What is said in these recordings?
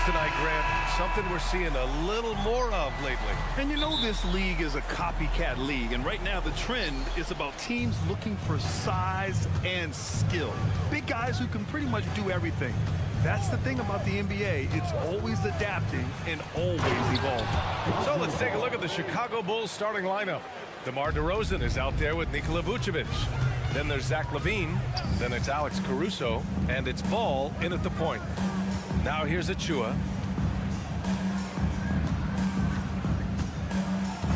Tonight, Grant, something we're seeing a little more of lately. And you know this league is a copycat league, and right now the trend is about teams looking for size and skill. Big guys who can pretty much do everything. That's the thing about the NBA. It's always adapting and always evolving. So let's take a look at the Chicago Bulls starting lineup. DeMar DeRozan is out there with Nikola Vucevic. Then there's Zach LaVine. Then it's Alex Caruso. And it's Ball in at the point. Now here's Achua.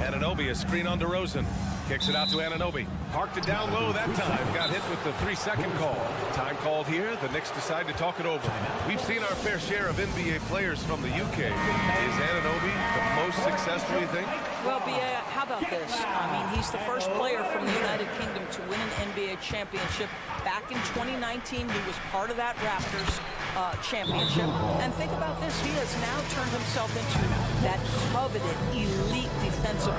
Anunoby, a screen on DeRozan. Kicks it out to Anunoby. Parked it down low that time. Got hit with the 3-second call. Time called here. The Knicks decide to talk it over. We've seen our fair share of NBA players from the UK. Is Anunoby the most successful, you think? Well, B.A., how about this? I mean, he's the first player from the United Kingdom to win an NBA championship. Back in 2019, he was part of that Raptors championship. And think about this. He has now turned himself into that coveted elite defensive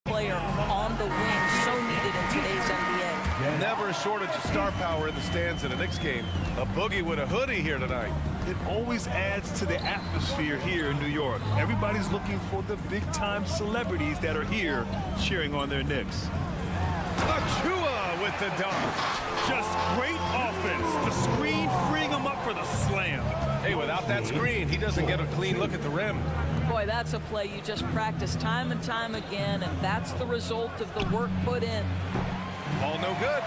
player on the wing, so needed in today's NBA. Never a shortage of star power in the stands in a Knicks game. A boogie with a hoodie here tonight. It always adds to the atmosphere here in New York. Everybody's looking for the big-time celebrities that are here cheering on their Knicks. Achua with the dunk. Just great offense. The screen freeing him up for the slam. Hey, without that screen, he doesn't get a clean look at the rim. Boy, that's a play you just practice time and time again, and that's the result of the work put in. Ball no good.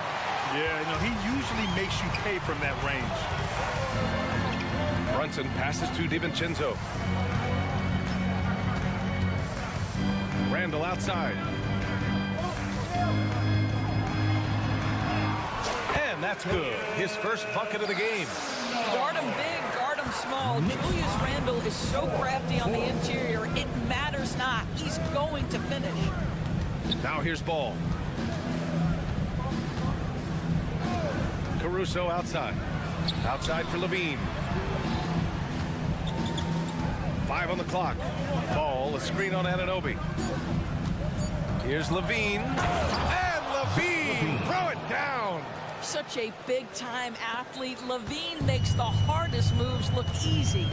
Yeah, no, he usually makes you pay from that range. Brunson passes to DiVincenzo. Randall outside. And that's good. His first bucket of the game. Guard him big, guard him small. Julius Randle is so crafty on the interior, it matters not. He's going to finish. Now here's Ball. Caruso outside. Outside for LaVine. 5 on the clock. Ball, a screen on Anunoby. Here's LaVine. And LaVine, throw it down. Such a big-time athlete. LaVine makes the hardest moves look easy.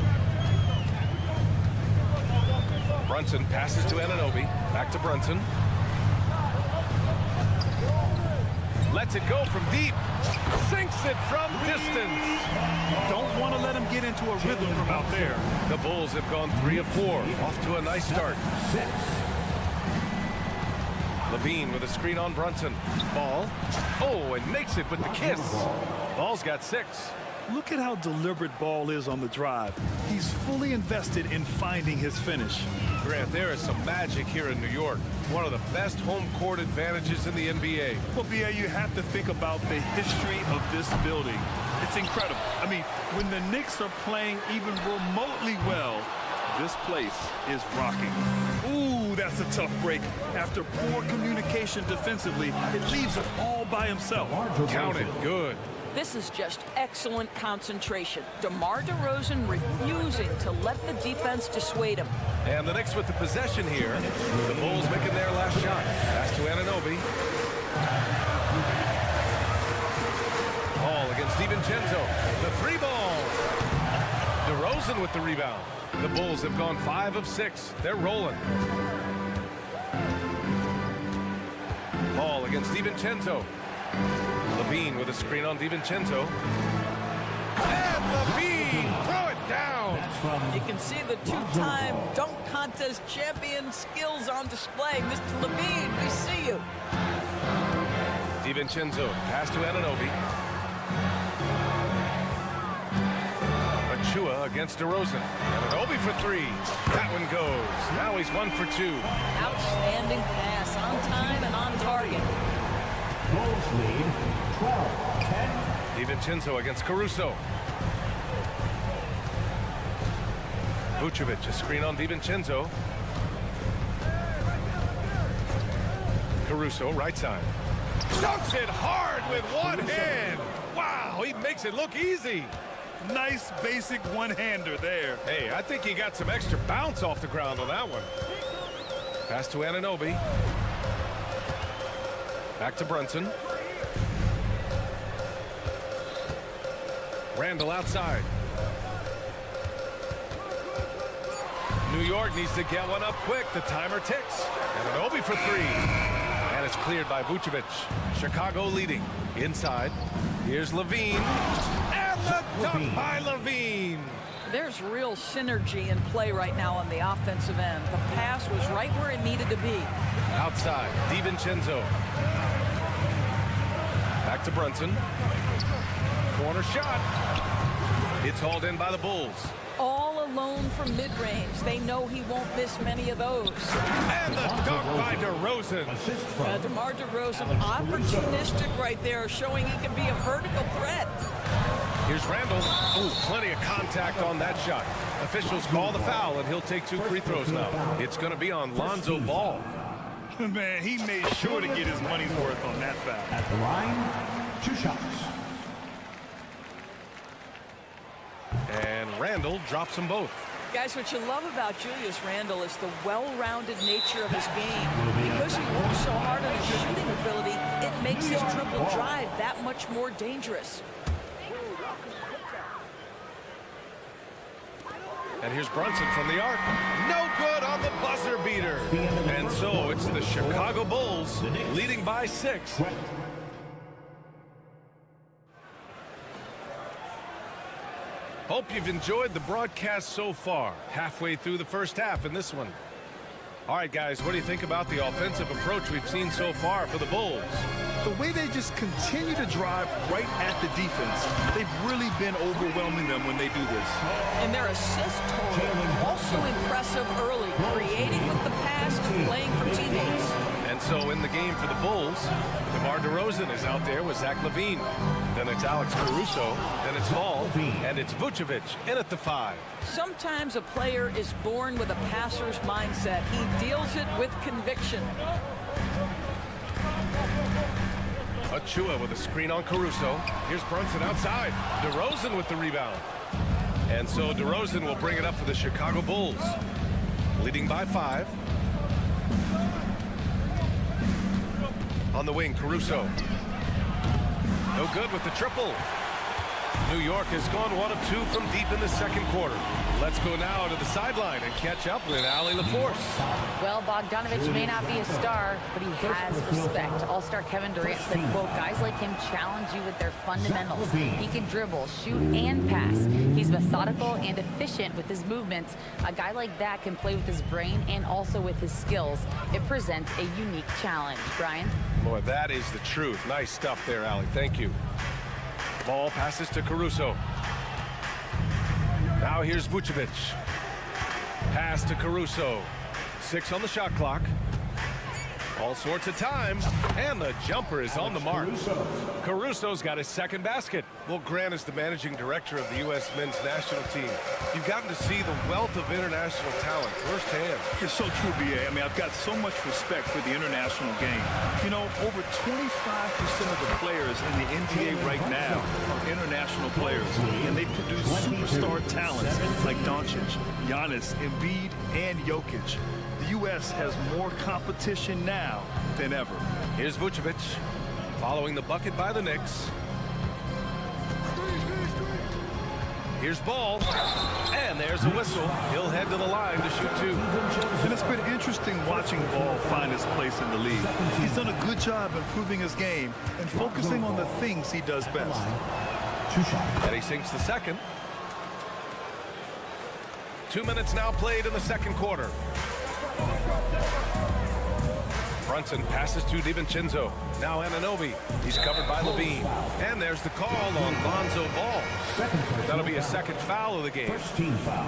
Brunson passes to Anunoby. Back to Brunson. Lets it go from deep. Sinks it from distance. Don't want to let him get into a rhythm from out there. The Bulls have gone 3 of 4. Off to a nice start. LaVine with a screen on Brunson. Ball. Oh, and makes it with the kiss. Ball's got 6. Look at how deliberate Ball is on the drive. He's fully invested in finding his finish. Grant, there is some magic here in New York. One of the best home court advantages in the NBA. Well, B.A., you have to think about the history of this building. It's incredible. I mean, when the Knicks are playing even remotely well, this place is rocking. Ooh, that's a tough break. After poor communication defensively, it leaves it all by himself. Count it. Good. This is just excellent concentration. DeMar DeRozan refusing to let the defense dissuade him. And the Knicks with the possession here. The Bulls making their last shot. Pass to Anunoby. Ball against DiVincenzo. The three ball. DeRozan with the rebound. The Bulls have gone 5 of 6. They're rolling. Ball against DiVincenzo. Levine with a screen on DiVincenzo. And Levine, throw it down. You can see the two-time dunk contest champion skills on display. Mr. Levine, we see you. DiVincenzo, pass to Anunoby. Achua against DeRozan. Anunoby for 3. That one goes. Now he's 1 for 2. Outstanding pass, on time and on target. Bulls lead 12-10. DiVincenzo against Caruso. Vucevic, a screen on DiVincenzo. Caruso, right side. Dunks it hard with one hand. Wow, he makes it look easy. Nice basic one-hander there. Hey, I think he got some extra bounce off the ground on that one. Pass to Anunoby. Back to Brunson. Randall outside. New York needs to get one up quick. The timer ticks. Anunoby for 3. And it's cleared by Vucevic. Chicago leading. Inside. Here's Levine. And the dunk by Levine. There's real synergy in play right now on the offensive end. The pass was right where it needed to be. Outside, DiVincenzo. Back to Brunson. Corner shot. It's hauled in by the Bulls. All alone from mid-range. They know he won't miss many of those. And the dunk by DeRozan. DeMar DeRozan, opportunistic right there, showing he can be a vertical threat. Here's Randall. Ooh, plenty of contact on that shot. Officials call the foul, and he'll take 2 free throws now. It's going to be on Lonzo Ball. Man, he made sure to get his money's worth on that foul. At the line, 2 shots. And Randall drops them both. Guys, what you love about Julius Randle is the well-rounded nature of his game. Because he works so hard on his shooting ability, it makes his triple drive that much more dangerous. And here's Brunson from the arc. No good on the buzzer beater. And so it's the Chicago Bulls leading by 6. Hope you've enjoyed the broadcast so far. Halfway through the first half in this one. All right, guys, what do you think about the offensive approach we've seen so far for the Bulls? The way they just continue to drive right at the defense, they've really been overwhelming them when they do this. And their assist total also impressive early, creating with the pass and playing for teammates. And so in the game for the Bulls, DeMar DeRozan is out there with Zach LaVine. Then it's Alex Caruso. Then it's Hall. And it's Vucevic in at the 5. Sometimes a player is born with a passer's mindset. He deals it with conviction. Achua with a screen on Caruso. Here's Brunson outside. DeRozan with the rebound. And so DeRozan will bring it up for the Chicago Bulls. Leading by 5. On the wing, Caruso. No good with the triple. New York has gone 1 of 2 from deep in the second quarter. Let's go now to the sideline and catch up with Allie LaForce. Well, Bogdanovich may not be a star, but he has respect. All-star Kevin Durant said, quote, guys like him challenge you with their fundamentals. He can dribble, shoot, and pass. He's methodical and efficient with his movements. A guy like that can play with his brain and also with his skills. It presents a unique challenge. Brian? Boy, that is the truth. Nice stuff there, Allie. Thank you. Ball passes to Caruso. Now here's Vucevic. Pass to Caruso. 6 on the shot clock. All sorts of time, and the jumper is on the mark. Caruso's got his second basket. Well, Grant is the managing director of the U.S. men's national team. You've gotten to see the wealth of international talent firsthand. It's so true, B.A. I mean, I've got so much respect for the international game. You know, over 25% of the players in the NBA right now are international players, and they produce superstar talents like Doncic, Giannis, Embiid, and Jokic. The U.S. has more competition now than ever. Here's Vucevic, following the bucket by the Knicks. Here's Ball, and there's a whistle. He'll head to the line to shoot 2. And it's been interesting watching Ball find his place in the league. He's done a good job improving his game and focusing on the things he does best. And he sinks the second. 2 minutes now played in the second quarter. Brunson passes to DiVincenzo. Now Anunoby. He's covered by Levine. And there's the call on Lonzo Ball. That'll be a second foul of the game. First team foul.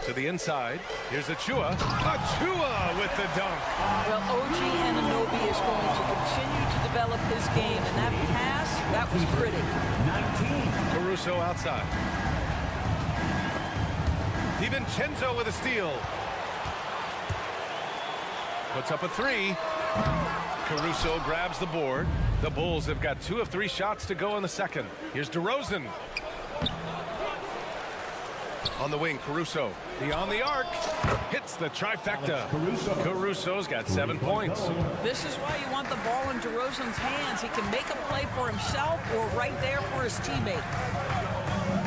To the inside. Here's Achua. Achua with the dunk. Well, OG Anunoby is going to continue to develop his game, and that pass, that was pretty. 19. Caruso outside. DiVincenzo with a steal. Puts up a 3. Caruso grabs the board. The Bulls have got 2 of 3 shots to go in the second. Here's DeRozan. On the wing, Caruso. Beyond the arc. Hits the trifecta. Caruso's got 7 points. This is why you want the ball in DeRozan's hands. He can make a play for himself or right there for his teammate.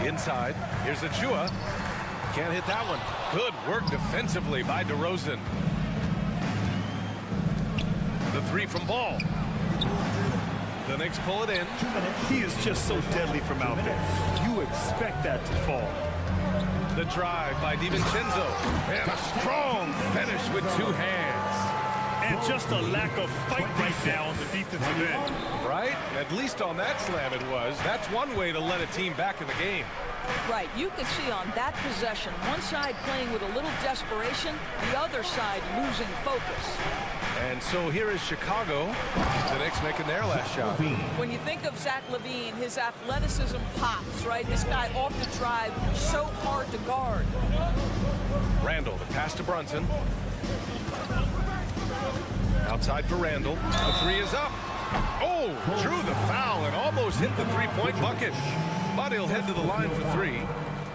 Inside. Here's Achua. Can't hit that one. Good work defensively by DeRozan. The 3 from Ball. The Knicks pull it in. He is just so deadly from out there. You expect that to fall. The drive by DiVincenzo. And a strong finish with 2 hands. And just a lack of fight right now on the defensive end. Right? At least on that slam it was. That's one way to let a team back in the game. Right, you can see on that possession, one side playing with a little desperation, the other side losing focus. And so here is Chicago. The Knicks making their last shot. When you think of Zach LaVine, his athleticism pops, right? This guy off the drive, so hard to guard. Randall, the pass to Brunson. Outside for Randall. The 3 is up. Oh, drew the foul and almost hit the 3-point bucket. But he'll head to the line for 3.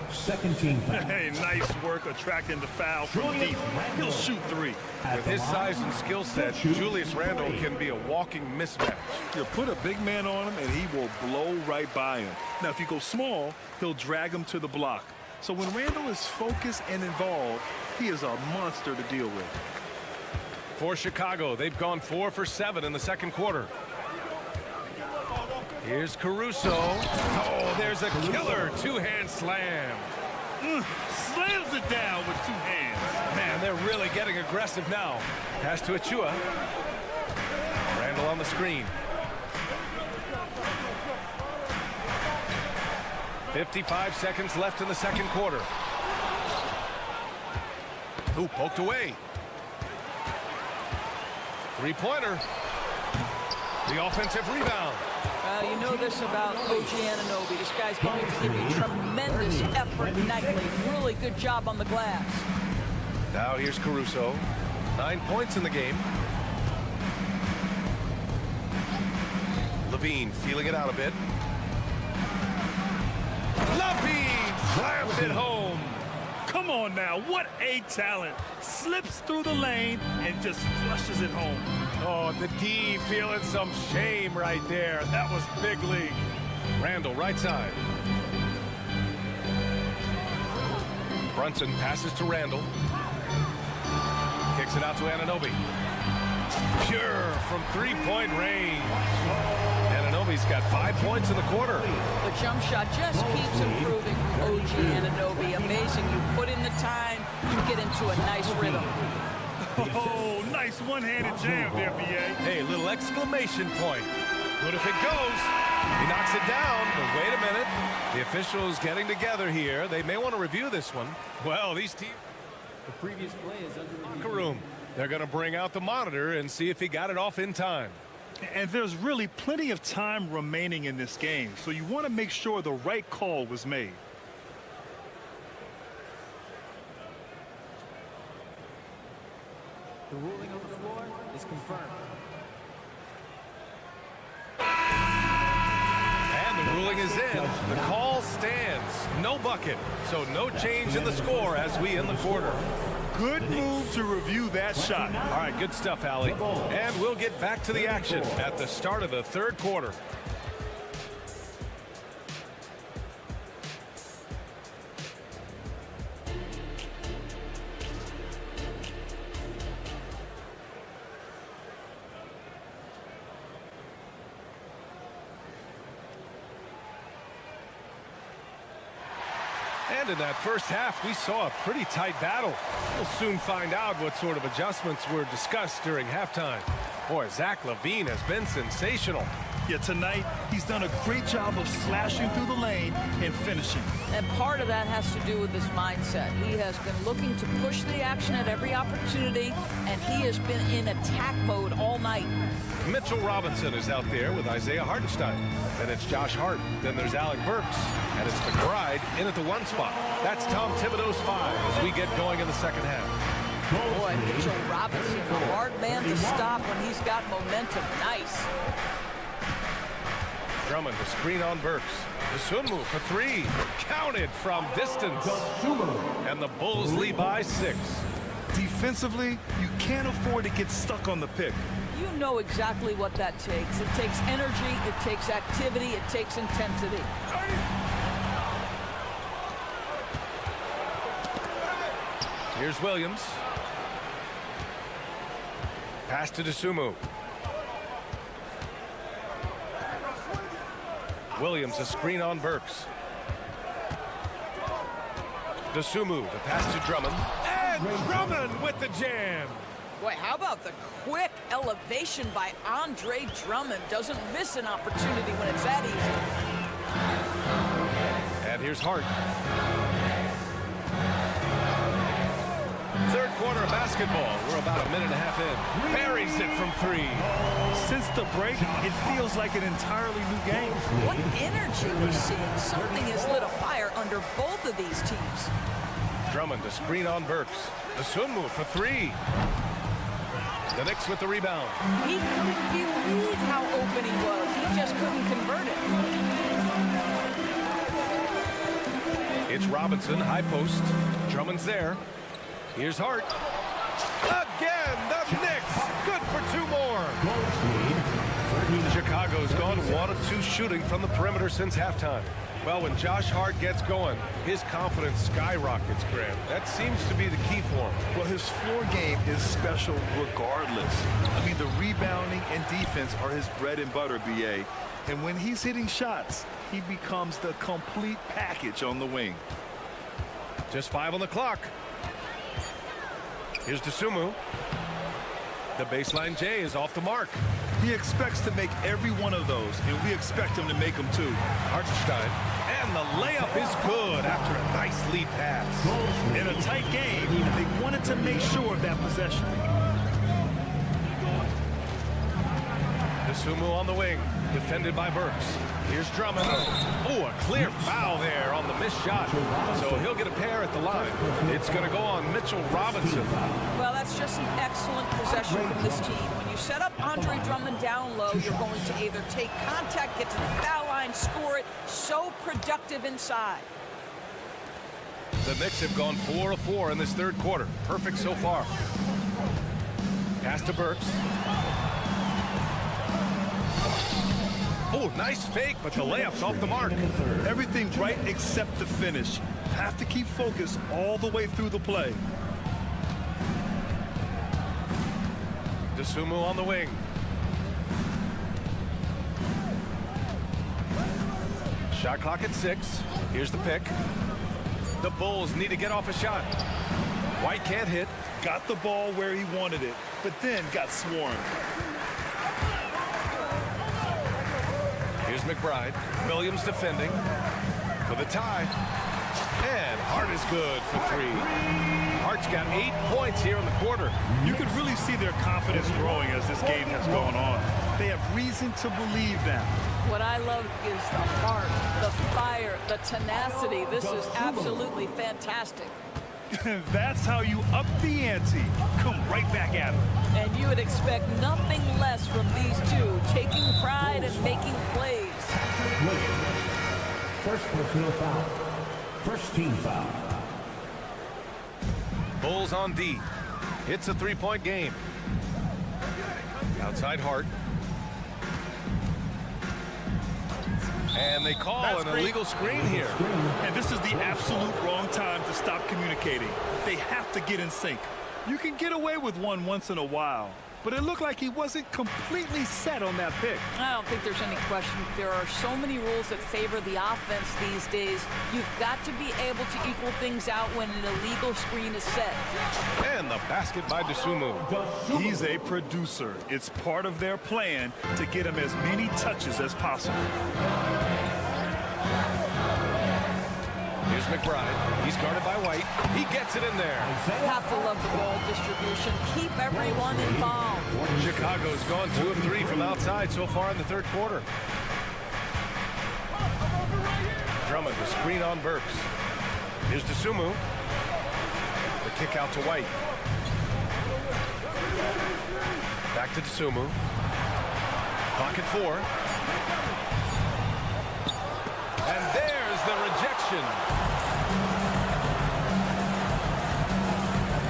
Second team foul. Hey, nice work attracting the foul from deep. He'll shoot 3. With his size and skill set, Julius Randle can be a walking mismatch. You put a big man on him and he will blow right by him. Now, if you go small, he'll drag him to the block. So when Randle is focused and involved, he is a monster to deal with. For Chicago, they've gone 4 for 7 in the second quarter. Here's Caruso. Oh, there's a killer 2-hand slam. Slams it down with 2 hands. Man, they're really getting aggressive now. Pass to Achua. Randall on the screen. 55 seconds left in the second quarter. Ooh, poked away. 3-pointer. The offensive rebound. You know this about OG Anunoby. This guy's going to give you tremendous effort nightly. Really good job on the glass. Now here's Caruso. 9 points in the game. Levine feeling it out a bit. Levine slams it home. Come on now, what a talent. Slips through the lane and just flushes it home. Oh, the D feeling some shame right there. That was big league. Randall, right side. Brunson passes to Randall. Kicks it out to Anunoby. Pure from 3-point range. Anunoby's got 5 points in the quarter. The jump shot just keeps improving from OG Anunoby. Amazing. You put in the time, you get into a nice rhythm. Oh, nice one-handed jam there, B.A. Hey, little exclamation point. Good if it goes. He knocks it down, but wait a minute. The officials getting together here. They may want to review this one. Well, these teams... The previous play is under Locker room. They're going to bring out the monitor and see if he got it off in time. And there's really plenty of time remaining in this game, so you want to make sure the right call was made. The ruling on the floor is confirmed. And the ruling is in. The call stands. No bucket. So no change in the score as we end the quarter. Good move to review that shot. All right, good stuff, Allie. And we'll get back to the action at the start of the third quarter. And in that first half, we saw a pretty tight battle. We'll soon find out what sort of adjustments were discussed during halftime. Boy, Zach LaVine has been sensational. Yeah, tonight, he's done a great job of slashing through the lane and finishing. And part of that has to do with his mindset. He has been looking to push the action at every opportunity, and he has been in attack mode all night. Mitchell Robinson is out there with Isaiah Hartenstein. Then it's Josh Hart. Then there's Alec Burks. And it's McBride in at the 1 spot. That's Tom Thibodeau's 5 as we get going in the second half. Boy, Mitchell Robinson, a hard man to stop when he's got momentum. Nice. Drummond to screen on Burks. The Sunmu for 3. Counted from distance. And the Bulls lead by 6. Defensively, you can't afford to get stuck on the pick. You know exactly what that takes. It takes energy, it takes activity, it takes intensity. Here's Williams. Pass to Dosunmu. Williams a screen on Burks. Dosunmu, the pass to Drummond. And Drummond with the jam. Boy, how about the quick elevation by Andre Drummond? Doesn't miss an opportunity when it's that easy. And here's Hart. Third quarter of basketball. We're about a minute and a half in. Buries it from 3. Since the break, it feels like an entirely new game. What energy we're seeing. Something has lit a fire under both of these teams. Drummond to screen on Burks. The Sunmu for 3. The Knicks with the rebound. He couldn't believe how open he was. He just couldn't convert it. It's Robinson, high post. Drummond's there. Here's Hart. Again, the Knicks. Good for 2 more. Chicago's gone 1 of 2 shooting from the perimeter since halftime. Well, when Josh Hart gets going, his confidence skyrockets, Grant. That seems to be the key for him. Well, his floor game is special regardless. I mean, the rebounding and defense are his bread and butter, B.A. And when he's hitting shots, he becomes the complete package on the wing. Just 5 on the clock. Here's Dosunmu. The baseline J is off the mark. He expects to make every one of those, and we expect him to make them too. Hartenstein. And the layup is good after a nice lead pass. In a tight game, they wanted to make sure of that possession. Dosunmu on the wing, defended by Burks. Here's Drummond. Oh, a clear foul there on the missed shot. So he'll get a pair at the line. It's going to go on Mitchell Robinson. Well, that's just an excellent possession from this team. When you set up Andre Drummond down low, you're going to either take contact, get to the foul line, score it. So productive inside. The Knicks have gone 4 of 4 in this third quarter. Perfect so far. Pass to Burks. Oh, nice fake, but the layup's off the mark. Everything right except the finish. Have to keep focused all the way through the play. Dosunmu on the wing. Shot clock at 6. Here's the pick. The Bulls need to get off a shot. White can't hit. Got the ball where he wanted it, but then got swarmed. McBride. Williams defending for the tie. And Hart is good for 3. Hart's got 8 points here in the quarter. You can really see their confidence growing as this game has gone on. They have reason to believe that. What I love is the heart, the fire, the tenacity. This is absolutely fantastic. That's how you up the ante. Come right back at them. And you would expect nothing less from these two, taking pride and making plays. First personal foul. First team foul. Bulls on D. It's a 3-point game. Outside Hart. And they call an illegal screen here. And this is the absolute wrong time to stop communicating. They have to get in sync. You can get away with one once in a while, but it looked like he wasn't completely set on that pick. I don't think there's any question. There are so many rules that favor the offense these days. You've got to be able to equal things out when an illegal screen is set. And the basket by Dosunmu. He's a producer. It's part of their plan to get him as many touches as possible. Here's McBride. He's guarded by White. He gets it in there. You have to love the ball distribution. Keep everyone involved. Chicago's gone 2 of 3 from outside so far in the third quarter. Drummond, the screen on Burks. Here's Dosunmu. The kick out to White. Back to Dosunmu. Pocket 4. And there's the rejection.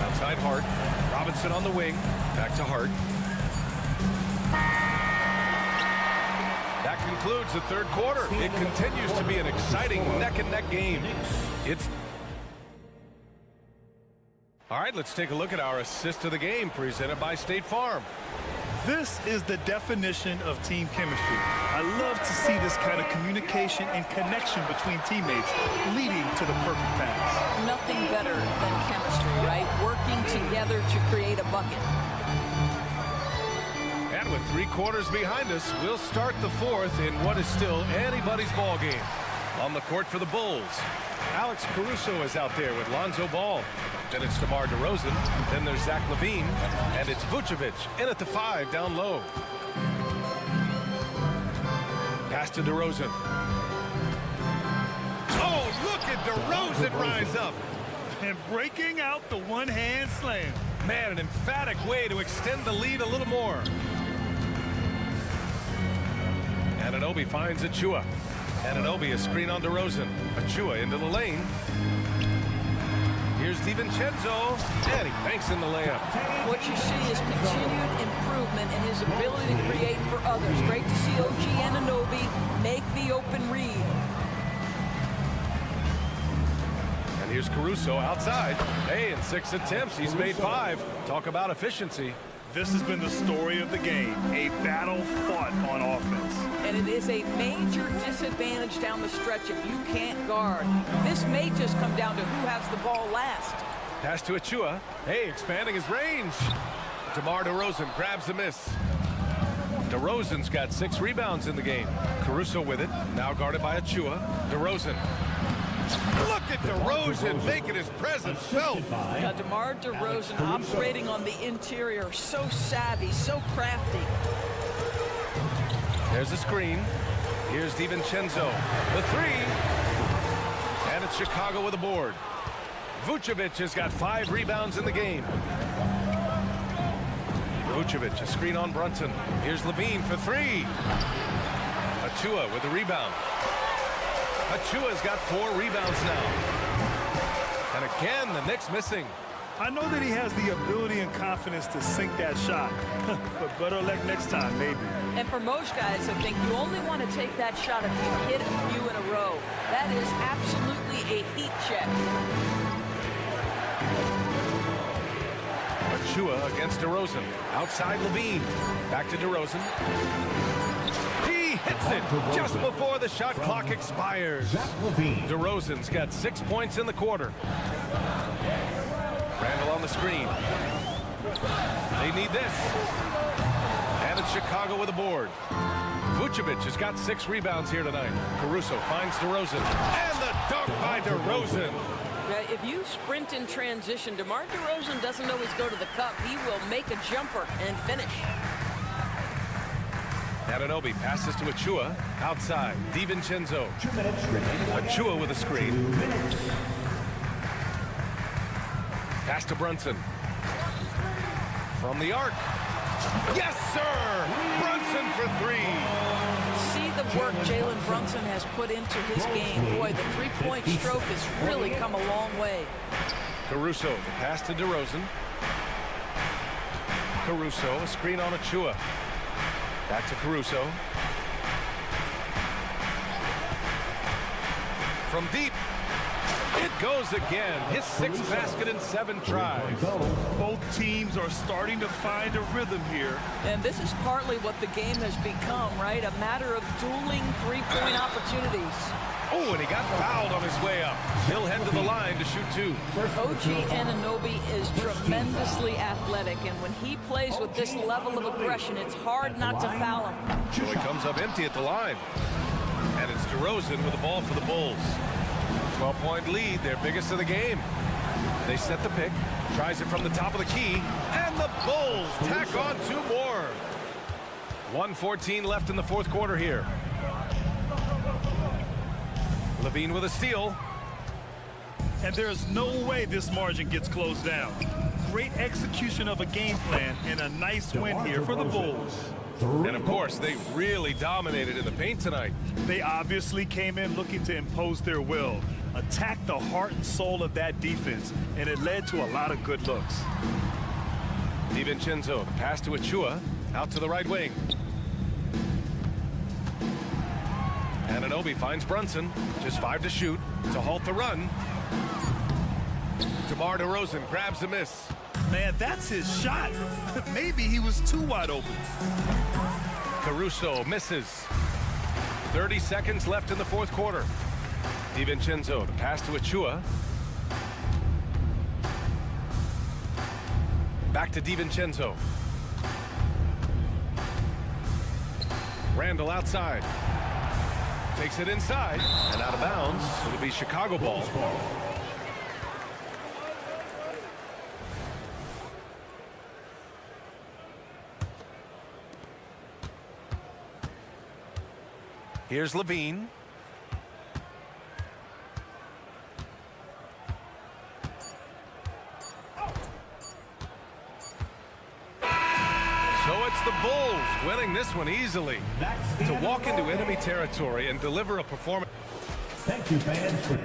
Outside Hart. Robinson on the wing. Back to Hart. That concludes the third quarter. It continues to be an exciting neck-and-neck game. All right, let's take a look at our assist of the game presented by State Farm. This is the definition of team chemistry. I love to see this kind of communication and connection between teammates leading to the perfect pass. Nothing better than chemistry, right? Working together to create a bucket. And with 3 quarters behind us, we'll start the fourth in what is still anybody's ball game. On the court for the Bulls, Alex Caruso is out there with Lonzo Ball. Then it's DeMar DeRozan. Then there's Zach LaVine. And it's Vucevic in at the 5 down low. Pass to DeRozan. Oh, look at DeRozan rise up. And breaking out the one-hand slam. Man, an emphatic way to extend the lead a little more. Anunoby finds Achua. Anunoby, a screen on DeRozan. Achua into the lane. Here's DiVincenzo, and he banks in the layup. What you see is continued improvement in his ability to create for others. Great to see OG Anunoby make the open read. And here's Caruso outside. Hey, in 6 attempts, he's made 5. Talk about efficiency. This has been the story of the game, a battle fought on offense. And it is a major disadvantage down the stretch if you can't guard. This may just come down to who has the ball last. Pass to Achua. Hey, expanding his range. DeMar DeRozan grabs the miss. DeRozan's got 6 rebounds in the game. Caruso with it, now guarded by Achua. DeRozan. Look at DeRozan making his presence felt. Now, DeMar DeRozan operating on the interior, so savvy, so crafty. There's a screen. Here's DiVincenzo. The 3. And it's Chicago with a board. Vucevic has got 5 rebounds in the game. Vucevic, a screen on Brunson. Here's LaVine for 3. Achua with a rebound. Achua's got 4 rebounds now. And again, the Knicks missing. I know that he has the ability and confidence to sink that shot, but better luck next time, maybe. And for most guys, I think you only want to take that shot if you hit a few in a row. That is absolutely a heat check. Achua against DeRozan. Outside LaVine. Back to DeRozan. He hits it just before the shot clock expires. DeRozan's got 6 points in the quarter. Randall on the screen. They need this. And it's Chicago with a board. Vucevic has got 6 rebounds here tonight. Caruso finds DeRozan. And the dunk by DeRozan. Yeah, if you sprint in transition, DeMar DeRozan doesn't always go to the cup. He will make a jumper and finish. Anunoby passes to Achua. Outside, DiVincenzo. 2 minutes remaining. Achua with a screen. 2 minutes. Pass to Brunson. From the arc. Yes, sir! Brunson for 3. See the work Jalen Brunson has put into his game. Boy, the three-point stroke has really come a long way. Caruso, the pass to DeRozan. Caruso, a screen on Achua. Back to Caruso. From deep. It goes again. His 6th basket in 7 tries. Both teams are starting to find a rhythm here. And this is partly what the game has become, right? A matter of dueling three-point opportunities. Oh, and he got fouled on his way up. He'll head to the line to shoot 2. OG Anunoby is tremendously athletic, and when he plays with this level of aggression, it's hard not to foul him. So he comes up empty at the line. And it's DeRozan with the ball for the Bulls. 12-point lead, their biggest of the game. They set the pick, tries it from the top of the key, and the Bulls tack on 2 more. 1:14 left in the 4th quarter here. Levine with a steal. And there's no way this margin gets closed down. Great execution of a game plan and a nice win here for the Bulls. And of course, they really dominated in the paint tonight. They obviously came in looking to impose their will, attack the heart and soul of that defense, and it led to a lot of good looks. DiVincenzo, the pass to Achua, out to the right wing. Anunoby finds Brunson, just 5 to shoot, to halt the run. DeMar DeRozan grabs the miss. Man, that's his shot. Maybe he was too wide open. Caruso misses. 30 seconds left in the 4th quarter. DiVincenzo, the pass to Achua. Back to DiVincenzo. Randall outside. Takes it inside and out of bounds. It'll be Chicago ball. Here's Levine. So it's the Bulls winning this one easily. To walk into enemy territory and deliver a performance. Thank you, fans.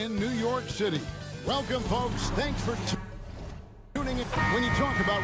in New York City. Welcome, folks. Thanks for tuning in. When you talk about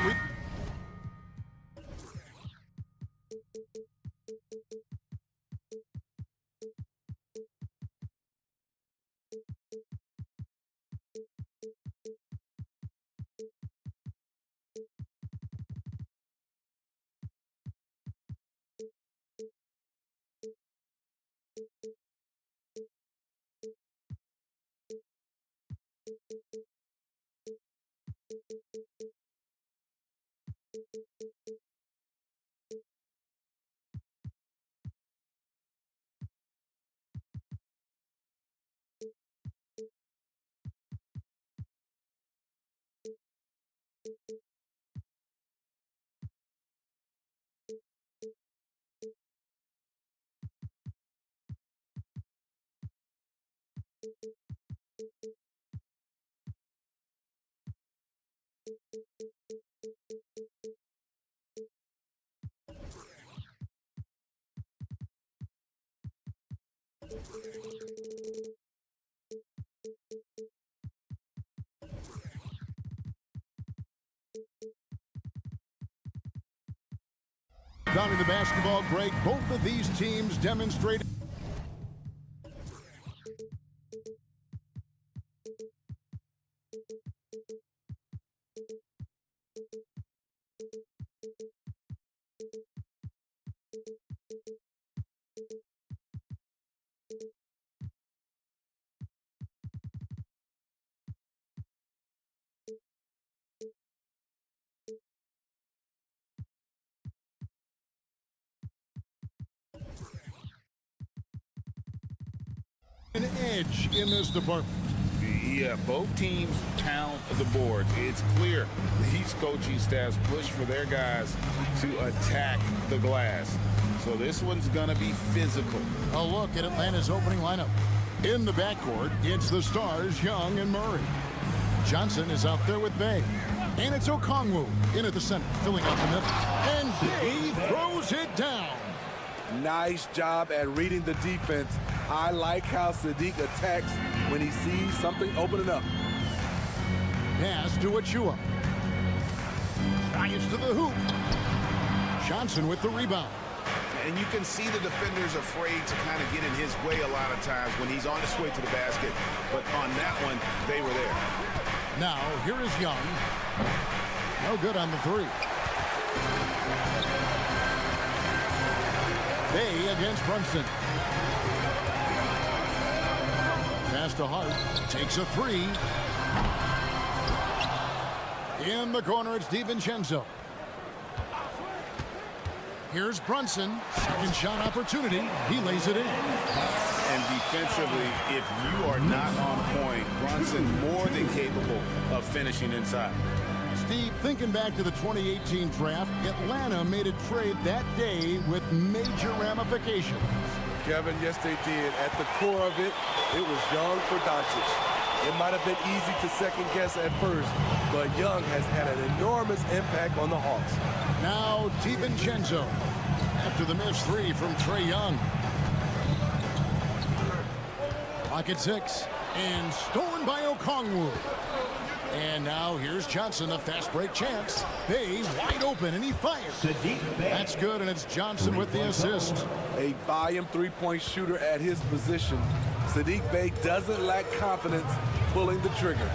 down in the basketball break, both of these teams demonstrated an edge in this department. Yeah, both teams pound the boards. It's clear these coaching staffs push for their guys to attack the glass. So this one's going to be physical. A look at Atlanta's opening lineup. In the backcourt, it's the stars, Young and Murray. Johnson is out there with Bay. And it's Okongwu in at the center, filling out the middle. And Bay throws it down. Nice job at reading the defense. I like how Sadiq attacks when he sees something opening up. Pass to Achua. Drives to the hoop. Johnson with the rebound. And you can see the defender's afraid to kind of get in his way a lot of times when he's on his way to the basket. But on that one, they were there. Now, here is Young. No good on the three. Bay against Brunson. Pass to Hart. Takes a three. In the corner, it's DiVincenzo. Here's Brunson. Second shot opportunity. He lays it in. And defensively, if you are not on point, Brunson more than capable of finishing inside. Steve, thinking back to the 2018 draft, Atlanta made a trade that day with major ramifications. Kevin, yes, they did. At the core of it, it was Young for Doncic. It might have been easy to second guess at first, but Young has had an enormous impact on the Hawks. Now DiVincenzo after the missed three from Trae Young. Clock at 6 and stolen by Okongwu. And now here's Johnson, a fast break chance. Bay wide open and he fires. That's good, and it's Johnson with the assist. A volume three-point shooter at his position. Sadiq Bey doesn't lack confidence pulling the trigger.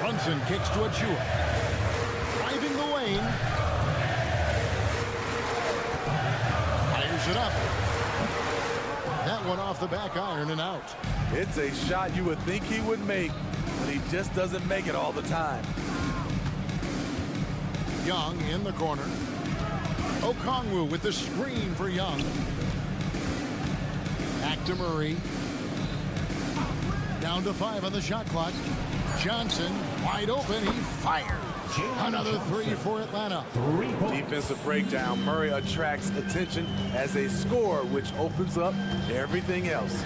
Brunson kicks to Achua. Driving the lane. Fires it up. That one off the back iron and out. It's a shot you would think he would make, but he just doesn't make it all the time. Young in the corner. Okongwu with the screen for Young. Back to Murray. Down to 5 on the shot clock. Johnson wide open. He fires. Another three for Atlanta. Defensive breakdown. Murray attracts attention as a scorer, which opens up everything else.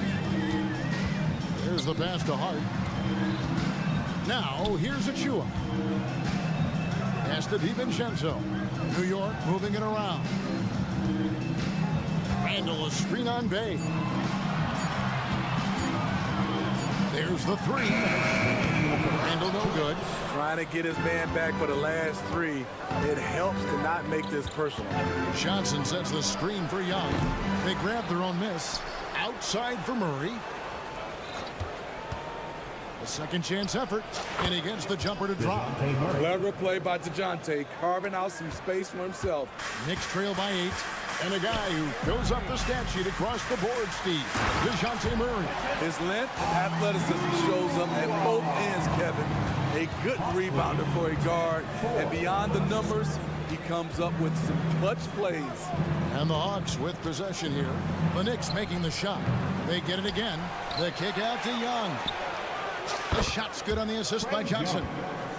Here's the pass to Hart. Now here's Achua. Pass to DiVincenzo. New York moving it around. Randall, a screen on Bay. Here's the three. Randall no good. Trying to get his man back for the last three. It helps to not make this personal. Johnson sets the screen for Young. They grab their own miss. Outside for Murray. A second chance effort. And he gets the jumper to drop. Clever play by DeJounte, carving out some space for himself. Knicks trail by 8. And a guy who fills up the stat sheet across the board, Steve. DeJounte Murray. His length and athleticism shows up at both ends, Kevin. A good rebounder for a guard. And beyond the numbers, he comes up with some clutch plays. And the Hawks with possession here. The Knicks making the shot. They get it again. The kick out to Young. The shot's good on the assist by Johnson.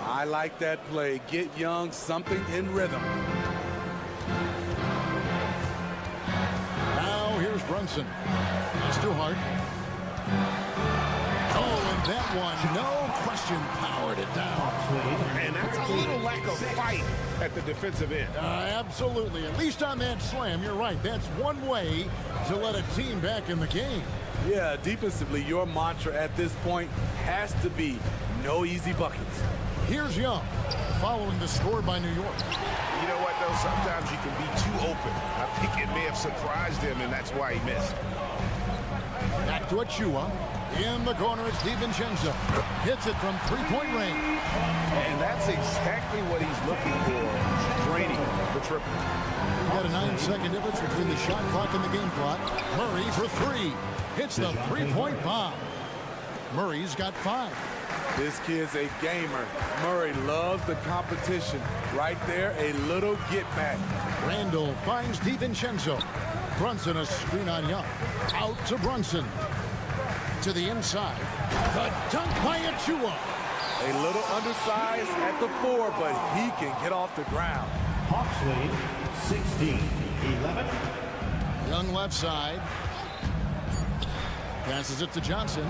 I like that play. Get Young something in rhythm. Now here's Brunson. It's too hard. Oh, and that one, no question, powered it down. And that's a little lack of fight at the defensive end. Absolutely. At least on that slam, you're right. That's one way to let a team back in the game. Yeah, defensively, your mantra at this point has to be no easy buckets. Here's Young, following the score by New York. You know what, though? Sometimes you can be too open. I think it may have surprised him, and that's why he missed. Back to Achua. In the corner, it's DiVincenzo. Hits it from three-point range. And that's exactly what he's looking for, draining the triple. We've got a 9-second difference between the shot clock and the game clock. Murray for three. Hits the three-point bomb. Murray's got 5. This kid's a gamer. Murray loves the competition. Right there, a little get back. Randall finds DiVincenzo. Brunson a screen on Young. Out to Brunson. To the inside. The dunk by Achua. A little undersized at the 4, but he can get off the ground. Hawks lead 16-11. Young left side. Passes it to Johnson.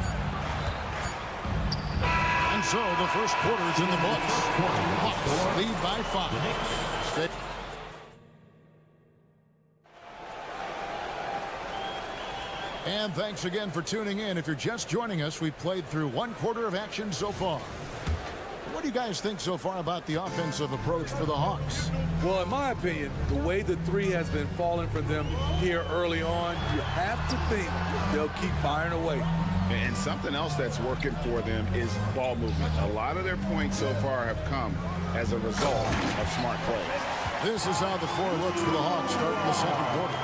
And so the first quarter's in the books. Hawks lead by 5. Stay. And thanks again for tuning in. If you're just joining us, we've played through 1 quarter of action so far. What do you guys think so far about the offensive approach for the Hawks? Well, in my opinion, the way the 3 has been falling for them here early on, you have to think they'll keep firing away. And something else that's working for them is ball movement. A lot of their points so far have come as a result of smart play. This is how the floor looks for the Hawks starting the second quarter.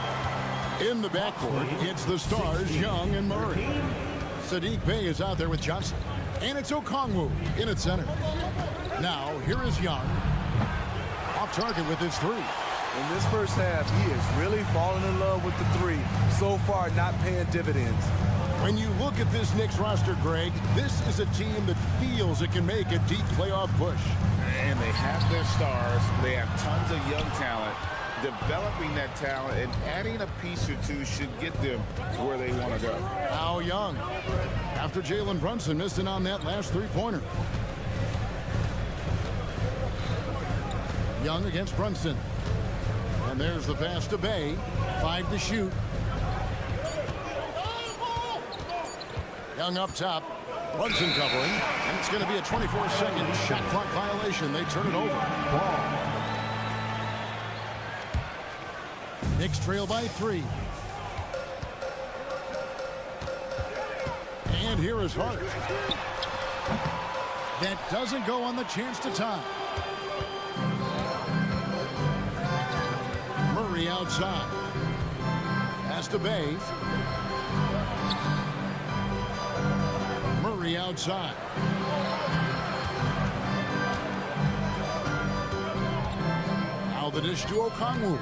In the backcourt, it's the stars, Young and Murray. Sadiq Bey is out there with Johnson. And it's Okongwu in at center. Now, here is Young. Off target with his 3. In this first half, he is really falling in love with the 3. So far, not paying dividends. When you look at this Knicks roster, Greg, this is a team that feels it can make a deep playoff push. And they have their stars. They have tons of young talent. Developing that talent and adding a piece or 2 should get them where they want to go. Now Young, after Jalen Brunson missed it on that last 3-pointer. Young against Brunson. And there's the pass to Bey. 5 to shoot. Young up top. Brunson covering. And it's going to be a 24-second shot clock violation. They turn it over. Knicks trail by 3. And here is Hart. That doesn't go on the chance to tie. Murray outside. Pass to Bey. Murray outside. Now the dish to Okongwu.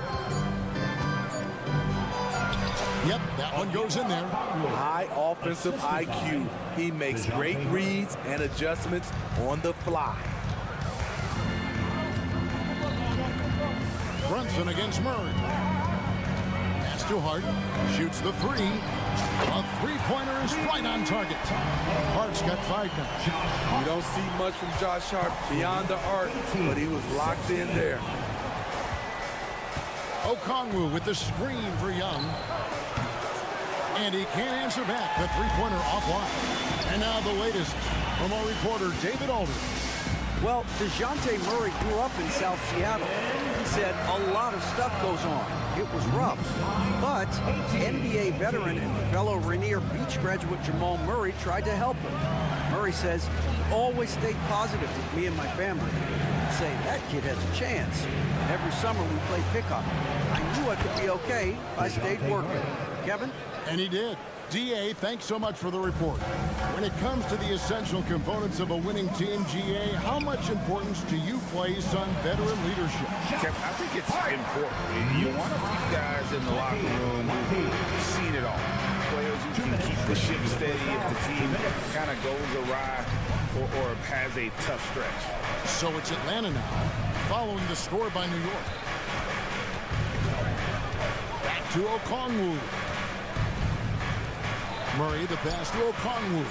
Yep, that one goes in there. High offensive IQ. He makes great reads and adjustments on the fly. Brunson against Murray. Pass to Hart. Shoots the 3. A 3-pointer is right on target. Hart's got 5 now. You don't see much from Josh Hart beyond the arc, but he was locked in there. Okongwu with the screen for Young. And he can't answer back. The 3-pointer offline. And now the latest from our reporter, David Aldridge. Well, DeJounte Murray grew up in South Seattle. He said a lot of stuff goes on. It was rough. But NBA veteran and fellow Rainier Beach graduate Jamal Murray tried to help him. Murray says he always stayed positive with me and my family. He'd say, that kid has a chance. And every summer we played pickup. I knew I could be okay if I stayed working. Kevin? And he did. GA, thanks so much for the report. When it comes to the essential components of a winning team, GA, how much importance do you place on veteran leadership? Kevin, I think it's important. You want a few guys in the locker room who've seen it all. Players who can keep the ship steady if the team kind of goes awry or has a tough stretch. So it's Atlanta now, following the score by New York. Back to Okongwu. Murray, the pass to Okongwu.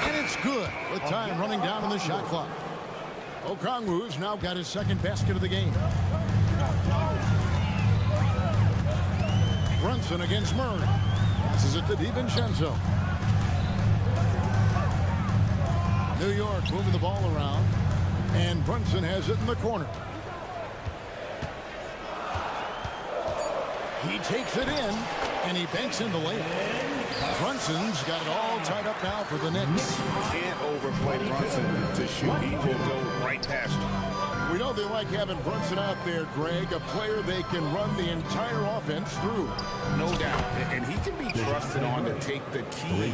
And it's good with time running down on the shot clock. Okongwu's now got his second basket of the game. Brunson against Murray. Passes it to DiVincenzo. New York moving the ball around. And Brunson has it in the corner. He takes it in, and he banks in the layup. Brunson's got it all tied up now for the Knicks. Can't overplay Brunson to shoot. He will go right past you. We know they like having Brunson out there, Greg, a player they can run the entire offense through. No doubt. And he can be trusted on to take the keys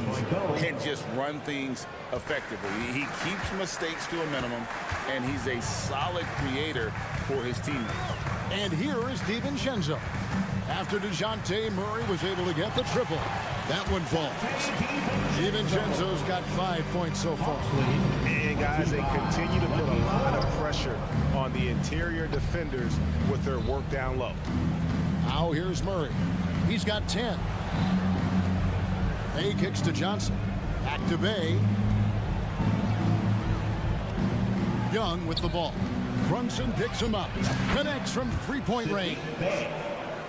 and just run things effectively. He keeps mistakes to a minimum, and he's a solid creator for his teammates. And here is DiVincenzo. After DeJounte Murray was able to get the triple, that one falls. DiVincenzo's got 5 points so far. And guys, they continue to put a lot of pressure on the interior defenders with their work down low. Now here's Murray. He's got 10. Bay kicks to Johnson. Back to Bay. Young with the ball. Brunson picks him up. Connects from three-point range.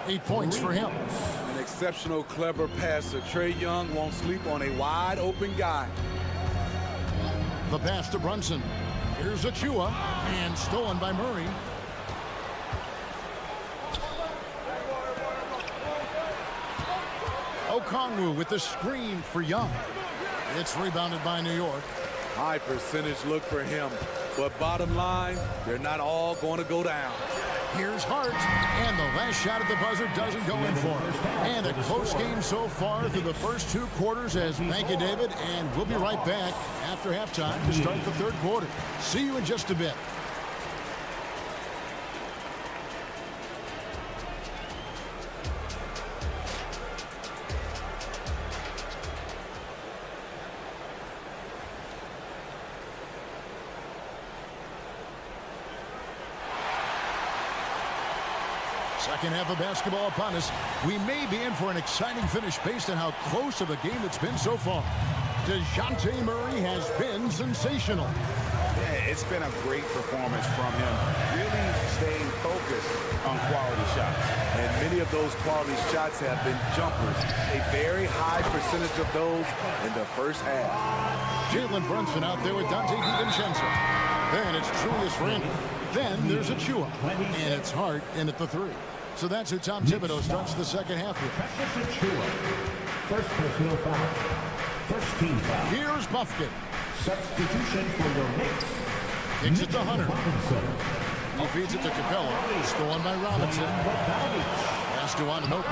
8 points for him. An exceptional, clever passer. Trae Young won't sleep on a wide-open guy. The pass to Brunson. Here's Achua, and stolen by Murray. Okongwu with the screen for Young. It's rebounded by New York. High percentage look for him. But bottom line, they're not all going to go down. Here's Hart, and the last shot at the buzzer doesn't go in for him. And a close game so far through the first 2 quarters. As thank you, David, and we'll be right back after halftime to start the third quarter. See you in just a bit. Second half of basketball upon us. We may be in for an exciting finish based on how close of a game it's been so far. DeJounte Murray has been sensational. Yeah, it's been a great performance from him. Really staying focused on quality shots. And many of those quality shots have been jumpers. A very high percentage of those in the first half. Jalen Brunson out there with Dante DiVincenzo. Then it's Julius Randle. Then there's Achua. And it's Hart in at the 3. So that's who Tom Thibodeau starts the second half with. First personal foul. First team foul. Here's Buffkin. Substitution for the Knicks. Kicks it to Hunter. He feeds it to Capella. Stolen by Robinson. Pass to Ananobi.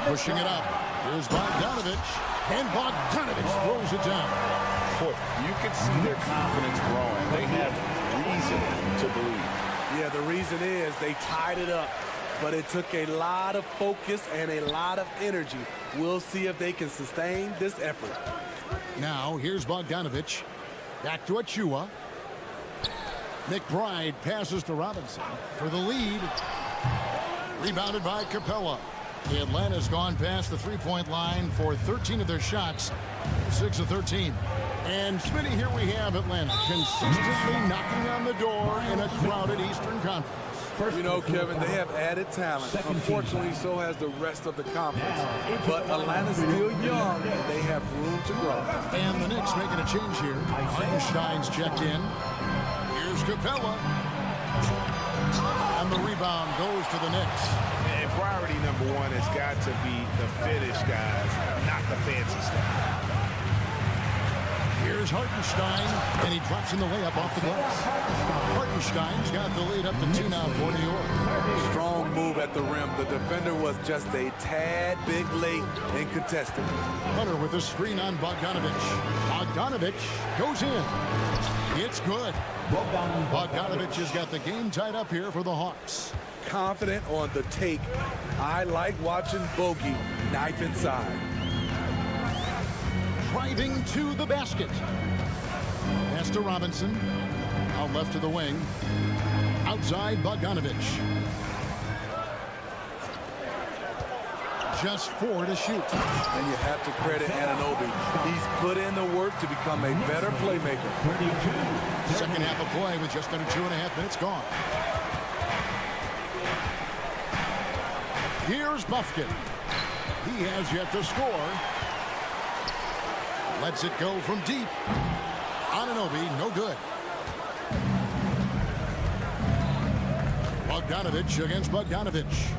Pushing it up. Here's Bogdanovich. And Bogdanovich throws it down. Boy, you can see their confidence growing. They have reason to believe. Yeah, the reason is they tied it up. But it took a lot of focus and a lot of energy. We'll see if they can sustain this effort. Now, here's Bogdanovich. Back to Achua. McBride passes to Robinson for the lead. Rebounded by Capella. Atlanta's gone past the three-point line for 13 of their shots. 6 of 13. And Smitty, here we have Atlanta consistently knocking on the door in a crowded Eastern Conference. You know, Kevin, they have added talent. Unfortunately, so has the rest of the conference. But Atlanta's still young, and they have room to grow. And the Knicks making a change here. Hartenstein's checked in. Here's Capella. And the rebound goes to the Knicks. And priority number one has got to be the finish, guys, not the fancy stuff. Here's Hartenstein, and he drops in the layup off the glass. Hartenstein's got the lead up to 2 now for New York. Strong move at the rim. The defender was just a tad bit late in contesting. Hunter with a screen on Bogdanovich. Bogdanovich goes in. It's good. Bogdanovich has got the game tied up here for the Hawks. Confident on the take. I like watching Bogey knife inside. Driving to the basket. Pass to Robinson. Out left to the wing. Outside Bogdanovich. Just 4 to shoot. And you have to credit Anunoby. He's put in the work to become a better playmaker. Second half of play with just under 2.5 minutes gone. Here's Bufkin. He has yet to score. Lets it go from deep. Anunoby, no good. Bogdanovich against Bogdanovich.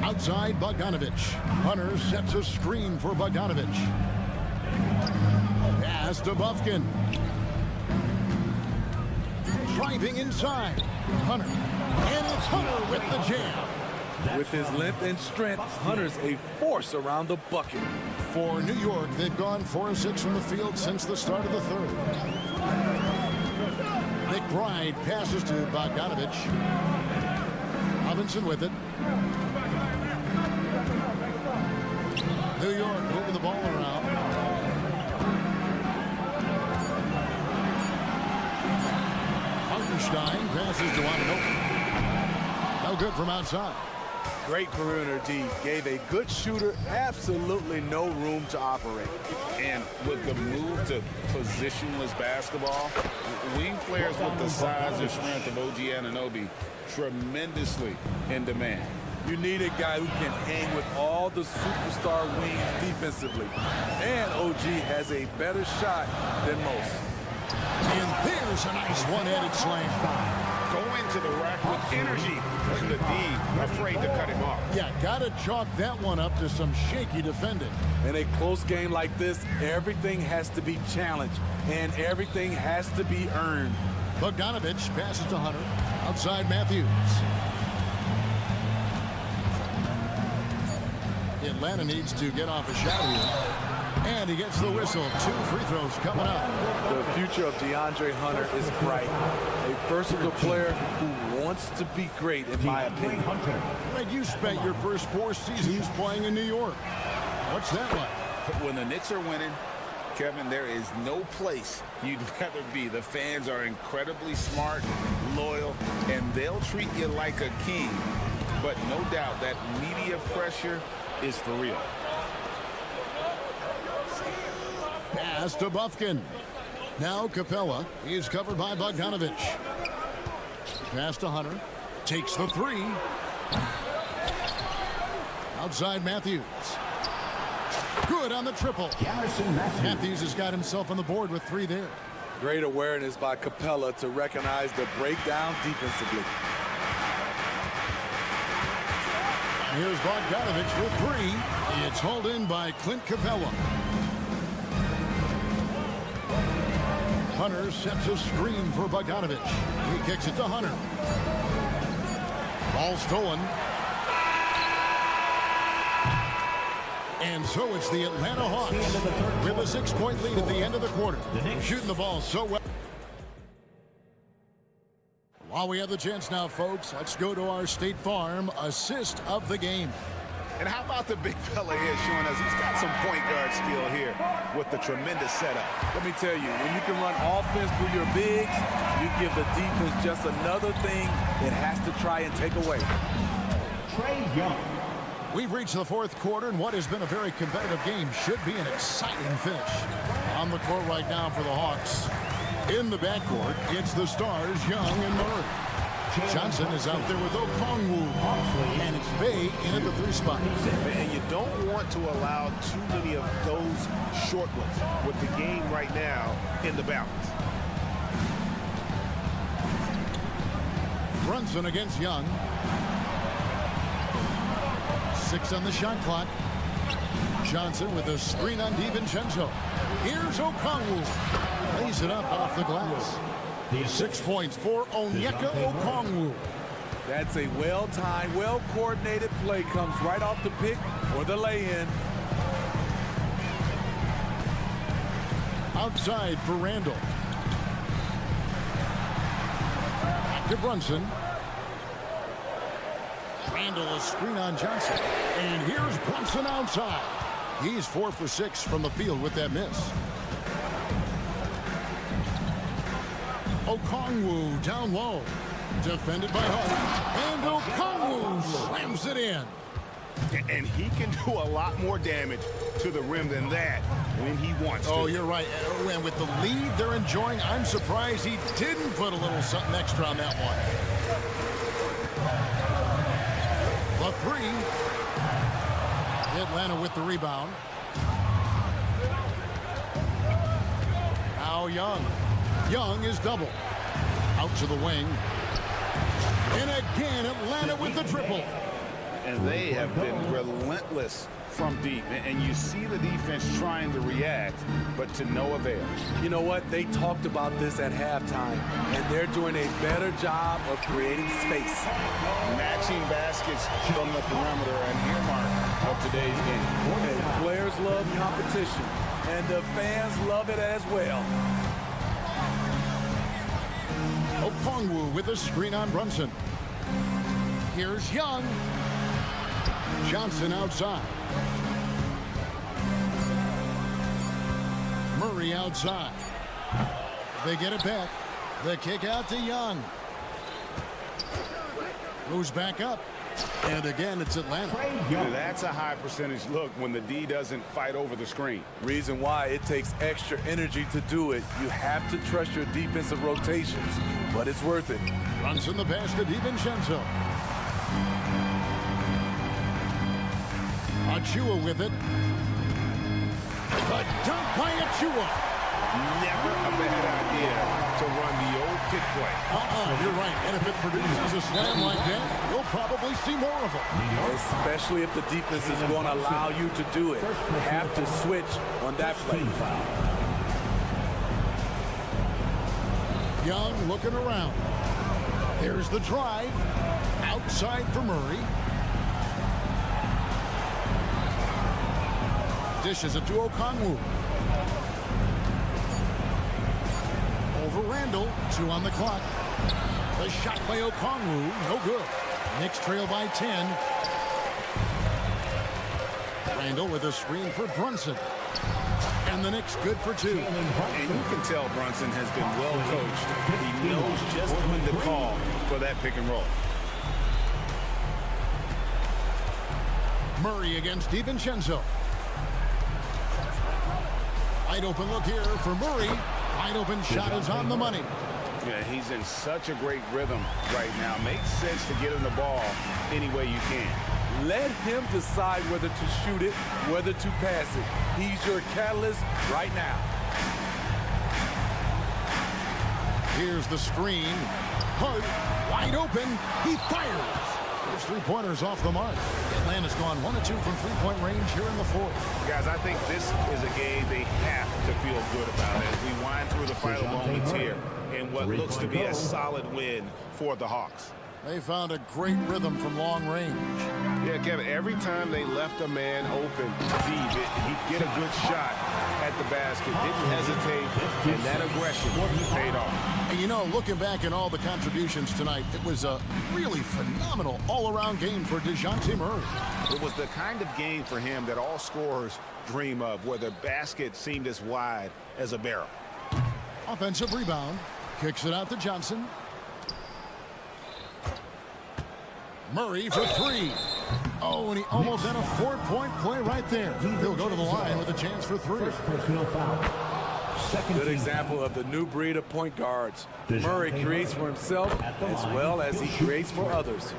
Outside Bogdanovich. Hunter sets a screen for Bogdanovich. Pass to Bufkin. Driving inside. Hunter. And it's Hunter with the jam. With his length and strength, Hunter's a force around the bucket. For New York, they've gone 4 of 6 from the field since the start of the third. McBride passes to Bogdanovich. Robinson with it. New York moving the ball around. Hartenstein passes to Anunoby. No good from outside. Great perimeter D. Gave a good shooter absolutely no room to operate. And with the move to positionless basketball, wing players with the size and strength of OG Anunoby tremendously in demand. You need a guy who can hang with all the superstar wings defensively. And OG has a better shot than most. And there's a nice one-handed slam. Go into the rack with energy. And the D afraid to cut him off. Yeah, gotta chalk that one up to some shaky defending. In a close game like this, everything has to be challenged. And everything has to be earned. Bogdanovich passes to Hunter. Outside Matthews. Atlanta needs to get off a shot here. And he gets the whistle. 2 free throws coming up. The future of DeAndre Hunter is bright. A versatile player who wants to be great, in my opinion. Greg, you spent your first 4 seasons playing in New York. What's that like? When the Knicks are winning, Kevin, there is no place you'd rather be. The fans are incredibly smart, loyal, and they'll treat you like a king. But no doubt that media pressure is for real. Pass to Bufkin. Now Capella is covered by Bogdanovich. Pass to Hunter. Takes the 3. Outside Matthews. Good on the triple. Matthews has got himself on the board with 3 there. Great awareness by Capella to recognize the breakdown defensively. Here's Bogdanovich with 3. It's hauled in by Clint Capella. Hunter sets a screen for Bogdanovich. He kicks it to Hunter. Ball stolen. And so it's the Atlanta Hawks with a 6-point lead at the end of the quarter. Shooting the ball so well. While we have the chance now, folks, let's go to our State Farm assist of the game. And how about the big fella here showing us he's got some point guard skill here with the tremendous setup. Let me tell you, when you can run offense through your bigs, you give the defense just another thing it has to try and take away. Trey Young. We've reached the 4th quarter, and what has been a very competitive game should be an exciting finish. On the court right now for the Hawks. In the backcourt, it's the stars, Young and Murray. Johnson is out there with Okongwu. And it's Bay in at the 3 spot. And you don't want to allow too many of those short ones with the game right now in the balance. Brunson against Young. 6 on the shot clock. Johnson with a screen on DiVincenzo. Here's Okongwu. Lays it up off the glass. 6 points for Onyeka Okongwu. That's a well-timed, well-coordinated play. Comes right off the pick for the lay-in. Outside for Randall. Back to Brunson. Randall a screen on Johnson. And here's Brunson outside. He's 4 for 6 from the field with that miss. Okongwu down low. Defended by Hart. And Okongwu slams it in. And he can do a lot more damage to the rim than that when he wants to. Oh, you're right. And with the lead they're enjoying, I'm surprised he didn't put a little something extra on that one. The 3. Atlanta with the rebound. Now Young. Young is double. Out to the wing. And again, Atlanta with the triple. And they have been relentless from deep. And you see the defense trying to react, but to no avail. You know what? They talked about this at halftime, and they're doing a better job of creating space. Matching baskets from the perimeter, and earmark of today's game. And players love competition, and the fans love it as well. Okongwu with a screen on Brunson. Here's Young. Johnson outside. Murray outside. They get it back. The kick out to Young. Goes back up. And again, it's Atlanta. That's a high percentage look when the D doesn't fight over the screen. Reason why it takes extra energy to do it. You have to trust your defensive rotations, but it's worth it. Runs in the pass to DiVincenzo. Achua with it. A dunk by Achua. Never a bad idea to run the old pick play. You're right. And if it produces a slam like that, you'll probably see more of them. Especially if the defense is going to allow you to do it. You have to switch on that play. Young looking around. Here's the drive. Outside for Murray. Dishes it to Okongwu. Over Randall. 2 on the clock. The shot by Okongwu. No good. Knicks trail by 10. Randall with a screen for Brunson. And the Knicks good for 2. And you can tell Brunson has been well coached. He knows just when to call for that pick and roll. Murray against DiVincenzo. Wide open look here for Murray. Wide open shot is on the money. Yeah, he's in such a great rhythm right now. Makes sense to get him the ball any way you can. Let him decide whether to shoot it, whether to pass it. He's your catalyst right now. Here's the screen. Hart, wide open. He fires. There's 3-pointers off the mark. Atlanta's gone 1 of 2 from 3-point range here in the 4th. Guys, I think this is a game they have to feel good about as we wind through the final moments here in what looks to be a solid win for the Hawks. They found a great rhythm from long range. Yeah, Kevin, every time they left a man open deep, he'd get a good shot at the basket. Didn't hesitate, and that aggression paid off. And you know, looking back at all the contributions tonight, it was a really phenomenal all-around game for DeJounte Murray. It was the kind of game for him that all scorers dream of, where the basket seemed as wide as a barrel. Offensive rebound. Kicks it out to Johnson. Murray for 3. Oh, and he almost had a 4-point play right there. He'll go to the line with a chance for 3. Good example of the new breed of point guards. Murray creates for himself as well as he creates for others.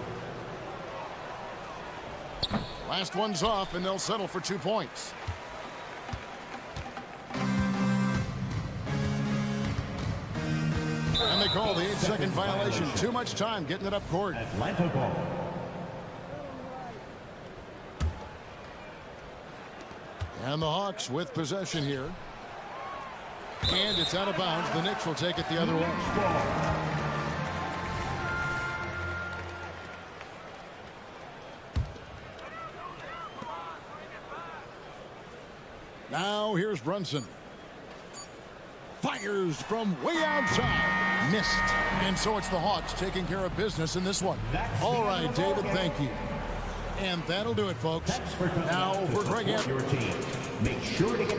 Last one's off, and they'll settle for 2 points. And they call the 8-second violation. Too much time getting it up court. Atlanta ball. And the Hawks with possession here. And it's out of bounds. The Knicks will take it the other way. Now here's Brunson. Fires from way outside. Missed. And so it's the Hawks taking care of business in this one. All right, David, thank you. And that'll do it, folks. Now for Greg Your team. Make sure to get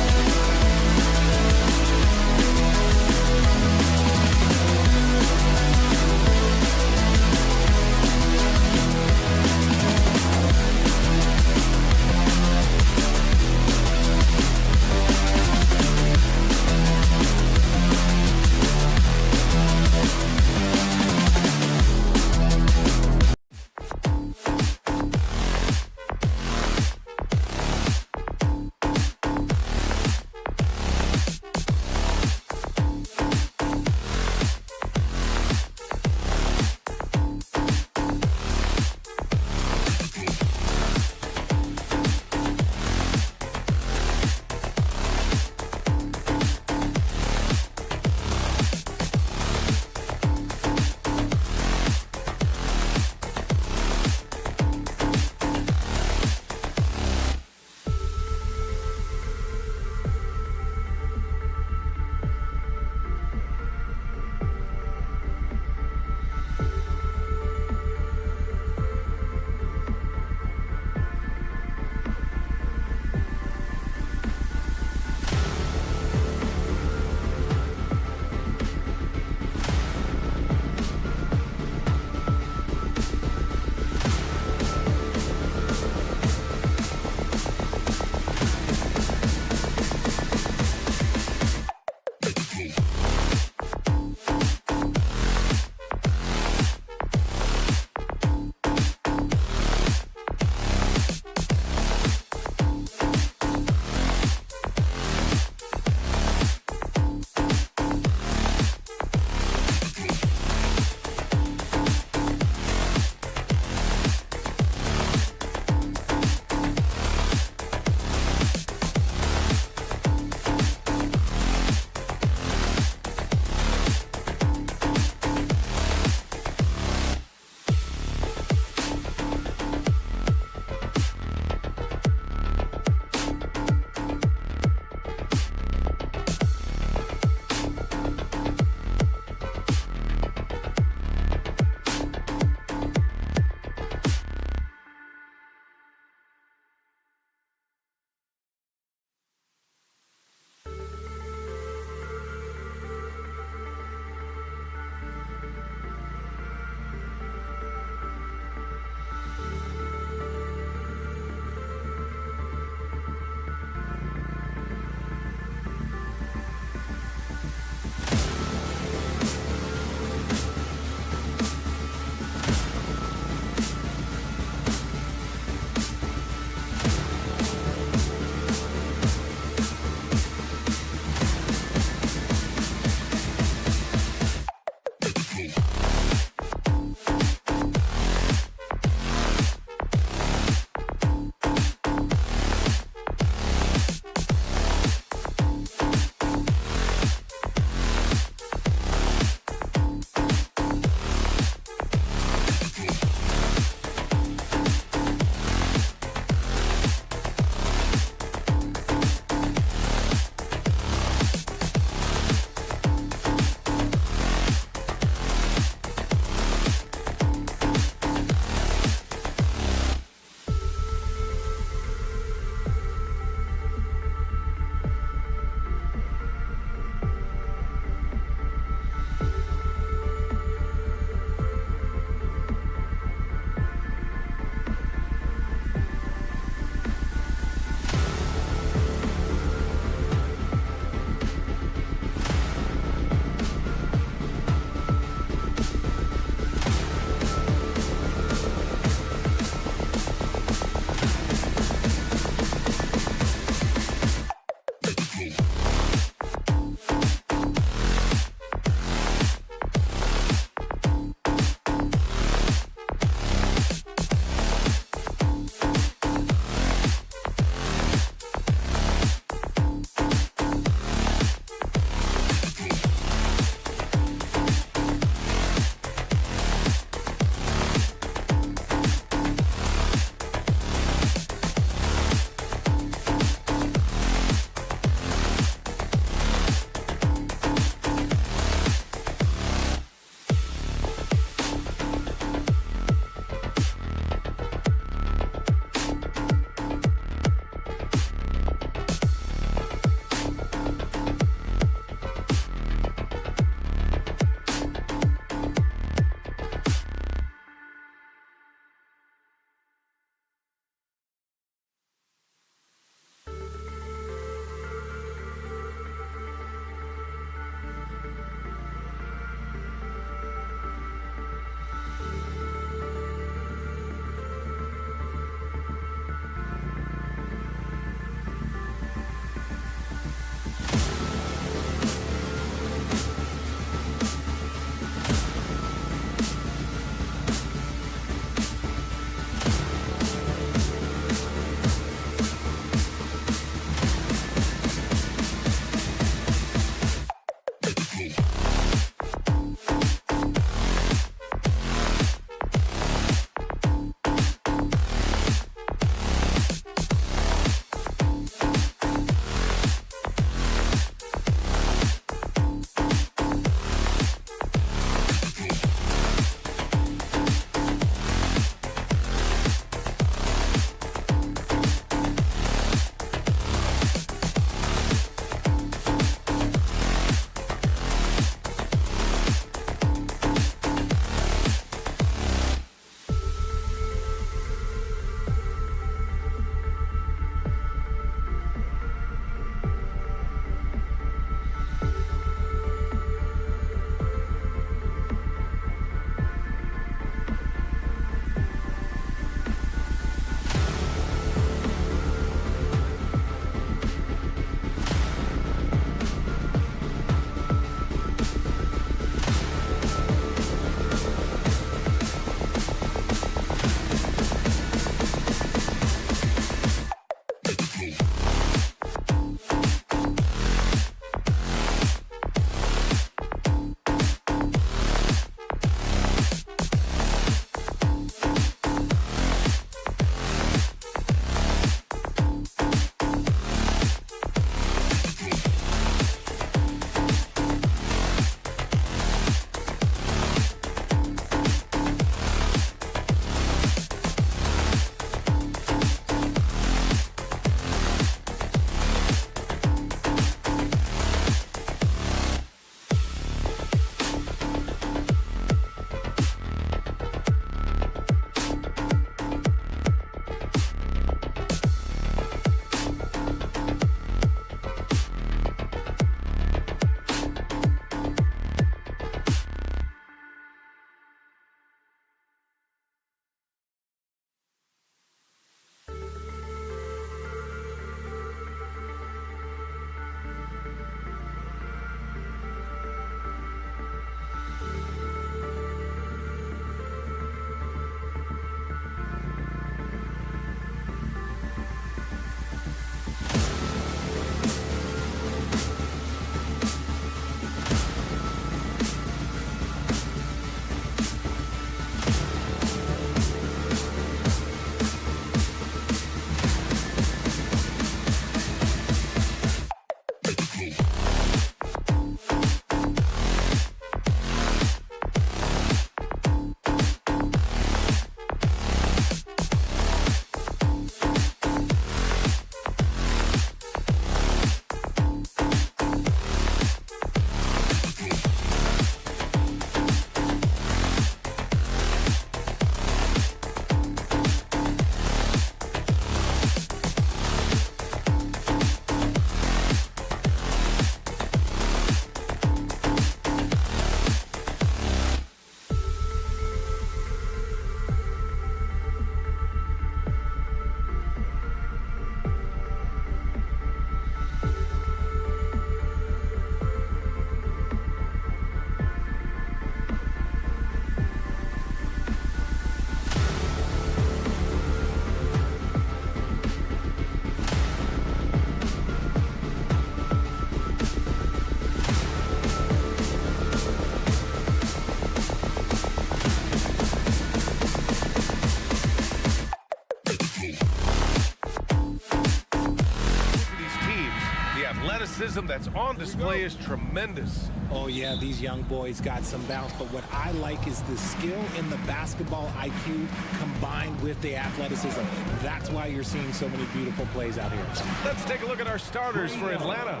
athleticism that's on display is tremendous. Oh, yeah, these young boys got some bounce, but what I like is the skill in the basketball IQ combined with the athleticism. That's why you're seeing so many beautiful plays out here. Let's take a look at our starters for Atlanta.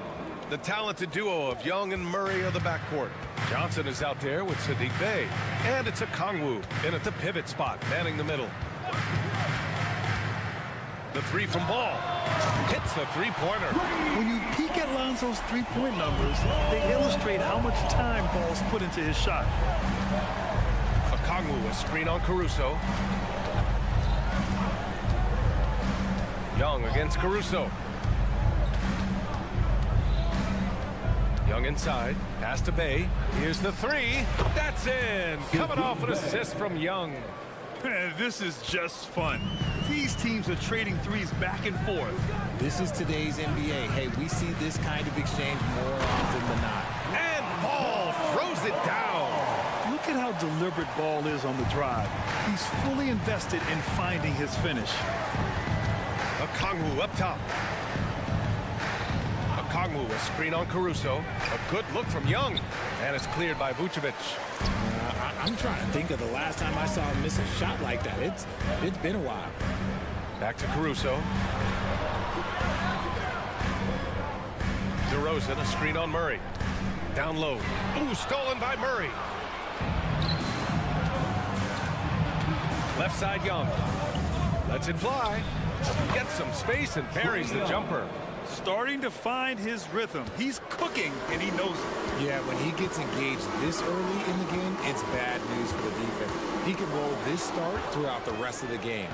The talented duo of Young and Murray of the backcourt. Johnson is out there with Saddiq Bey. And it's Okongwu in at the pivot spot, manning the middle. The three from Ball. Hits the three-pointer. When you peek at Lonzo's three-point numbers, they illustrate how much time Ball's put into his shot. Okongwu, a screen on Caruso. Young against Caruso. Young inside, pass to Bey. Here's the three. That's in. Coming off an assist from Young. Man, this is just fun. These teams are trading threes back and forth. This is today's NBA. Hey, we see this kind of exchange more often than not. And Ball throws it down. Look at how deliberate Ball is on the drive. He's fully invested in finding his finish. Okongwu up top. Okongwu, a screen on Caruso. A good look from Young. And it's cleared by Vucevic. I'm trying to think of the last time I saw him miss a shot like that. It's been a while. Back to Caruso. DeRozan, a screen on Murray. Down low. Ooh, stolen by Murray. Left side Young. Lets it fly. Gets some space and buries the jumper. Starting to find his rhythm. He's cooking, and he knows it. Yeah, when he gets engaged this early in the game, it's bad news for the defense. He can roll this start throughout the rest of the game.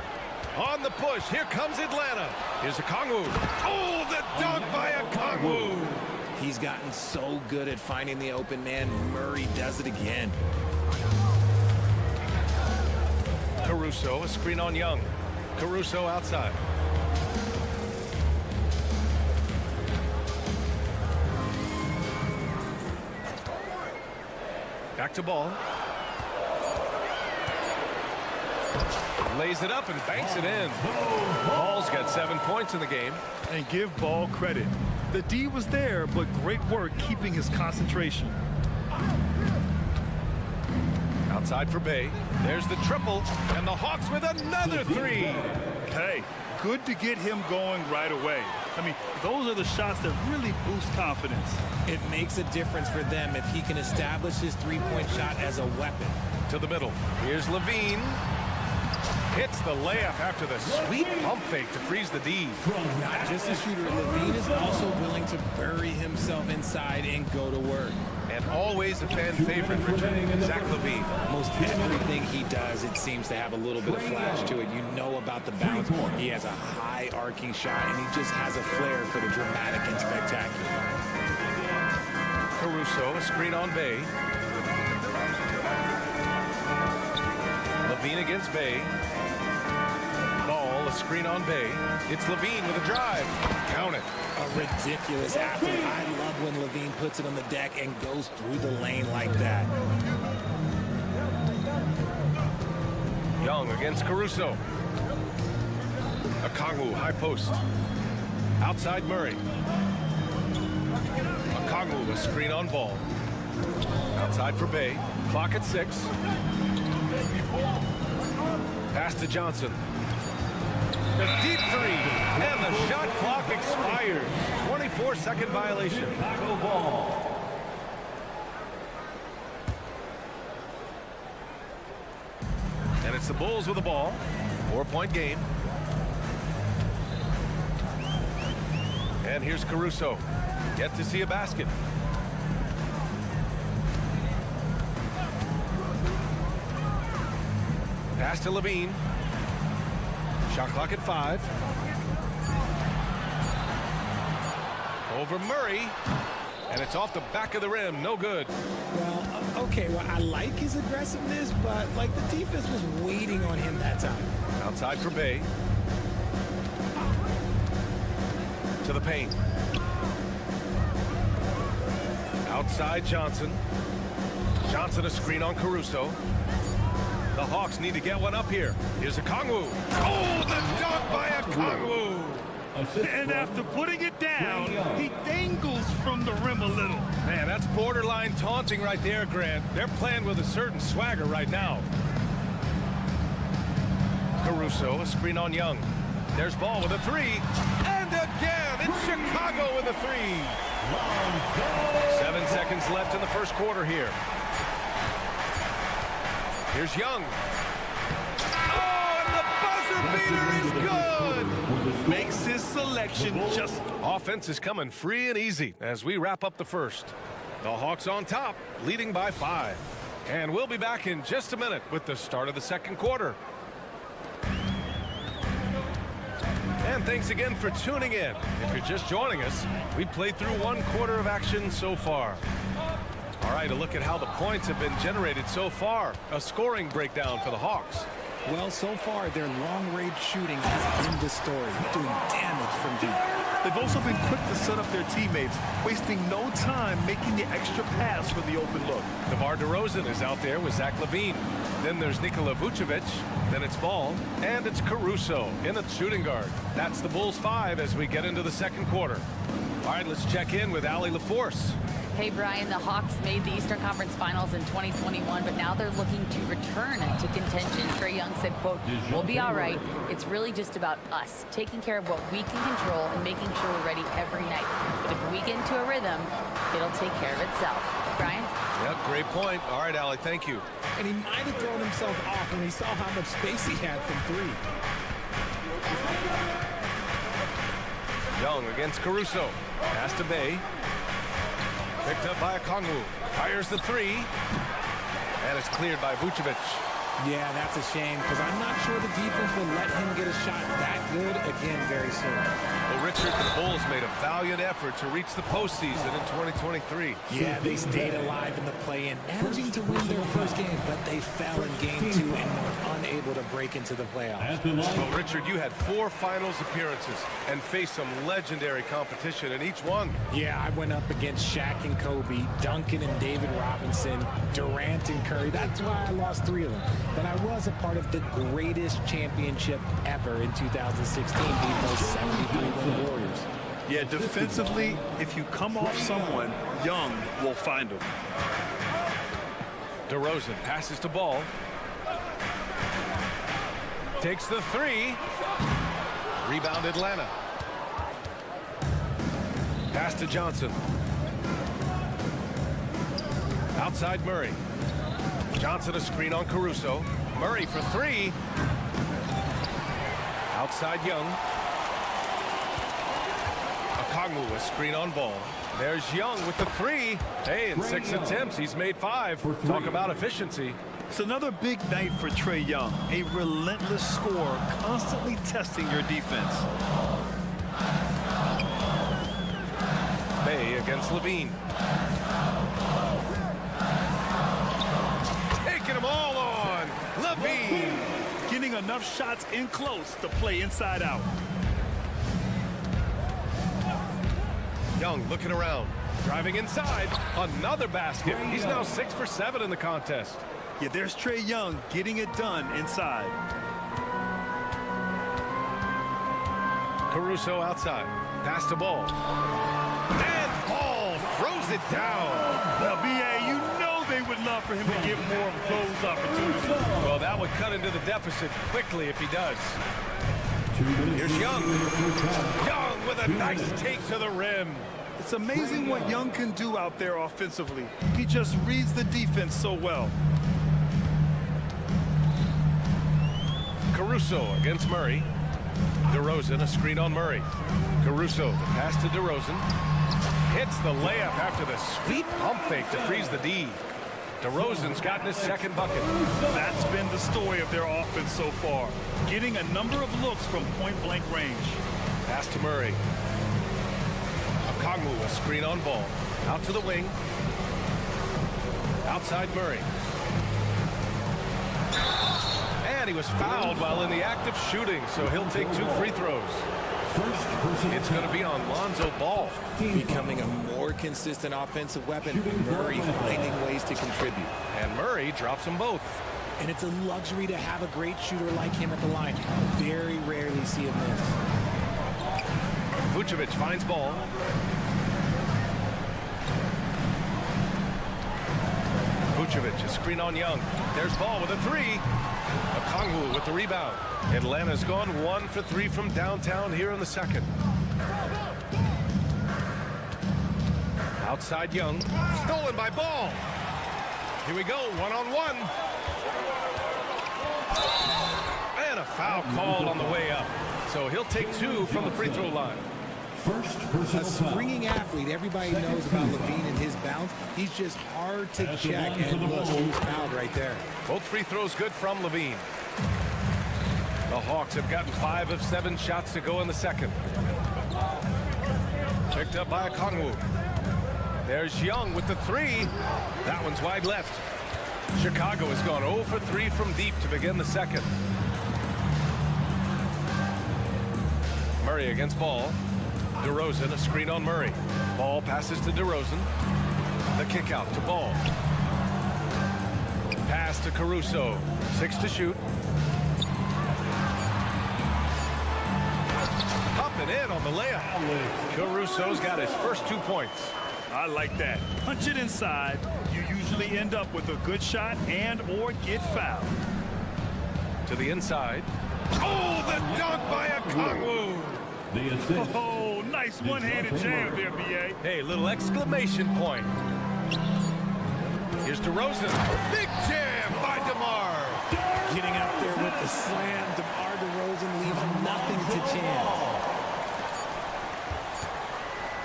On the push, here comes Atlanta. Here's Okongwu. Oh, the dunk by Okongwu. He's gotten so good at finding the open man. Murray does it again. Caruso, a screen on Young. Caruso outside. Back to Ball. Lays it up and banks it in. Ball's got 7 points in the game. And give Ball credit. The D was there, but great work keeping his concentration. Outside for Bey. There's the triple. And the Hawks with another three. Hey, good to get him going right away. I mean, those are the shots that really boost confidence. It makes a difference for them if he can establish his three-point shot as a weapon. To the middle. Here's Levine. Hits the layup after the sweet pump fake to freeze the D. Not just a shooter, Levine is also willing to bury himself inside and go to work. And always a fan favorite, Richard. Zach Levine. Most everything he does, it seems to have a little bit of flash to it. You know about the bounce. He has a high arcing shot, and he just has a flair for the dramatic and spectacular. Caruso, a screen on Bey. Levine against Bey. Ball, a screen on Bey. It's Levine with a drive. Count it. A ridiculous athlete. I love when Levine puts it on the deck and goes through the lane like that. Young against Caruso. Okongwu, high post. Outside Murray. Okongwu, a screen on Ball. Outside for Bey. Clock at 6. Pass to Johnson. The deep three. And the shot clock expires. 24-second violation. And it's the Bulls with the ball. 4-point game. And here's Caruso. Yet to see a basket. Pass to Levine. Shot clock at 5. Over Murray. And it's off the back of the rim. No good. Well, okay, well, I like his aggressiveness, but, like, the defense was waiting on him that time. Outside for Bey. To the paint. Outside Johnson. Johnson a screen on Caruso. The Hawks need to get one up here. Here's Okongwu. Oh, the dunk by Okongwu. And after putting it down, he dangles from the rim a little. Man, that's borderline taunting right there, Grant. They're playing with a certain swagger right now. Caruso, a screen on Young. There's Ball with a three. And again, it's Chicago with a three. 7 seconds left in the first quarter here. Here's Young. Oh, and the buzzer beater is good. Makes his selection just... Offense is coming free and easy as we wrap up the first. The Hawks on top, leading by 5. And we'll be back in just a minute with the start of the second quarter. And thanks again for tuning in. If you're just joining us, we played through 1 quarter of action so far. All right, a look at how the points have been generated so far. A scoring breakdown for the Hawks. Well, so far, their long-range shooting has been the story, doing damage from deep. They've also been quick to set up their teammates, wasting no time making the extra pass for the open look. DeMar DeRozan is out there with Zach LaVine. Then there's Nikola Vucevic. Then it's Ball. And it's Caruso in at shooting guard. That's the Bulls 5 as we get into the second quarter. All right, let's check in with Allie LaForce. Hey, Brian, the Hawks made the Eastern Conference Finals in 2021, but now they're looking to return to contention. Trae Young said, quote, "We'll be all right. It's really just about us, taking care of what we can control and making sure we're ready every night. But if we get into a rhythm, it'll take care of itself." Brian? Yep, great point. All right, Allie, thank you. And he might have thrown himself off when he saw how much space he had from 3. Young against Caruso. Pass to Bay. Picked up by Okongwu. Fires the 3. And it's cleared by Vucevic. Yeah, that's a shame, because I'm not sure the defense will let him get a shot that good again very soon. Well, Richard, the Bulls made a valiant effort to reach the postseason in 2023. Yeah, they stayed alive in the play-in, managing to win their first game, but they fell in game 2 and were unable to break into the playoffs. Well, Richard, you had 4 finals appearances and faced some legendary competition in each one. Yeah, I went up against Shaq and Kobe, Duncan and David Robinson, Durant and Curry. That's why I lost 3 of them. But I was a part of the greatest championship ever in 2016, beating those 73-win Warriors. Yeah, defensively, if you come off someone, Young will find him. DeRozan passes to Ball. Takes the 3. Rebound Atlanta. Pass to Johnson. Outside Murray. Johnson a screen on Caruso. Murray for 3. Outside Young. Okongwu a screen on Ball. There's Young with the 3. Hey, in 6 attempts, he's made 5. Talk about efficiency. It's another big night for Trae Young. A relentless scorer, constantly testing your defense. Bay against LaVine. Taking them all on. LaVine. Getting enough shots in close to play inside out. Young looking around. Driving inside. Another basket. He's now 6 for 7 in the contest. Yeah, there's Trae Young getting it done inside. Caruso outside. Pass to Ball. And Ball throws it down. Now, B.A., you know they would love for him to get more of those opportunities. Well, that would cut into the deficit quickly if he does. Here's Young. Young with a nice take to the rim. It's amazing what Young can do out there offensively. He just reads the defense so well. Caruso against Murray. DeRozan, a screen on Murray. Caruso, the pass to DeRozan. Hits the layup after the sweet pump fake to freeze the D. DeRozan's gotten his 2nd bucket. That's been the story of their offense so far. Getting a number of looks from point-blank range. Pass to Murray. Okongwu, a screen on Ball. Out to the wing. Outside Murray. And he was fouled while in the act of shooting, so he'll take 2 free throws. It's going to be on Lonzo Ball. Becoming a more consistent offensive weapon, Murray finding ways to contribute. And Murray drops them both. And it's a luxury to have a great shooter like him at the line. Very rarely see him miss. Vucevic finds ball. Vucevic, a screen on Young. There's ball with a three. Okongwu with the rebound. Atlanta's gone 1 for 3 from downtown here in the second. Outside Young. Stolen by Ball. Here we go, one-on-one. And a foul called on the way up. So he'll take 2 from the free throw line. A springing athlete. Everybody knows about Levine and his bounce. He's just hard to check, and look, he's fouled right there. Both free throws good from Levine. The Hawks have gotten 5 of 7 shots to go in the second. Picked up by Okongwu. There's Young with the three. That one's wide left. Chicago has gone 0 for 3 from deep to begin the second. Murray against Ball. DeRozan, a screen on Murray. Ball passes to DeRozan. The kick out to Ball. Pass to Caruso. 6 to shoot. Up and in on the layup. Caruso's got his first 2 points. I like that. Punch it inside. You usually end up with a good shot and or get fouled. To the inside. Oh, the dunk by Okongwu. Oh, nice one-handed jam there, B.A. Hey, little exclamation point. Here's DeRozan. Big jam by DeMar. Getting out there with the slam. DeMar DeRozan leaves nothing to chance.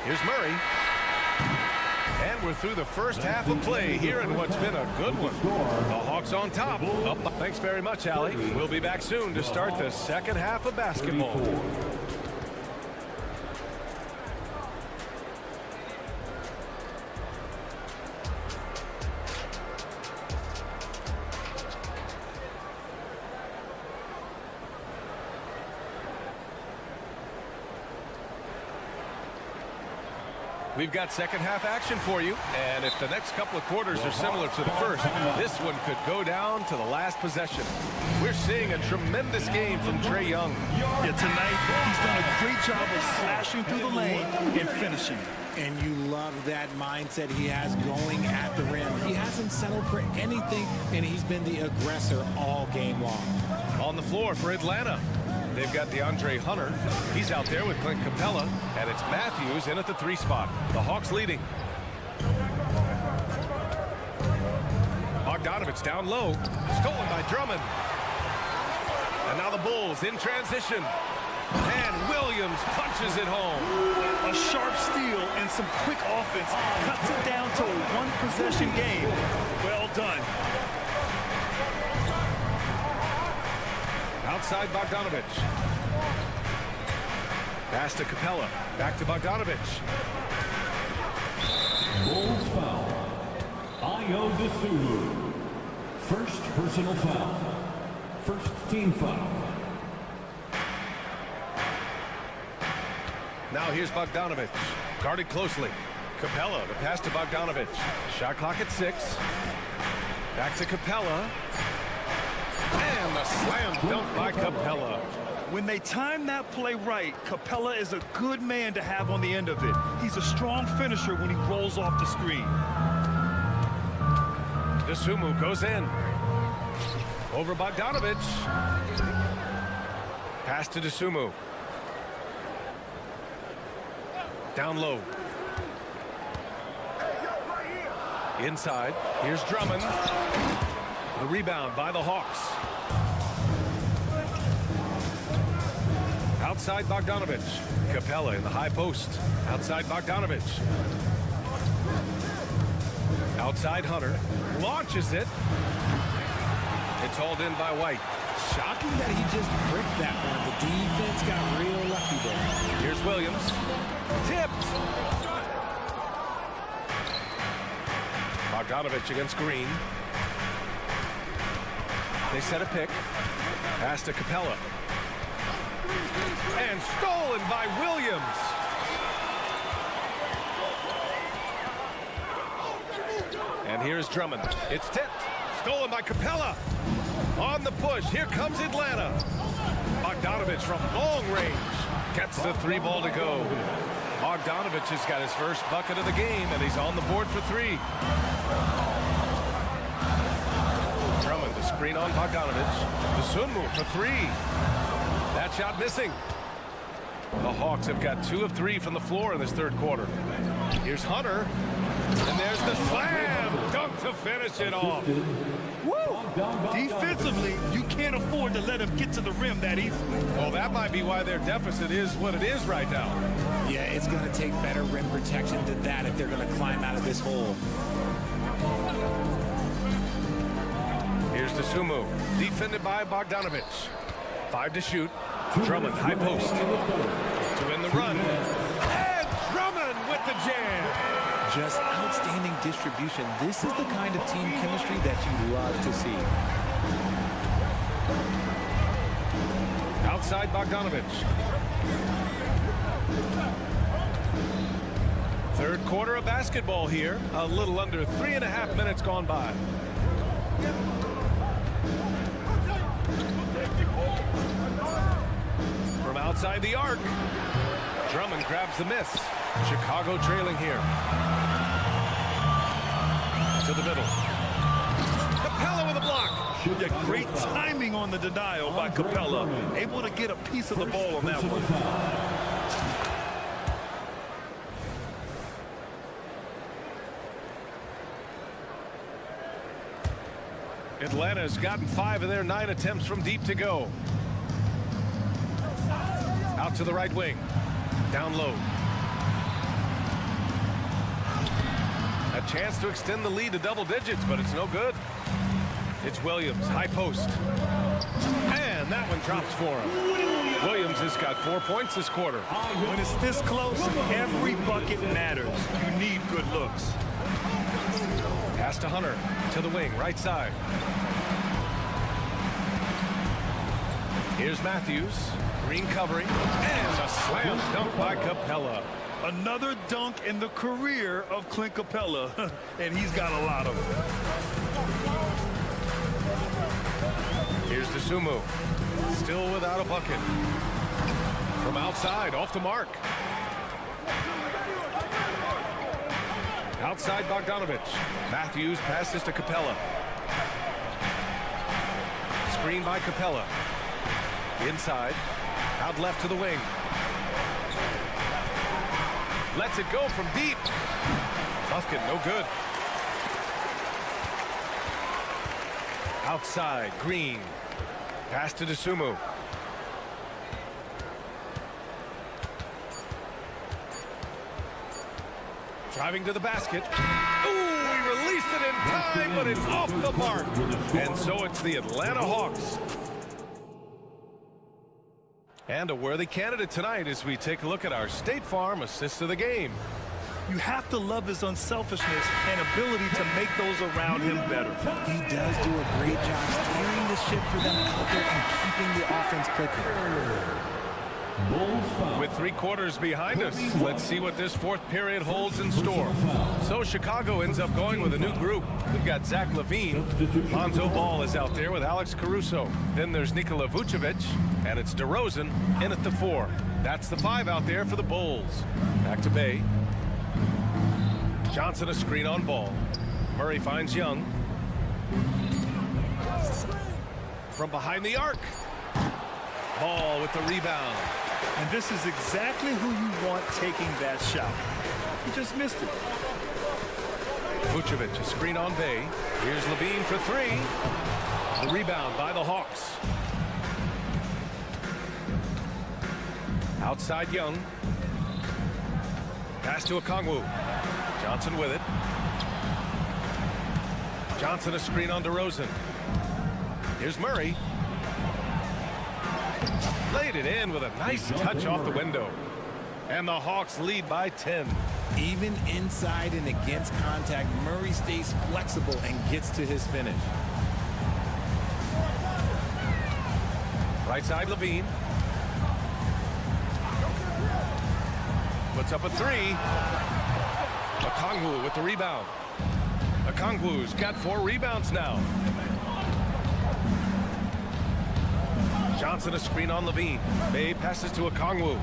Here's Murray. And we're through the first half of play here in what's been a good one. The Hawks on top. Thanks very much, Allie. We'll be back soon to start the second half of basketball. We've got second half action for you, and if the next couple of quarters are similar to the first, this one could go down to the last possession. We're seeing a tremendous game from Trae Young. Yeah, tonight he's done a great job of slashing through the lane and finishing. And you love that mindset he has going at the rim. He hasn't settled for anything, and he's been the aggressor all game long. On the floor for Atlanta, they've got DeAndre Hunter. He's out there with Clint Capella, and it's Matthews in at the 3 spot. The Hawks leading. Bogdanovich down low. Stolen by Drummond. And now the Bulls in transition. And Williams punches it home. A sharp steal and some quick offense cuts it down to a one-possession game. Well done. Outside Bogdanovich. Pass to Capella. Back to Bogdanovich. Bulls foul. Ayo Dosunmu. First personal foul. First team foul. Now here's Bogdanovich. Guarded closely. Capella, the pass to Bogdanovich. Shot clock at 6. Back to Capella. And the slam dunk by Capella. When they time that play right, Capella is a good man to have on the end of it. He's a strong finisher when he rolls off the screen. Dosunmu goes in. Over Bogdanovich. Pass to Dosunmu. Down low. Inside. Here's Drummond. The rebound by the Hawks. Outside Bogdanovich. Capella in the high post. Outside Bogdanovich. Outside Hunter. Launches it. It's hauled in by White. Shocking that he just bricked that one. The defense got real lucky there. Here's Williams. Tipped. Bogdanovich against Green. They set a pick. Pass to Capella. And stolen by Williams. And here's Drummond. It's tipped. Stolen by Capella. On the push. Here comes Atlanta. Bogdanovich from long range. Gets the 3 ball to go. Bogdanovich has got his first bucket of the game, and he's on the board for 3. Drummond, the screen on Bogdanovich. The Sunmu for 3. That shot missing. The Hawks have got 2 of 3 from the floor in this third quarter. Here's Hunter. And there's the slam dunk to finish it off. Woo! Defensively, you can't afford to let him get to the rim that easily. Well, that might be why their deficit is what it is right now. Yeah, it's going to take better rim protection than that if they're going to climb out of this hole. Here's the Sumu, defended by Bogdanovich. 5 to shoot. Drummond, high post. To win the run. And Drummond with the jam. Just outstanding distribution. This is the kind of team chemistry that you love to see. Outside Bogdanovich. Third quarter of basketball here. A little under 3.5 minutes gone by. From outside the arc. Drummond grabs the miss. Chicago trailing here. To the middle. Capella with a block. Yeah, great timing on the denial by Capella. Able to get a piece of the ball on that one. Atlanta's gotten 5 of their 9 attempts from deep to go. Out to the right wing. Down low. A chance to extend the lead to double digits, but it's no good. It's Williams, high post. And that one drops for him. Williams has got 4 points this quarter. When it's this close, every bucket matters. You need good looks. Pass to Hunter, to the wing, right side. Here's Matthews. Green covering. And a slam dunk by Capella. Another dunk in the career of Clint Capella. And he's got a lot of them. Here's the Sumu. Still without a bucket. From outside, off the mark. Outside Bogdanovich. Matthews passes to Capella. Screen by Capella. Inside. Out left to the wing. Lets it go from deep. Bucket, no good. Outside, Green. Pass to Dosunmu. Driving to the basket. Ooh, he released it in time, but it's off the mark. And so it's the Atlanta Hawks. And a worthy candidate tonight as we take a look at our State Farm assist of the game. You have to love his unselfishness and ability to make those around him better. He does do a great job steering the ship for them out there and keeping the offense clicking. With 3 quarters behind us, let's see what this fourth period holds in store. So Chicago ends up going with a new group. We've got Zach LaVine. Lonzo Ball is out there with Alex Caruso. Then there's Nikola Vucevic, and it's DeRozan in at the 4. That's the 5 out there for the Bulls. Back to Bay. Johnson a screen on Ball. Murray finds Young. From behind the arc. Ball with the rebound. And this is exactly who you want taking that shot. He just missed it. Vucevic, a screen on Bay. Here's LaVine for 3. The rebound by the Hawks. Outside Young. Pass to Okongwu. Johnson with it. Johnson a screen on DeRozan. Here's Murray. Laid it in with a nice touch off the window. And the Hawks lead by 10. Even inside and against contact, Murray stays flexible and gets to his finish. Right side LaVine. Puts up a 3. Okongwu with the rebound. Okongwu's got 4 rebounds now. Johnson a screen on Levine. Bay passes to Okongwu.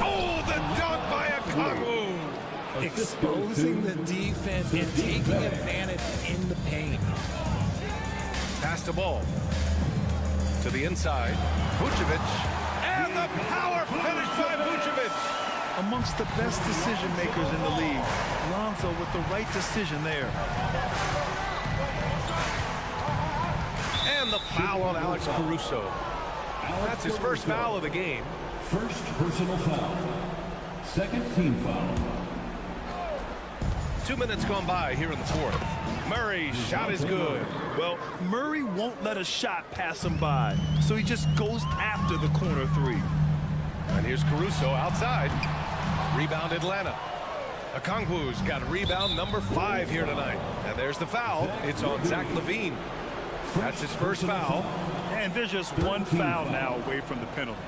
Oh, the dunk by Okongwu! Exposing the defense and taking advantage in the paint. Pass the ball to the inside. Vucevic. And the power finish by Vucevic. Amongst the best decision makers in the league. Lonzo with the right decision there. And the foul on Alex Caruso. That's his first foul of the game. First personal foul. Second team foul. 2 minutes gone by here in the fourth. Murray's shot is good. Well, Murray won't let a shot pass him by, so he just goes after the corner three. And here's Caruso outside. Rebound Atlanta. Okongwu's got rebound number 5 here tonight. And there's the foul. It's on Zach LaVine. That's his first foul. And there's just one foul now away from the penalty.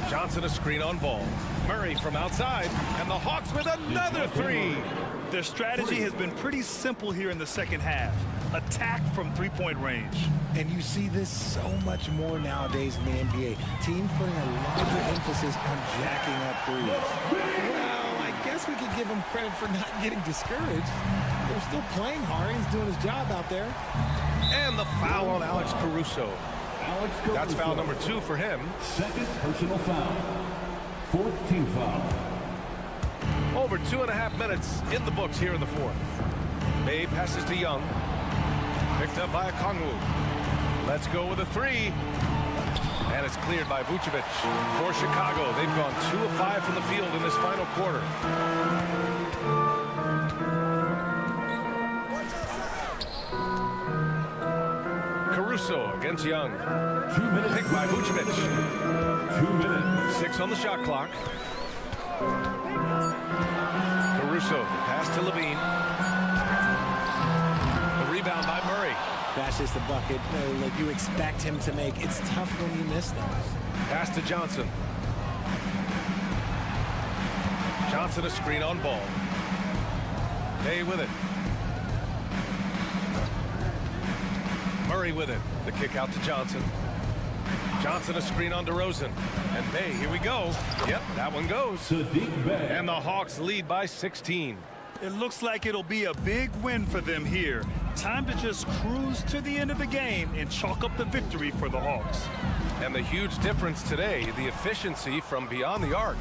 Johnson a screen on ball. Murray from outside. And the Hawks with another 3. Their strategy has been pretty simple here in the second half. Attack from three-point range. And you see this so much more nowadays in the NBA. Teams putting a larger emphasis on jacking up threes. Well, I guess we could give him credit for not getting discouraged. They're still playing hard. He's doing his job out there. And the foul on Alex Caruso. That's foul number 2 for him. Second personal foul. Fourth team foul. Over 2.5 minutes in the books here in the fourth. Bay passes to Young. Picked up by Okongwu. Let's go with a 3. And it's cleared by Vucevic for Chicago. They've gone 2 of 5 from the field in this final quarter. Caruso against Young. 2 minutes. Picked by Vucevic. 2 minutes. 6 on the shot clock. Caruso, the pass to Levine. The rebound by Murray. That's just a bucket like you expect him to make. It's tough when you miss those. Pass to Johnson. Johnson a screen on ball. Bay with it. Murray with it. The kick out to Johnson. Johnson a screen on DeRozan. And Bay, here we go. Yep, that one goes. Sadiq Bey. And the Hawks lead by 16. It looks like it'll be a big win for them here. Time to just cruise to the end of the game and chalk up the victory for the Hawks. And the huge difference today, the efficiency from beyond the arc.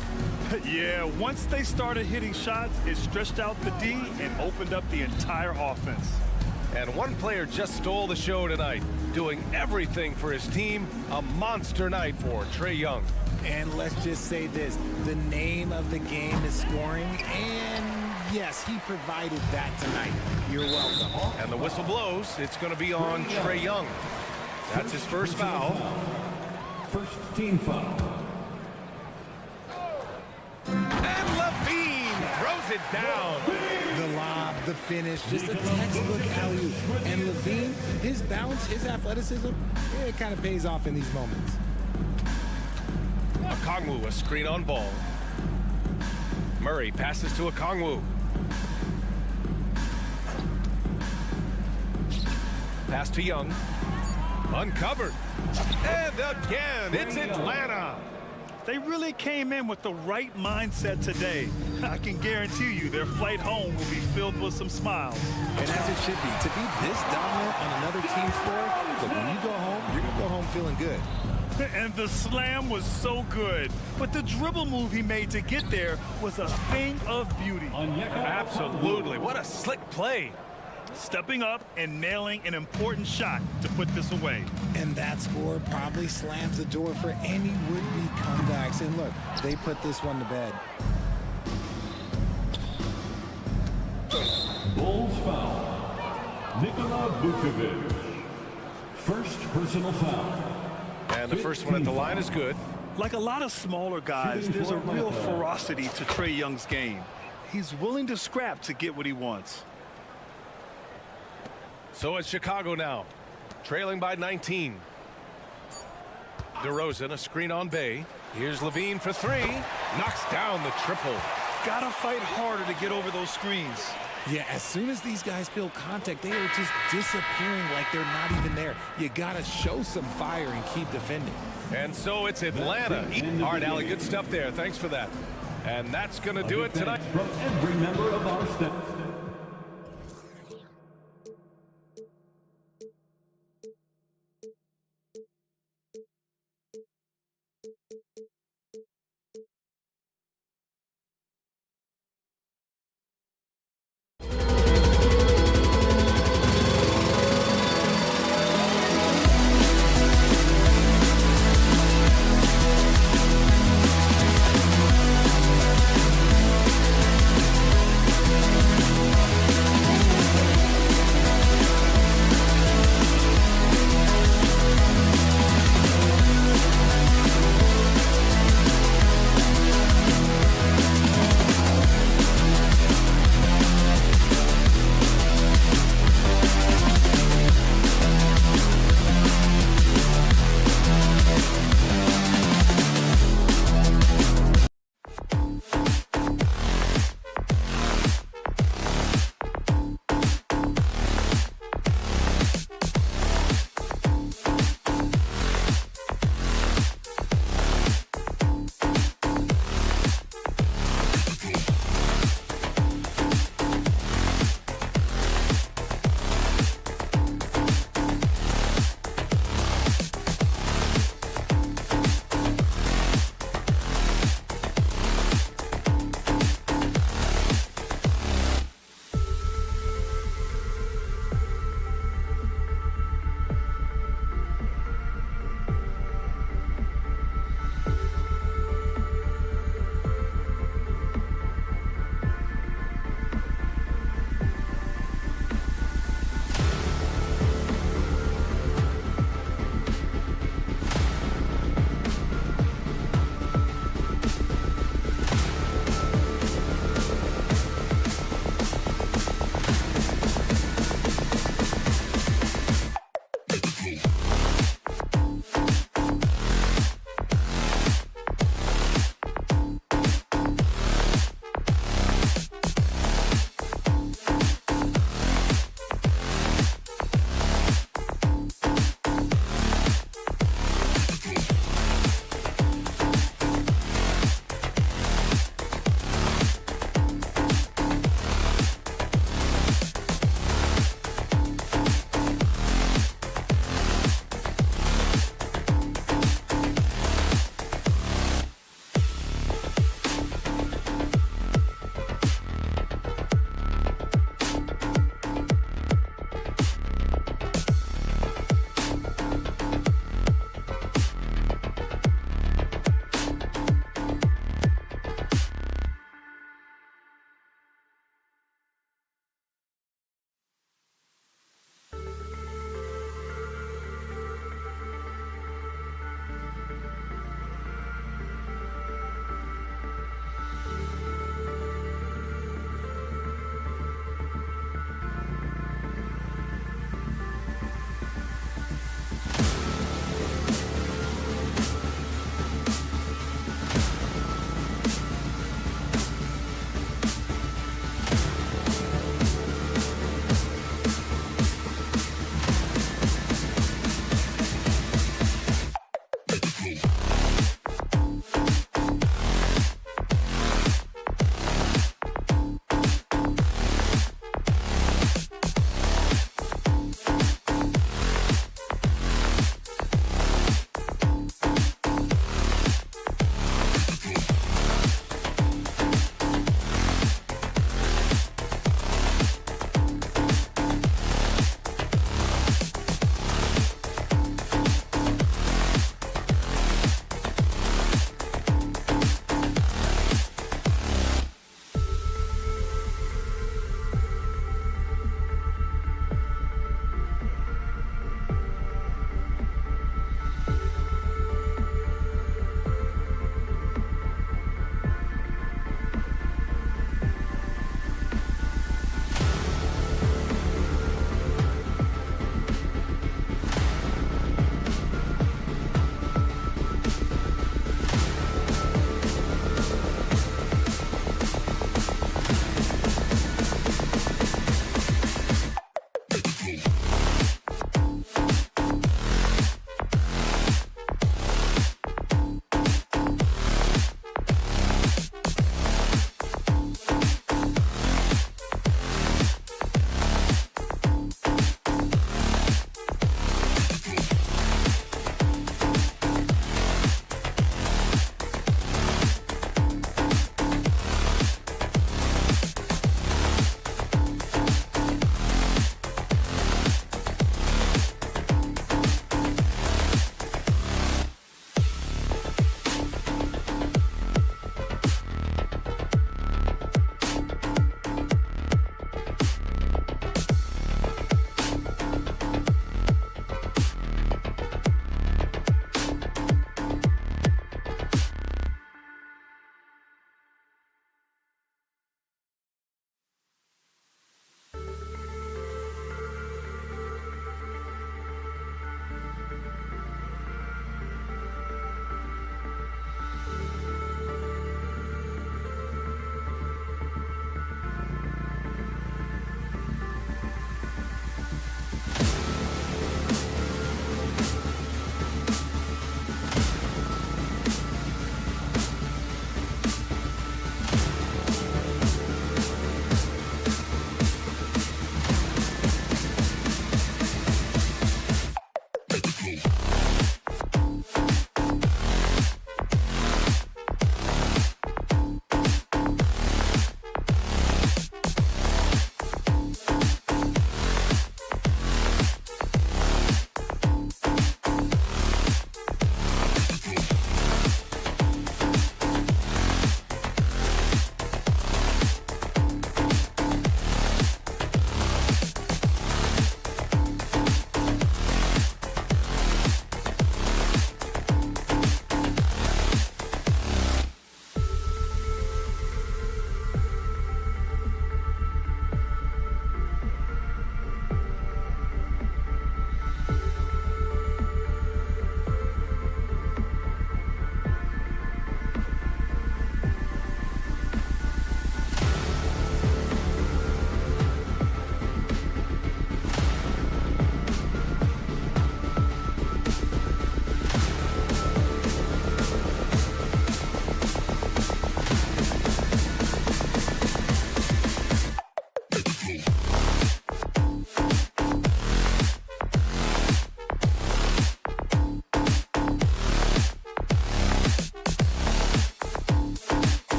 Yeah, once they started hitting shots, it stretched out the D and opened up the entire offense. And one player just stole the show tonight, doing everything for his team. A monster night for Trae Young. And let's just say this, the name of the game is scoring, and yes, he provided that tonight. You're welcome. And the whistle blows. It's going to be on Trae Young. That's his first foul. First team foul. And Levine throws it down. The lob, the finish, just a textbook alley-oop. And Levine, his bounce, his athleticism, it kind of pays off in these moments. Okongwu, a screen on ball. Murray passes to Okongwu. Pass to Young. Uncovered. And again, it's Atlanta. They really came in with the right mindset today. I can guarantee you their flight home will be filled with some smiles. And as it should be, to be this dominant on another team's floor, look, when you go home, you're going to go home feeling good. And the slam was so good. But the dribble move he made to get there was a thing of beauty. Absolutely. What a slick play. Stepping up and nailing an important shot to put this away. And that score probably slams the door for any would-be comebacks. And look, they put this one to bed. Bulls foul. Nikola Vucevic. First personal foul. And the first one at the line is good. Like a lot of smaller guys, there's a real ferocity to Trae Young's game. He's willing to scrap to get what he wants. So it's Chicago now, trailing by 19. DeRozan, a screen on Bay. Here's Levine for 3. Knocks down the triple. got to fight harder to get over those screens. Yeah, as soon as these guys feel contact, they are just disappearing like they're not even there. You got to show some fire and keep defending. And so it's Atlanta. All right, Allie, good stuff there. Thanks for that. And that's going to do it tonight. From every member of our staff.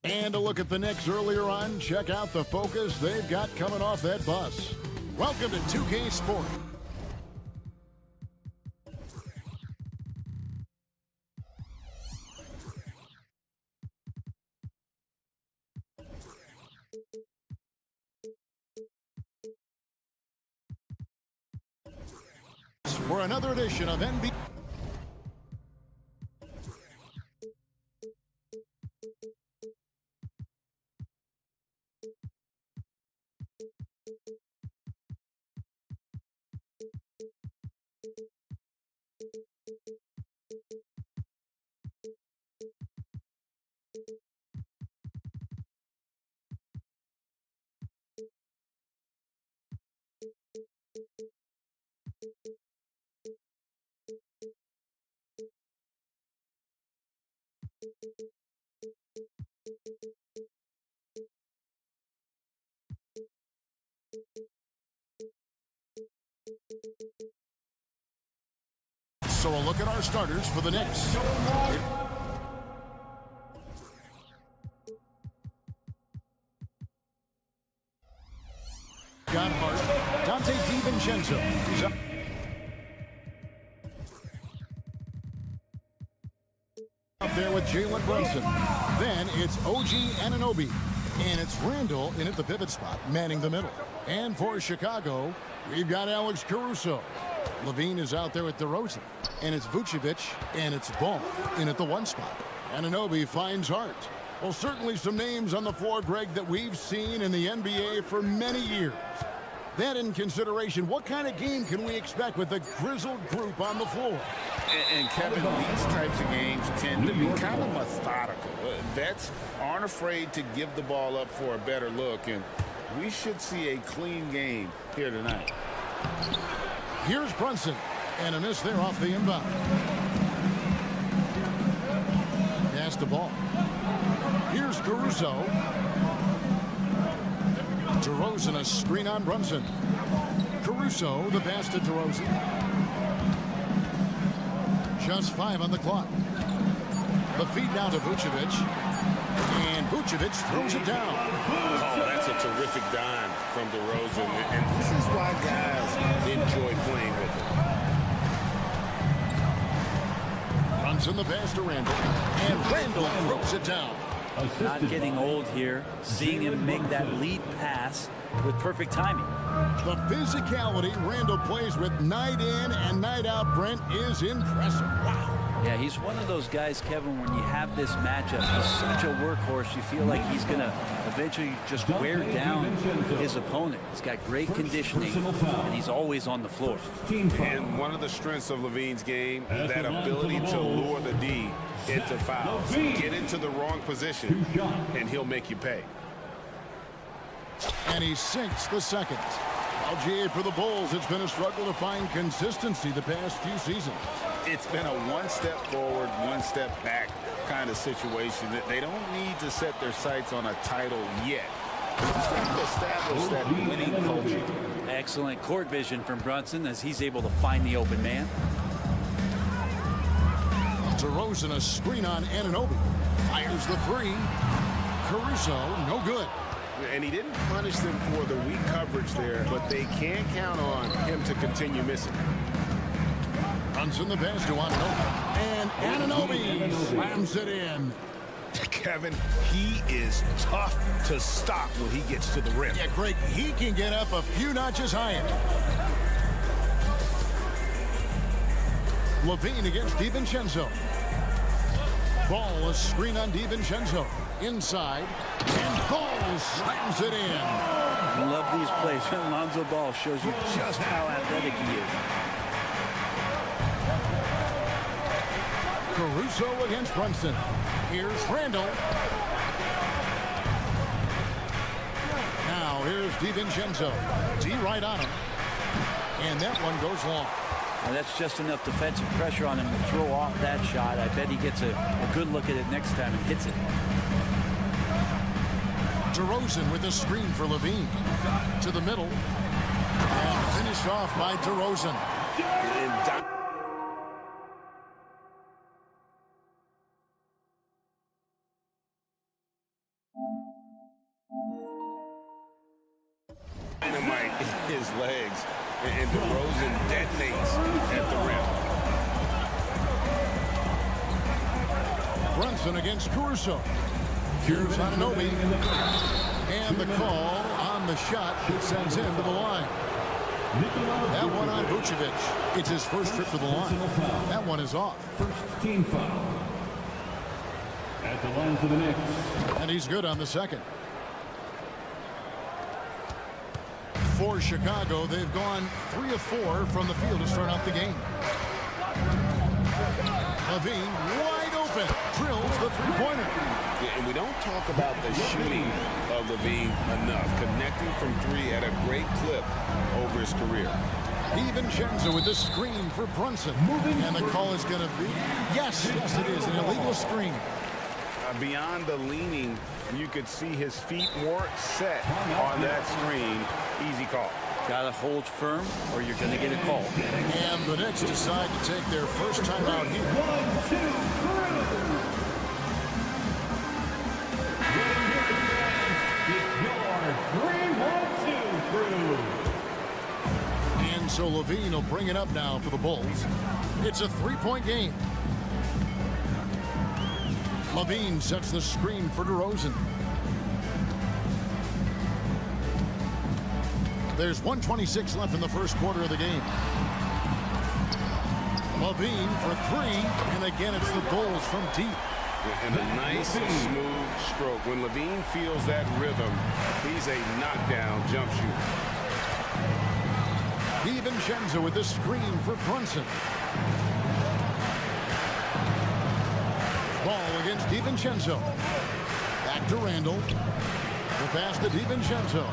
And a look at the Knicks earlier on. Check out the focus they've got coming off that bus. Welcome to 2K Sport. For another edition of NBA. So a look at our starters for the Knicks. Got Hart. Dante DiVincenzo. He's up. Up there with Jalen Brunson. Then it's OG Anunoby. And it's Randall in at the pivot spot, manning the middle. And for Chicago, we've got Alex Caruso. Levine is out there with DeRozan. And it's Vucevic, and it's Ball in at the one spot. Anunoby finds Hart. Well, certainly some names on the floor, Greg, that we've seen in the NBA for many years. That in consideration, what kind of game can we expect with a grizzled group on the floor? And Kevin, these types of games tend to be kind of methodical. Vets aren't afraid to give the ball up for a better look, and we should see a clean game here tonight. Here's Brunson, and a miss there off the inbound. Pass the ball. Here's Caruso. DeRozan, a screen on Brunson. Caruso, the pass to DeRozan. Just 5 on the clock. The feed now to Vucevic. And Vucevic throws it down. Oh, that's a terrific dime from DeRozan. And this is why guys enjoy playing with him. Brunson the pass to Randall. And Randall throws it down. Not getting old here. Seeing him make that lead pass with perfect timing. The physicality Randall plays with night in and night out, Brent, is impressive. Wow. Yeah, he's one of those guys, Kevin, when you have this matchup, he's such a workhorse, you feel like he's going to eventually just wear down his opponent. He's got great conditioning, and he's always on the floor. And one of the strengths of Levine's game is that ability to lure the D into fouls. Get into the wrong position, and he'll make you pay. And he sinks the second. LGA for the Bulls, it's been a struggle to find consistency the past few seasons. It's been a one step forward, one step back kind of situation. That they don't need to set their sights on a title yet. It's time to establish that winning culture. Excellent court vision from Brunson as he's able to find the open man. DeRozan, a screen on Anunoby. Fires the three. Caruso, no good. And he didn't punish them for the weak coverage there, but they can't count on him to continue missing. Brunson the pass to Anunoby. And Anunoby slams it in. Kevin, he is tough to stop when he gets to the rim. Yeah, Greg, he can get up a few notches higher. Levine against DiVincenzo. Ball, a screen on DiVincenzo. Inside, and Ball slams it in. I love these plays. Lonzo Ball shows you just how athletic he is. Caruso against Brunson. Here's Randall. Now here's DiVincenzo. D right on him. And that one goes long. Now that's just enough defensive pressure on him to throw off that shot. I bet he gets a good look at it next time and hits it. DeRozan with a screen for Levine. To the middle. And finished off by DeRozan. his legs, and DeRozan detonates at the rim. Brunson against Caruso. Here's Anunoby. And the call on the shot that sends him to the line. That one on Vucevic. It's his first trip to the line. That one is off. First team foul. At the line for the Knicks. And he's good on the second. For Chicago, they've gone 3 of 4 from the field to start out the game. Levine wide open. Drills the three-pointer. Yeah, and we don't talk about the shooting of Levine enough. Connecting from 3 at a great clip over his career. DiVincenzo with the screen for Brunson. And the call is going to be, yes, it is, an illegal screen. Beyond the leaning, you could see his feet more set on that screen. Easy call. Gotta hold firm or you're gonna get a call. And the Knicks decide to take their first time out here. 1, 2, 3. And so Levine will bring it up now for the Bulls. It's a 3-point game. Levine sets the screen for DeRozan. There's 1:26 left in the first quarter of the game. Levine for 3, and again it's the Bulls from deep. And a nice, smooth stroke. When Levine feels that rhythm, he's a knockdown jump shooter. DiVincenzo with the screen for Brunson. Ball against DiVincenzo. Back to Randall. The pass to DiVincenzo.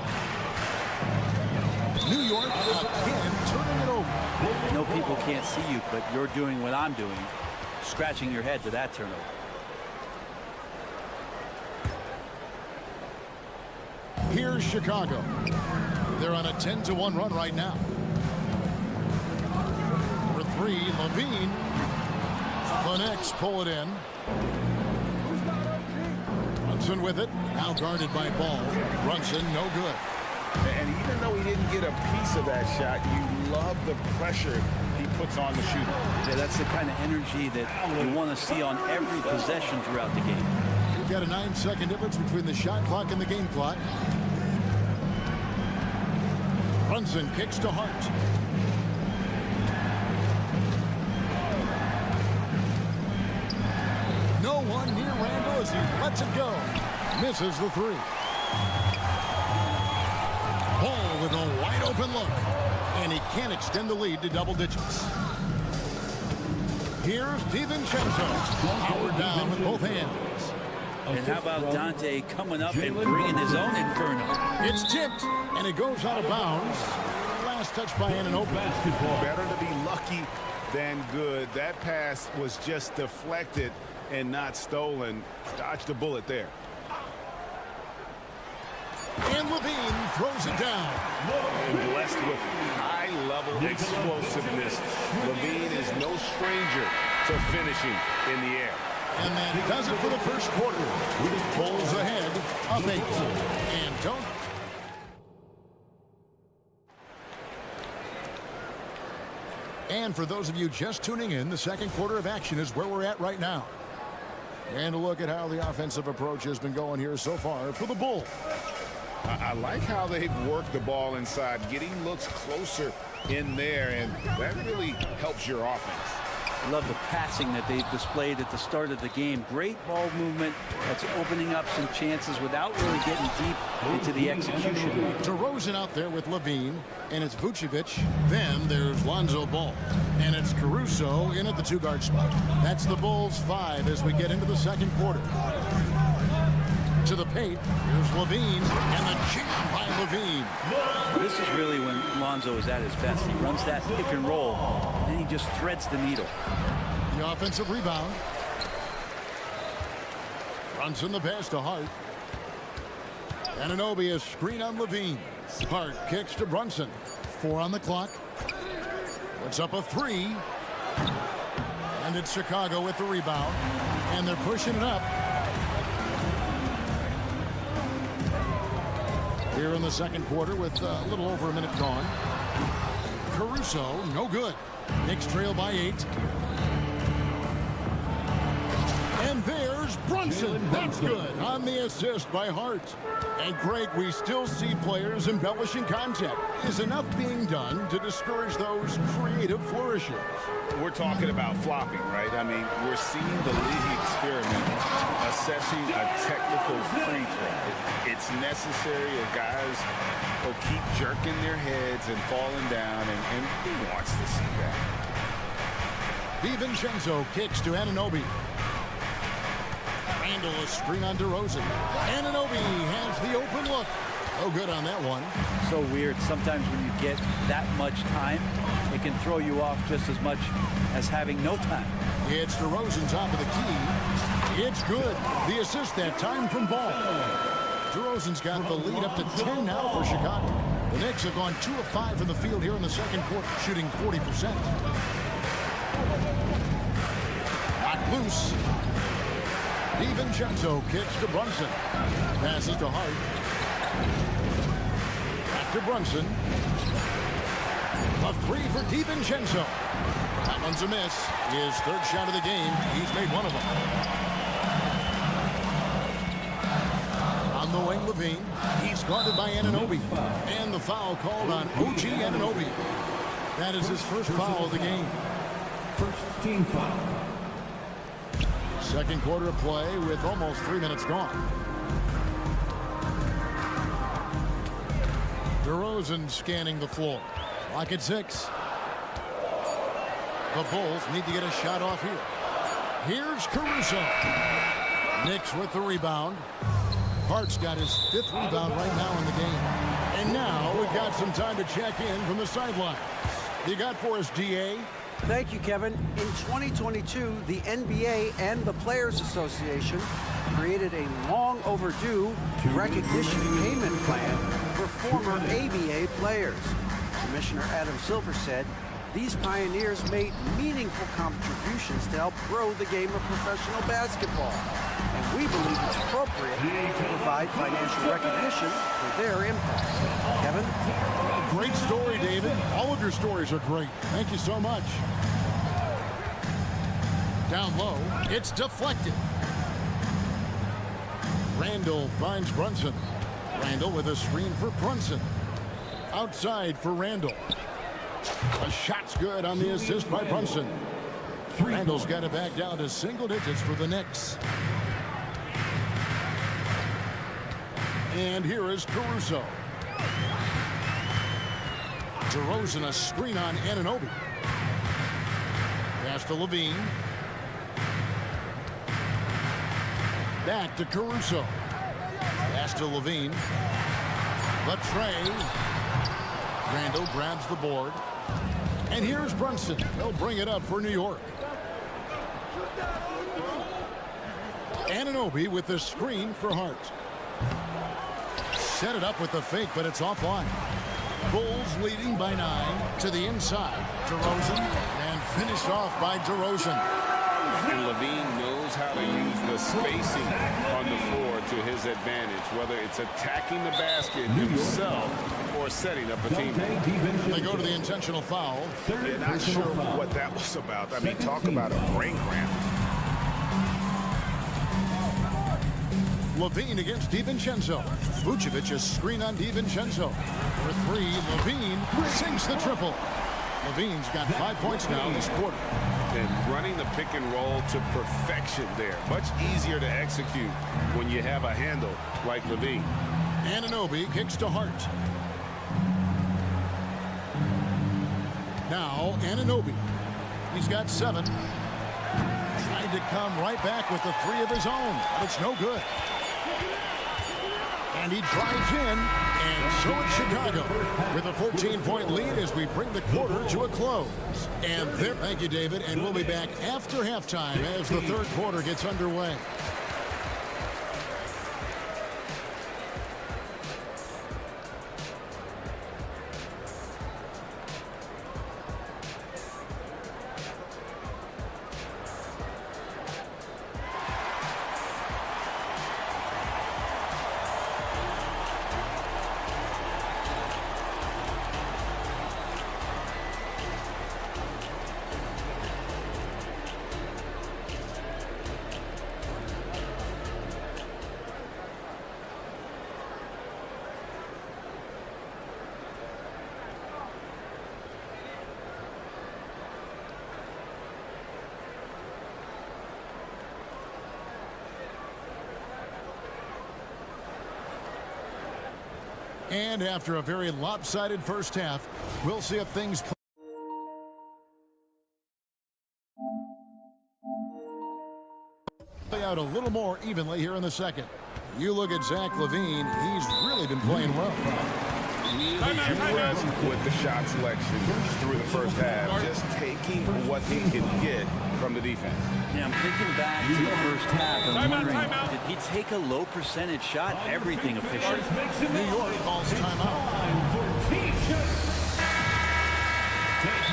New York again turning it over. I know people can't see you, but you're doing what I'm doing. Scratching your head to that turnover. Here's Chicago. They're on a 10-1 run right now. For 3, Levine. The Knicks pull it in. Brunson with it. Now guarded by Ball. Brunson no good. And even though he didn't get a piece of that shot, you love the pressure he puts on the shooter. Yeah, that's the kind of energy that you want to see on every possession throughout the game. You've got a 9-second difference between the shot clock and the game clock. Brunson kicks to Hart. No one near Randall as he lets it go. Misses the 3. Ball with a wide open look. And he can't extend the lead to double digits. Here's DiVincenzo. Powered down with both hands. And how about Dante coming up and bringing his own inferno? It's tipped, and it goes out of bounds. Last touch by Anunoby. Better to be lucky than good. That pass was just deflected and not stolen. Dodged a bullet there. And Levine throws it down. And blessed with high-level explosiveness. Levine is no stranger to finishing in the air. And that does it for the first quarter. Bulls ahead of 8. And don't. And for those of you just tuning in, the second quarter of action is where we're at right now. And a look at how the offensive approach has been going here so far for the Bulls. I like how they've worked the ball inside, getting looks closer in there, and that really helps your offense. I love the passing that they've displayed at the start of the game. Great ball movement that's opening up some chances without really getting deep into the execution. DeRozan out there with Levine, and it's Vucevic. Then there's Lonzo Ball, and it's Caruso in at the 2-guard spot. That's the Bulls 5 as we get into the second quarter. To the paint, here's Levine, and the jam by Levine. This is really when Lonzo is at his best. He runs that pick and roll, and he just threads the needle. The offensive rebound. Brunson the pass to Hart. Anunoby a screen on Levine. Hart kicks to Brunson. 4 on the clock. Puts up a 3. And it's Chicago with the rebound. And they're pushing it up. here in the second quarter with a little over a minute gone. Caruso, no good. Knicks trail by 8. And there's Brunson. That's good on the assist by Hart. And Greg, we still see players embellishing contact. Is enough being done to discourage those creative flourishes? We're talking about flopping, right? I mean, we're seeing the league experiment assessing a technical free throw. It's necessary, or guys will keep jerking their heads and falling down, and who wants to see that? DiVincenzo kicks to Anunoby. Randall, a screen on DeRozan. Anunoby has the open look. Oh, good on that one. So weird. Sometimes when you get that much time, it can throw you off just as much as having no time. It's DeRozan top of the key. It's good. The assist that time from Ball. DeRozan's got the lead up to 10 now for Chicago. The Knicks have gone 2 of 5 from the field here in the second quarter, shooting 40%. Knocked loose. DiVincenzo kicks to Brunson. Passes to Hart. Back to Brunson. A 3 for DiVincenzo. That one's a miss. His third shot of the game. He's made one of them. On the wing, Levine. He's guarded by Anunoby. And the foul called on OG Anunoby. That is his first foul of the game. First team foul. Second quarter of play with almost 3 minutes gone. DeRozan scanning the floor. Clock at 6. The Bulls need to get a shot off here. Here's Caruso. Knicks with the rebound. Hart's got his 5th rebound right now in the game. And now we've got some time to check in from the sideline. You got for us, DA? Thank you, Kevin. In 2022, the NBA and the Players Association created a long overdue recognition payment plan for former ABA players. Commissioner Adam Silver said these pioneers made meaningful contributions to help grow the game of professional basketball. And we believe it's appropriate to provide financial recognition for their impact. Kevin? Great story, David. All of your stories are great. Thank you so much. Down low, it's deflected. Randall finds Brunson. Randall with a screen for Brunson. Outside for Randall. A shot's good on the assist by Brunson. Randall's got it back down to single digits for the Knicks. And here is Caruso. DeRozan, a screen on Anunoby. Pass to Levine. Back to Caruso. Pass to Levine. The tray. Randall grabs the board. And here's Brunson. He'll bring it up for New York. Anunoby with the screen for Hart. Set it up with the fake, but it's offline. Bulls leading by 9 to the inside. DeRozan, and finished off by DeRozan. And Levine knows how to use the spacing on the floor to his advantage, whether it's attacking the basket himself or setting up a team. They go to the intentional foul. Yeah, not sure what that was about. I mean, talk about a brain cramp. Levine against DiVincenzo. Vucevic, a screen on DiVincenzo. For 3, Levine sinks the triple. Levine's got 5 points now this quarter. And running the pick and roll to perfection there. Much easier to execute when you have a handle like Levine. Anunoby kicks to Hart. Now Anunoby. He's got 7. Trying to come right back with the 3 of his own. But it's no good. And he drives in, and so it's Chicago with a 14-point lead as we bring the quarter to a close. And there, thank you, David, and we'll be back after halftime as the third quarter gets underway. And after a very lopsided first half, we'll see if things play out a little more evenly here in the second. You look at Zach LaVine, he's really been playing well. Impressed with the shot selection through the first half, just taking what he can get from the defense. Yeah, I'm thinking back to the first half and wondering, did he take a low percentage shot? Everything efficient. New York calls timeout.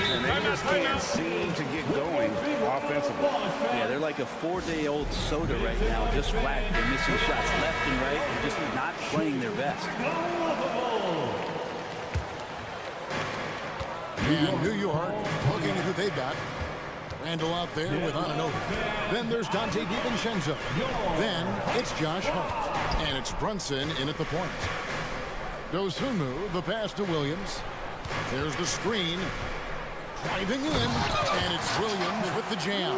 And they just can't seem to get going offensively. Yeah, they're like a 4-day-old soda right now, just flat. They're missing shots left and right. They're just not playing their best. And New York looking at who they've got. Randall out there with Anunoby. Then there's Dante DiVincenzo. Then it's Josh Hart. And it's Brunson in at the point. Dosunmu, the pass to Williams. There's the screen. Driving in, and it's Williams with the jam.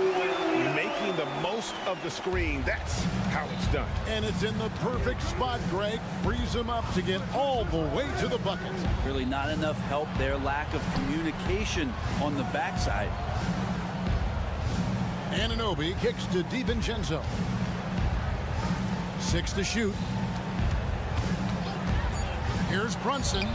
Making the most of the screen. That's how it's done. And it's in the perfect spot, Greg. Frees him up to get all the way to the bucket. Really not enough help there. Lack of communication on the backside. Anunoby kicks to DiVincenzo. 6 to shoot. Here's Brunson.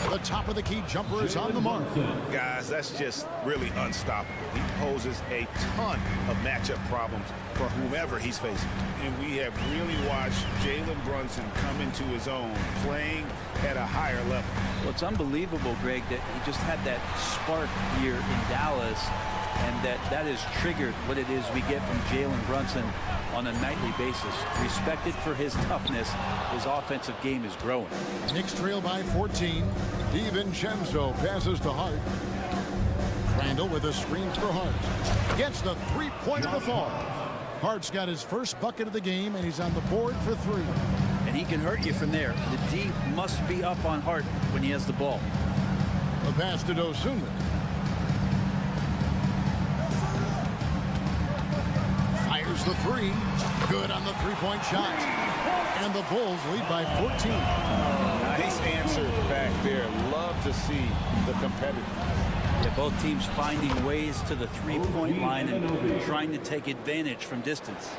The top of the key jumper is on the mark. Guys, that's just really unstoppable. He poses a ton of matchup problems for whomever he's facing. And we have really watched Jalen Brunson come into his own, playing at a higher level. Well, it's unbelievable, Greg, that he just had that spark here in Dallas, and that has triggered what it is we get from Jalen Brunson on a nightly basis. Respected for his toughness, his offensive game is growing. Knicks trail by 14. DiVincenzo passes to Hart. Randall with a screen for Hart. Gets the three-pointer to fall. Hart's got his first bucket of the game, and he's on the board for 3. And he can hurt you from there. The D must be up on Hart when he has the ball. The pass to Dosunmu. Fires the 3. Good on the three-point shot. And the Bulls lead by 14. Nice answer back there. Love to see the competitors. Yeah, both teams finding ways to the three-point line and trying to take advantage from distance.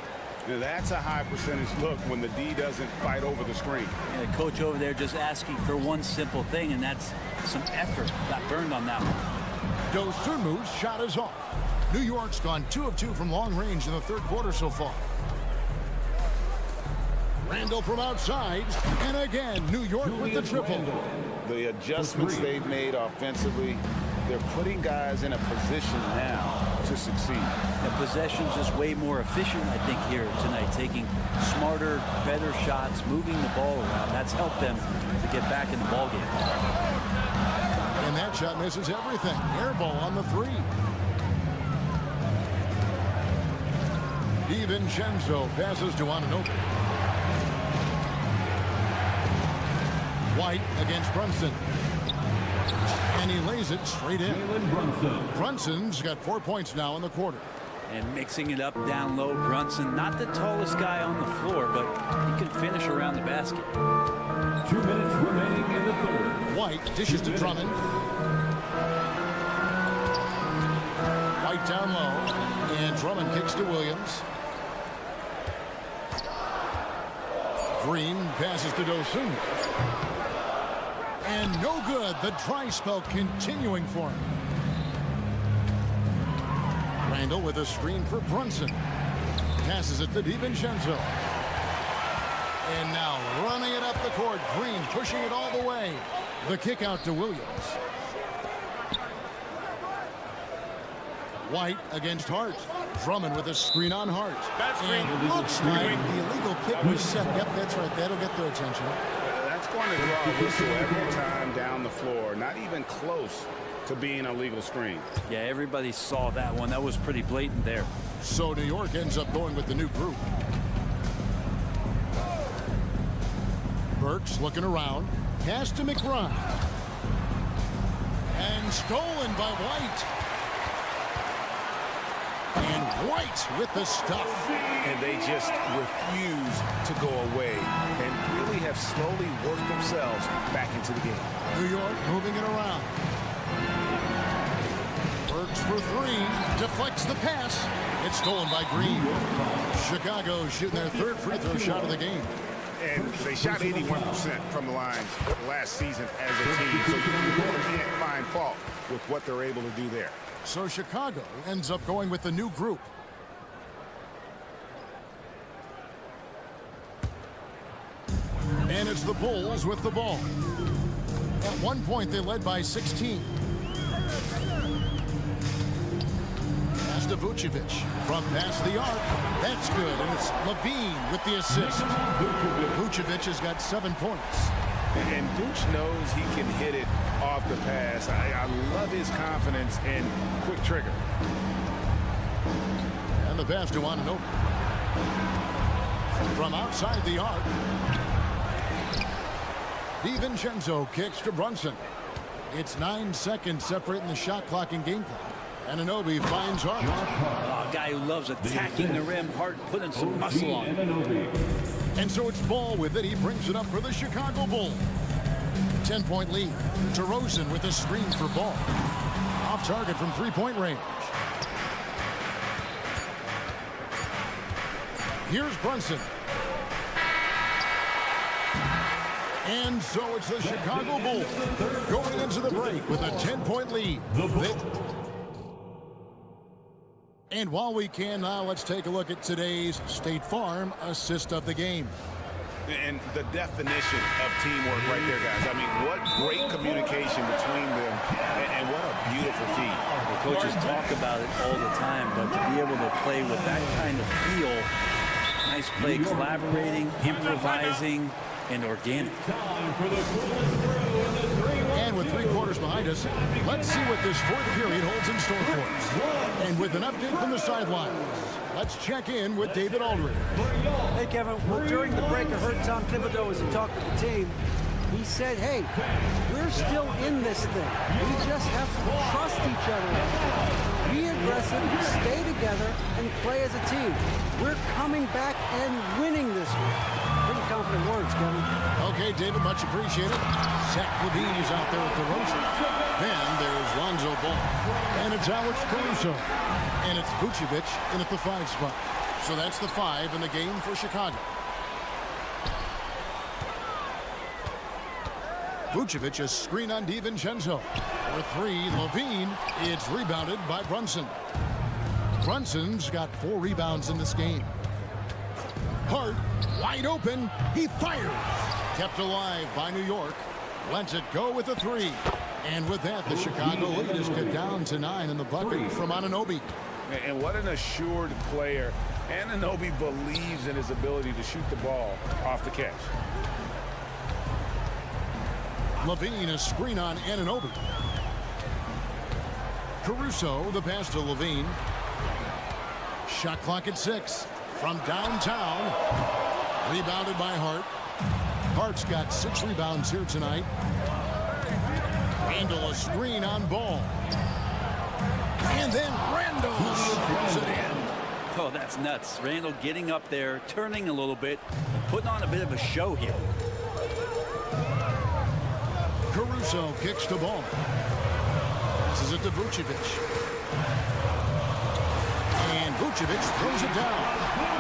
Now that's a high percentage look when the D doesn't fight over the screen. And the coach over there just asking for one simple thing, and that's some effort. Got burned on that one. Dosunmu's shot is off. New York's gone 2 of 2 from long range in the third quarter so far. Randall from outside, and again, New York with the triple. The adjustments they've made offensively, they're putting guys in a position now to succeed. The possession's just way more efficient, I think, here tonight, taking smarter, better shots, moving the ball around. That's helped them to get back in the ball game. And that shot misses everything. Air ball on the 3. DiVincenzo passes to Anunoby. White against Brunson. And he lays it straight in. Brunson's got 4 points now in the quarter. And mixing it up down low, Brunson, not the tallest guy on the floor, but he can finish around the basket. 2 minutes remaining in the third. White dishes to Drummond. White down low. And Drummond kicks to Williams. Green passes to Dosunmu. And no good. The dry spell continuing for him. Randall with a screen for Brunson. Passes it to DiVincenzo. And now running it up the court. Green pushing it all the way. The kick out to Williams. White against Hart. Drummond with a screen on Hart. And looks like the illegal kick was set. Yep, that's right. That'll get their attention. That's going to draw a whistle every time down the floor. Not even close to being a legal screen. Yeah, everybody saw that one. That was pretty blatant there. So New York ends up going with the new group. Burks looking around. Pass to McBride. And stolen by White. And White with the stuff. And they just refuse to go away and really have slowly worked themselves back into the game. New York moving it around. Works for three. Deflects the pass. It's stolen by Green. Chicago shooting their third free throw shot of the game. And they shot 81% from the line last season as a team. So you really can't find fault with what they're able to do there. So Chicago ends up going with the new group. And it's the Bulls with the ball. At one point, they led by 16. Pass to Vucevic from past the arc. That's good, and it's Levine with the assist. Vucevic has got 7 points. And Vooch knows he can hit it off the pass. I love his confidence and quick trigger. And the pass to Anunoby. From outside the arc. DiVincenzo kicks to Brunson. It's 9 seconds separating the shot clock and game clock. Anunoby finds Hart. A guy who loves attacking the rim. Hart putting some muscle on it. And so it's Ball with it. He brings it up for the Chicago Bulls. 10-point lead. DeRozan with a screen for Ball. Off target from three-point range. Here's Brunson. And so it's the Chicago Bulls going into the break with a 10-point lead. And while we can now, let's take a look at today's State Farm assist of the game. And the definition of teamwork right there, guys. I mean, what great communication between them, and what a beautiful feat. The coaches talk about it all the time, but to be able to play with that kind of feel, nice play, collaborating, improvising, and organic. And with 3 quarters behind us, let's see what this fourth period holds in store for us. And with an update from the sidelines, let's check in with David Aldridge. Hey, Kevin. Well, during the break, I heard Tom Thibodeau as he talked to the team. He said, hey, we're still in this thing. We just have to trust each other. Be aggressive, stay together, and play as a team. We're coming back and winning this week. Pretty confident words, Kevin. Okay, David, much appreciated. Zach LaVine is out there with DeRozan. Then there's Lonzo Ball. And it's Alex Caruso. And it's Vucevic in at the 5 spot. So that's the 5 in the game for Chicago. Vucevic a screen on DiVincenzo. For 3, Levine. It's rebounded by Brunson. Brunson's got 4 rebounds in this game. Hart, wide open. He fires. Kept alive by New York. Lets it go with a 3. And with that, the Chicago lead is cut down to 9 in the bucket from Anunoby. And what an assured player. Anunoby believes in his ability to shoot the ball off the catch. Levine a screen on Anunoby. Caruso, the pass to Levine. Shot clock at 6. From downtown. Rebounded by Hart. Hart's got 6 rebounds here tonight. Randall a screen on Ball. And then Randall puts it in. Oh, that's nuts. Randall getting up there, turning a little bit, and putting on a bit of a show here. Caruso kicks the ball. This is it to Vucevic. And Vucevic throws it down.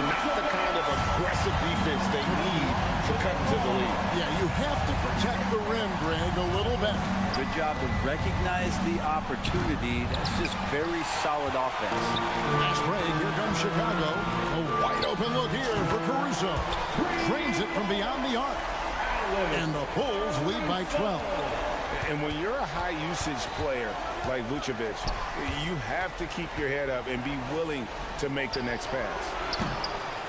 Not the kind of aggressive defense they need to cut to the lead. Yeah, you have to protect the rim, Greg, a little bit. Good job to recognize the opportunity. That's just very solid offense. Last break, here comes Chicago. A wide open look here for Caruso. Drains it from beyond the arc. And the Bulls lead by 12. And when you're a high-usage player like Vucevic, you have to keep your head up and be willing to make the next pass.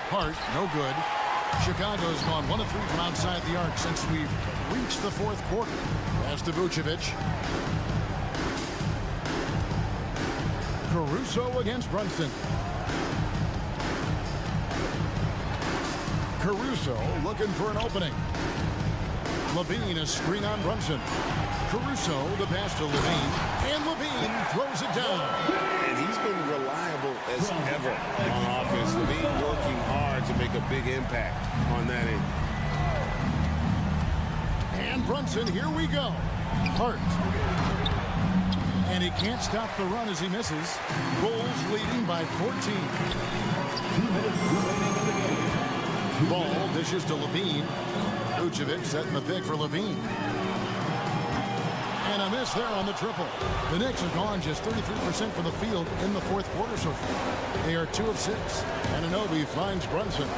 Hart, no good. Chicago's gone 1 of 3 from outside the arc since we've reached the 4th quarter. Pass to Vucevic. Caruso against Brunson. Caruso looking for an opening. Levine a screen on Brunson. Caruso the pass to Levine. And Levine throws it down. And he's been reliable as ever level on offense. Levine working hard to make a big impact on that end. And Brunson, here we go. Hart. And he can't stop the run as he misses. Bulls leading by 14. 2 minutes remaining in the game. Ball dishes to Levine. Vucevic setting the pick for Levine. And a miss there on the triple. The Knicks have gone just 33% from the field in the fourth quarter so far. They are 2 of 6. And Anunoby finds Brunson.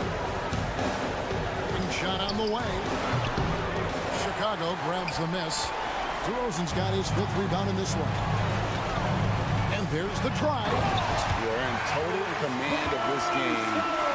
Shot on the way. Chicago grabs the miss. DeRozan's got his 5th rebound in this one. And there's the drive. You're in total command of this game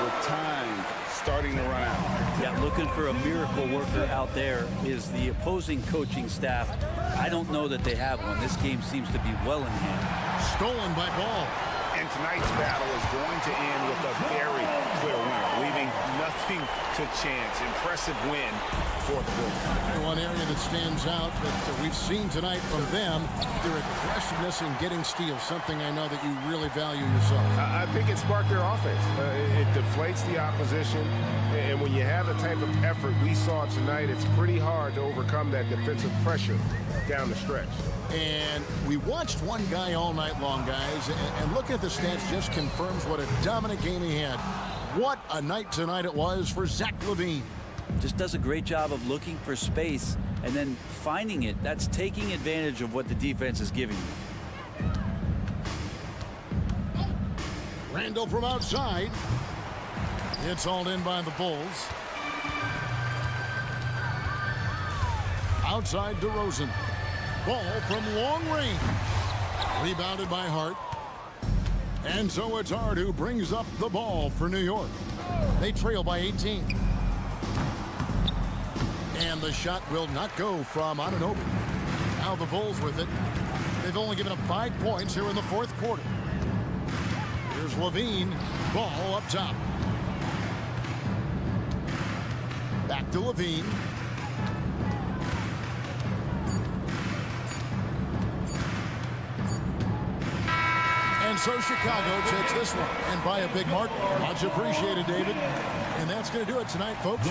with time starting to run out. Yeah, looking for a miracle worker out there is the opposing coaching staff. I don't know that they have one. This game seems to be well in hand. Stolen by Ball. And tonight's battle is going to end with a very clear winner, leaving nothing to chance. Impressive win for the Bulls. One area that stands out that we've seen tonight from them, their aggressiveness in getting steals, something I know that you really value yourself. I think it sparked their offense. It deflates the opposition, and when you have the type of effort we saw tonight, it's pretty hard to overcome that defensive pressure down the stretch. And we watched one guy all night long, guys, and look at the stats just confirms what a dominant game he had. What a night tonight it was for Zach LaVine. Just does a great job of looking for space and then finding it. That's taking advantage of what the defense is giving you. Randall from outside. It's hauled in by the Bulls. Outside DeRozan. Ball from long range. Rebounded by Hart. And so it's Hart who brings up the ball for New York. They trail by 18. And the shot will not go from Anunoby. Now the Bulls with it. They've only given up 5 points here in the fourth quarter. Here's Levine. Ball up top. Back to Levine. And so Chicago takes this one, and by a big mark. Much appreciated, David. And that's going to do it tonight, folks.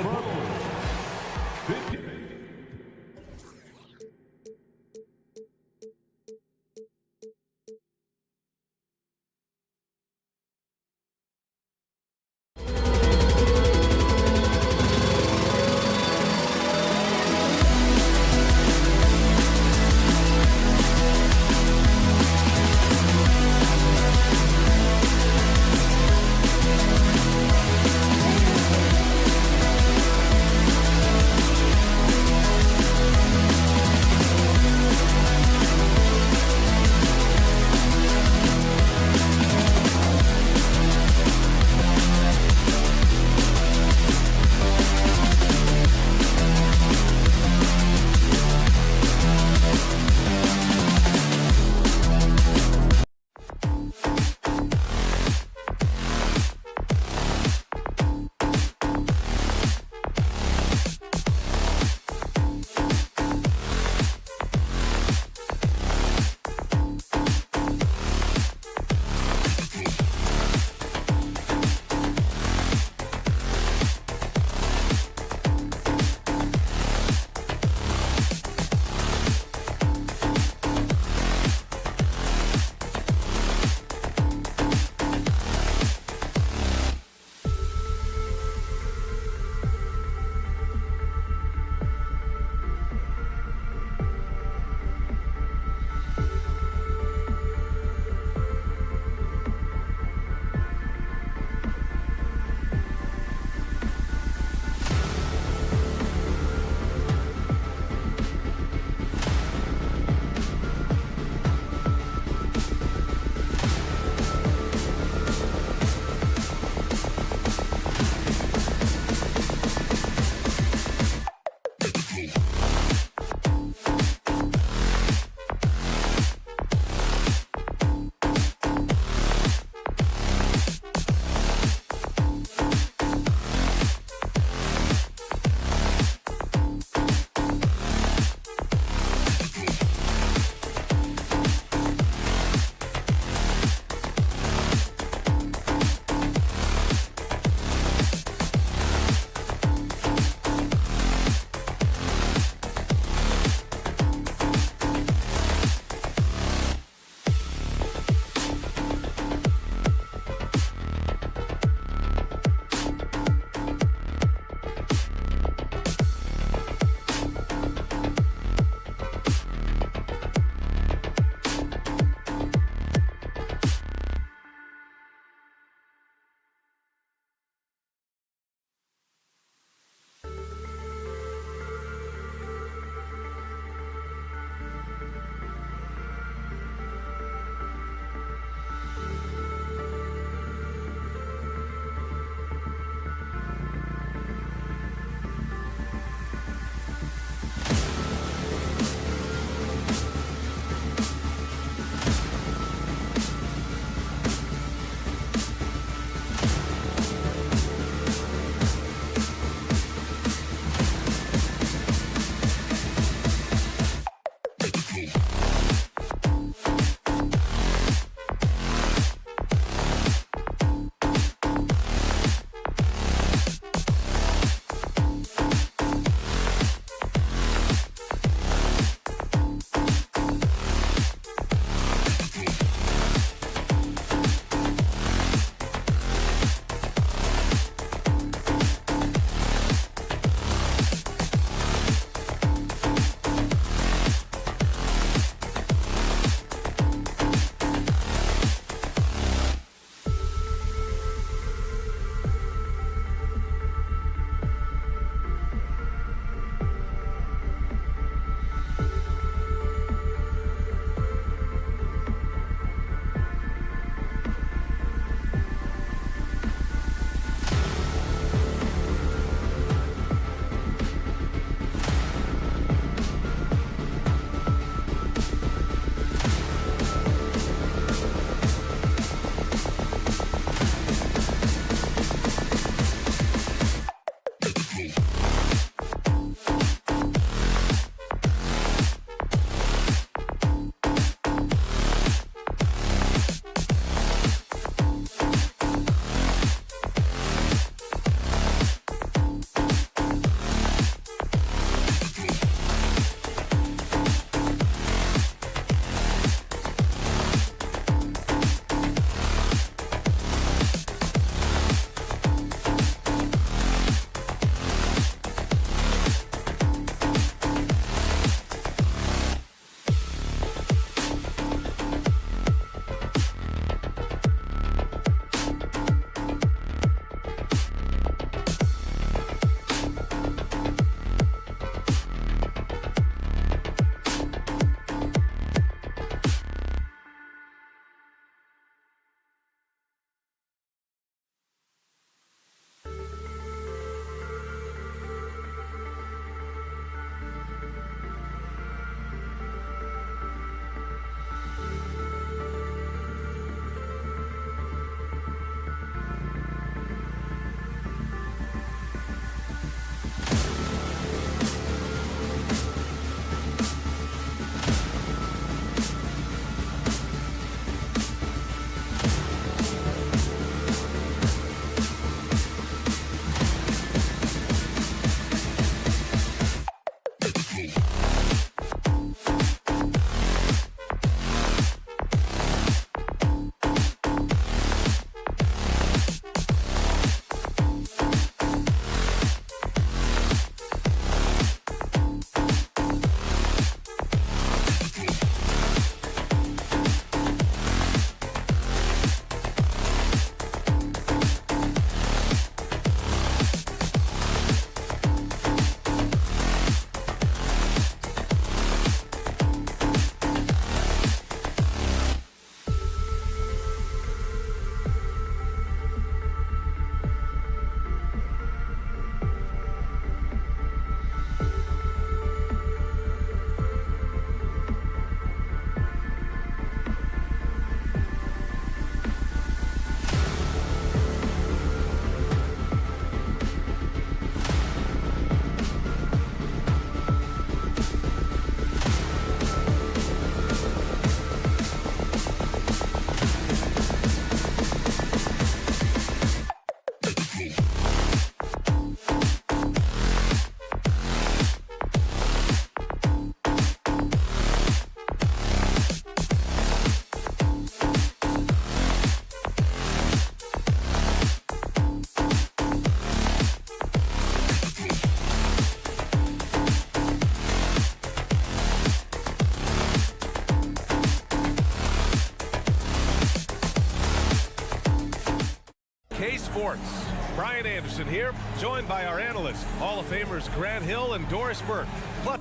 K Sports. Brian Anderson here, joined by our analysts, Hall of Famers Grant Hill and Doris Burke. Plus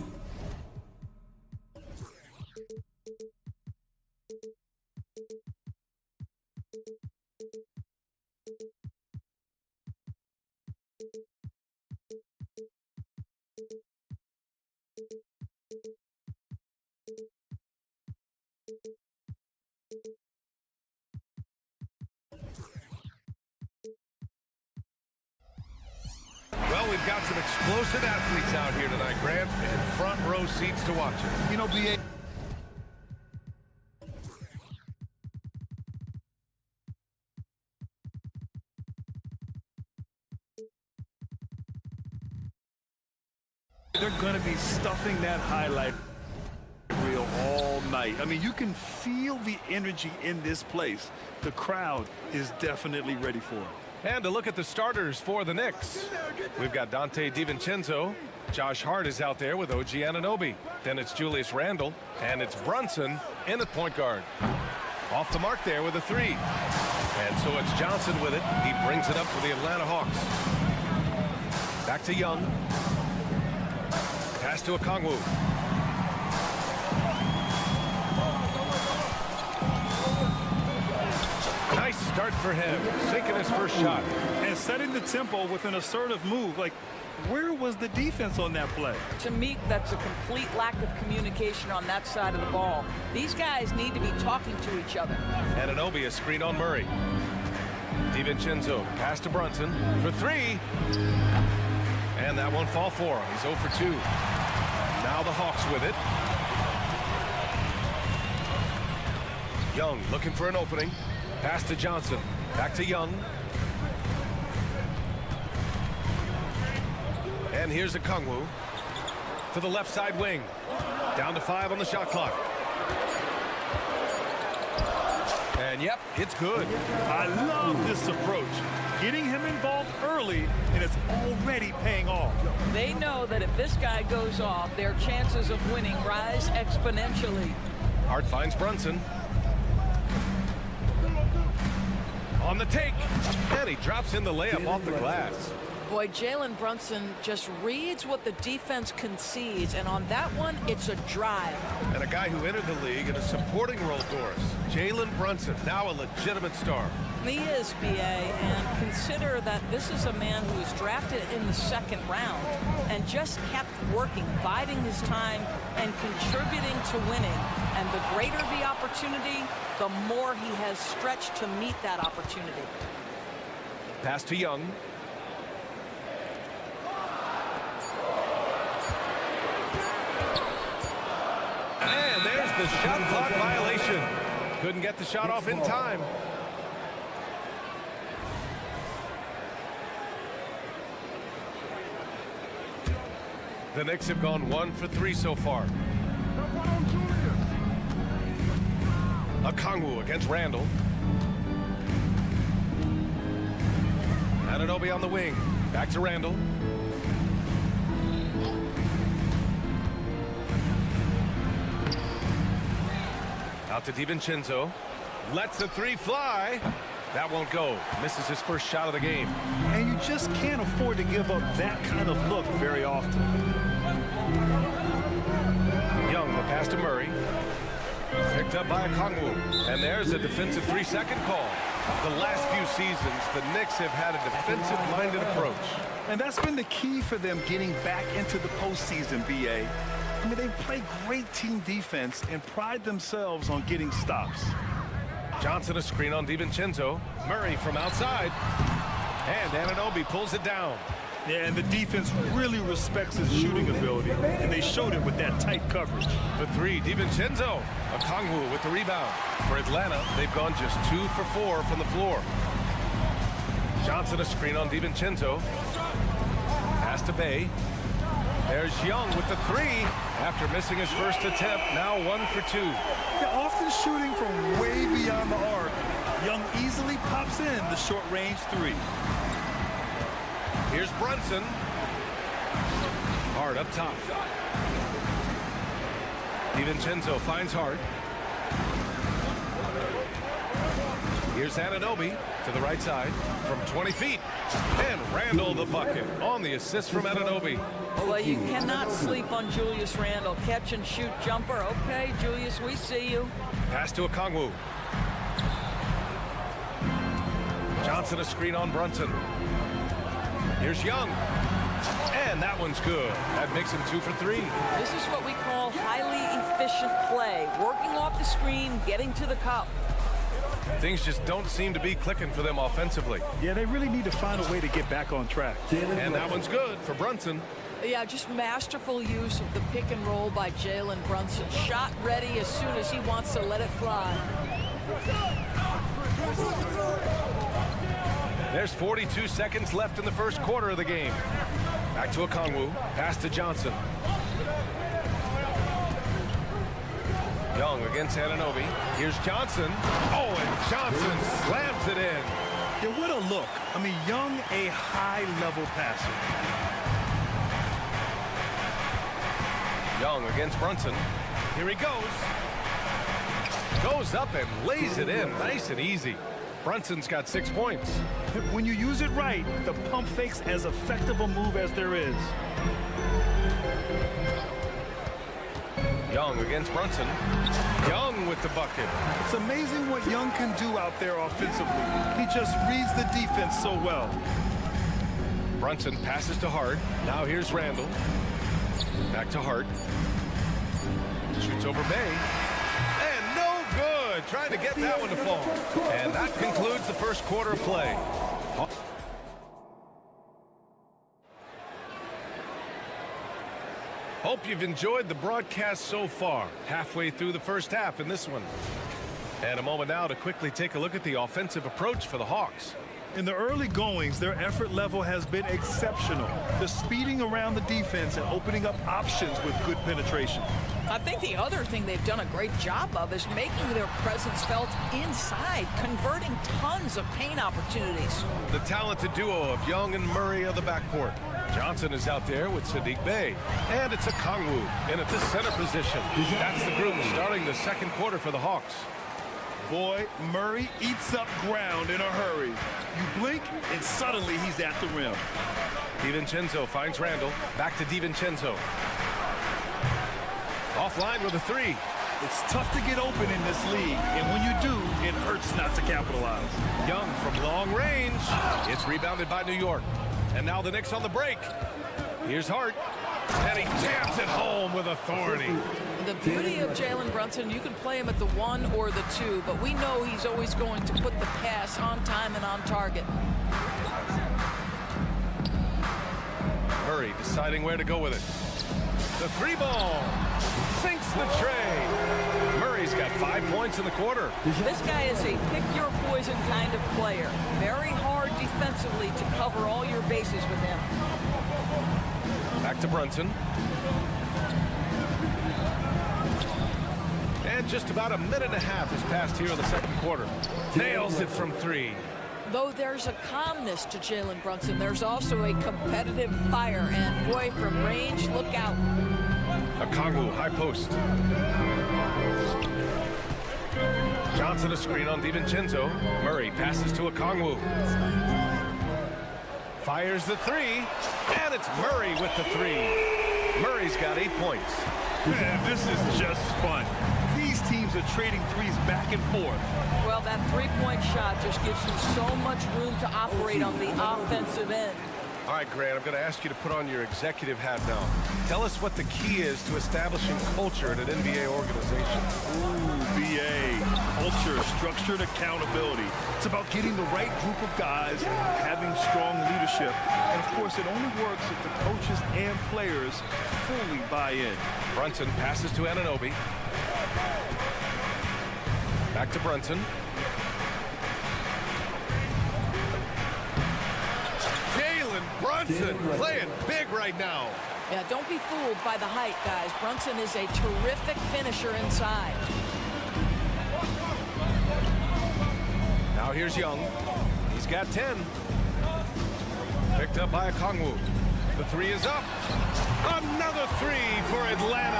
well, we've got some explosive athletes out here tonight, Grant, and front row seats to watch it. You know, B.A. They're going to be stuffing that highlight reel all night. I mean, you can feel the energy in this place. The crowd is definitely ready for it. And to look at the starters for the Knicks. We've got Dante DiVincenzo. Josh Hart is out there with OG Anunoby. Then it's Julius Randle. And it's Brunson in at point guard. Off the mark there with a three. And so it's Johnson with it. He brings it up for the Atlanta Hawks. Back to Young. Pass to Okongwu. Nice start for him, sinking his first shot. And setting the tempo with an assertive move. Like, where was the defense on that play? To me, that's a complete lack of communication on that side of the ball. These guys need to be talking to each other. Anunoby a screen on Murray. DiVincenzo pass to Brunson for three. And that won't fall for him. He's 0 for 2. Now the Hawks with it. Young looking for an opening. Pass to Johnson. Back to Young. And here's Okongwu to the left side wing. Down to 5 on the shot clock. And yep, it's good. I love this approach. Getting him involved early, and it's already paying off. They know that if this guy goes off, their chances of winning rise exponentially. Hart finds Brunson. On the take. And he drops in the layup off the glass. Boy, Jalen Brunson just reads what the defense concedes, and on that one, it's a drive. And a guy who entered the league in a supporting role, Doris. Jalen Brunson, now a legitimate star. He is, B.A., and consider that this is a man who was drafted in the second round and just kept working, biding his time, and contributing to winning. And the greater the opportunity, the more he has stretched to meet that opportunity. Pass to Young. And there's the shot clock violation. Couldn't get the shot off in time. The Knicks have gone 1 for 3 so far. Okongwu against Randle. Anunoby on the wing. Back to Randle. Out to DiVincenzo. Lets the three fly. That won't go. Misses his first shot of the game. And you just can't afford to give up that kind of look very often. Young, the pass to Murray. Picked up by Okongwu. And there's a defensive 3-second call. The last few seasons, the Knicks have had a defensive-minded approach. And that's been the key for them getting back into the postseason, B.A. I mean, they play great team defense and pride themselves on getting stops. Johnson a screen on DiVincenzo. Murray from outside. And Anunoby pulls it down. Yeah, and the defense really respects his shooting ability, and they showed it with that tight coverage. For three, DiVincenzo. Okongwu with the rebound. For Atlanta, they've gone just 2 for 4 from the floor. Johnson a screen on DiVincenzo. Pass to Bay. There's Young with the three. After missing his first attempt, now 1 for 2. Yeah, often shooting from way beyond the arc, Young easily pops in the short-range three. Here's Brunson. Hart up top. DiVincenzo finds Hart. Here's Anunoby to the right side from 20 feet. And Randall the bucket on the assist from Anunoby. Well, you cannot sleep on Julius Randle. Catch and shoot jumper. Okay, Julius, we see you. Pass to Okongwu. Johnson a screen on Brunson. Here's Young. And that one's good. That makes him 2 for 3. This is what we call highly efficient play. Working off the screen, getting to the cup. Things just don't seem to be clicking for them offensively. Yeah, they really need to find a way to get back on track. And that one's good for Brunson. Yeah, just masterful use of the pick and roll by Jalen Brunson. Shot ready as soon as he wants to let it fly. There's 42 seconds left in the first quarter of the game. Back to Okongwu. Pass to Johnson. Young against Anunoby. Here's Johnson. Oh, and Johnson slams it in. Yeah, what a look. I mean, Young, a high-level passer. Young against Brunson. Here he goes. Goes up and lays it in. Nice and easy. Brunson's got 6 points. When you use it right, the pump fake's as effective a move as there is. Young against Brunson. Young with the bucket. It's amazing what Young can do out there offensively. He just reads the defense so well. Brunson passes to Hart. Now here's Randall. Back to Hart. Shoots over Bay. And no good. Trying to get that one to fall. And that concludes the first quarter of play. Hope you've enjoyed the broadcast so far. Halfway through the first half in this one. And a moment now to quickly take a look at the offensive approach for the Hawks. In the early goings, their effort level has been exceptional. The speeding around the defense and opening up options with good penetration. I think the other thing they've done a great job of is making their presence felt inside, converting tons of paint opportunities. The talented duo of Young and Murray of the backcourt. Johnson is out there with Sadiq Bey. And it's Okongwu in at the center position. That's the group starting the second quarter for the Hawks. Boy, Murray eats up ground in a hurry. You blink, and suddenly he's at the rim. DiVincenzo finds Randall. Back to DiVincenzo. Offline with a three. It's tough to get open in this league, and when you do, it hurts not to capitalize. Young from long range. It's rebounded by New York. And now the Knicks on the break. Here's Hart. And he jams it home with authority. The beauty of Jalen Brunson, you can play him at the 1 or the 2, but we know he's always going to put the pass on time and on target. Murray deciding where to go with it. The 3 ball sinks the tray. Murray's got 5 points in the quarter. This guy is a pick-your-poison kind of player. Very hard defensively to cover all your bases with him. Back to Brunson. And just about a minute and a half has passed here in the second quarter. Nails it from 3. Though there's a calmness to Jalen Brunson, there's also a competitive fire. And boy, from range, look out. Okongwu, high post. Johnson a screen on DiVincenzo. Murray passes to Okongwu. Fires the 3. And it's Murray with the 3. Murray's got 8 points. Man, this is just fun. These teams are trading threes back and forth. Well, that three-point shot just gives you so much room to operate on the offensive end. All right, Grant, I'm going to ask you to put on your executive hat now. Tell us what the key is to establishing culture in an NBA organization. Ooh, BA. Culture, structured accountability. It's about getting the right group of guys, having strong leadership. And, of course, it only works if the coaches and players fully buy in. Brunson passes to Anunoby. Back to Brunson. Jalen Brunson playing big right now. Yeah, don't be fooled by the height, guys. Brunson is a terrific finisher inside. Now here's Young. He's got 10. Picked up by Okongwu. The three is up. Another three for Atlanta.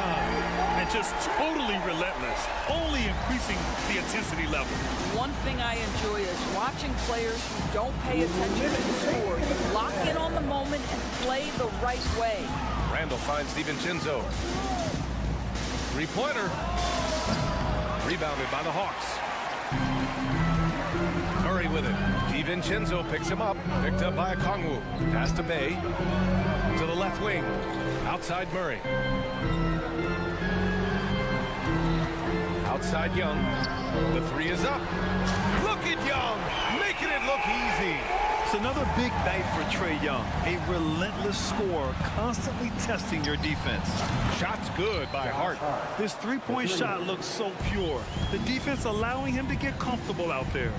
And just totally relentless, only increasing the intensity level. One thing I enjoy is watching players who don't pay attention to the score. You lock in on the moment and play the right way. Randall finds DiVincenzo. Three-pointer. Rebounded by the Hawks. Murray with it. DiVincenzo picks him up. Picked up by Okongwu. Pass to Bay. To the left wing. Outside Murray. Outside Young. The three is up. Look at Young, making it look easy. It's another big night for Trae Young. A relentless scorer, constantly testing your defense. Shot's good by Hart. This three-point shot looks so pure. The defense allowing him to get comfortable out there.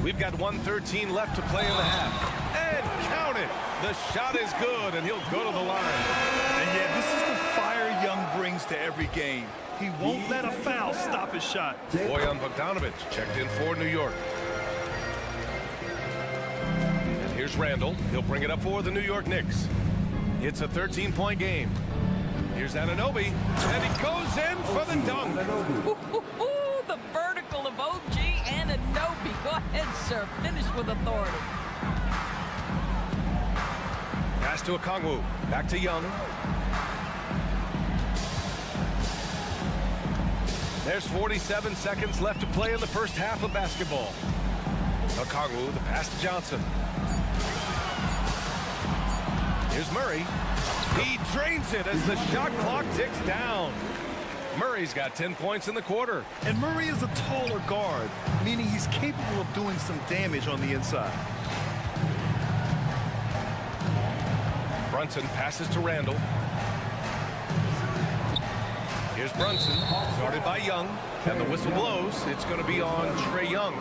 We've got 1:13 left to play in the half. And count it. The shot is good, and he'll go to the line. And yeah, this is the fire Young brings to every game. He won't let a foul stop his shot. Bojan Bogdanovic checked in for New York. And here's Randall. He'll bring it up for the New York Knicks. It's a 13-point game. Here's Anunoby, and he goes in for the dunk. The vertical of OG Anunoby. Go ahead, sir. Finish with authority. Pass to Okongwu. Back to Young. There's 47 seconds left to play in the first half of basketball. Okongwu, the pass to Johnson. Here's Murray. He drains it as the shot clock ticks down. Murray's got 10 points in the quarter. And Murray is a taller guard, meaning he's capable of doing some damage on the inside. Brunson passes to Randall. Here's Brunson, guarded by Young, and the whistle blows. It's going to be on Trae Young.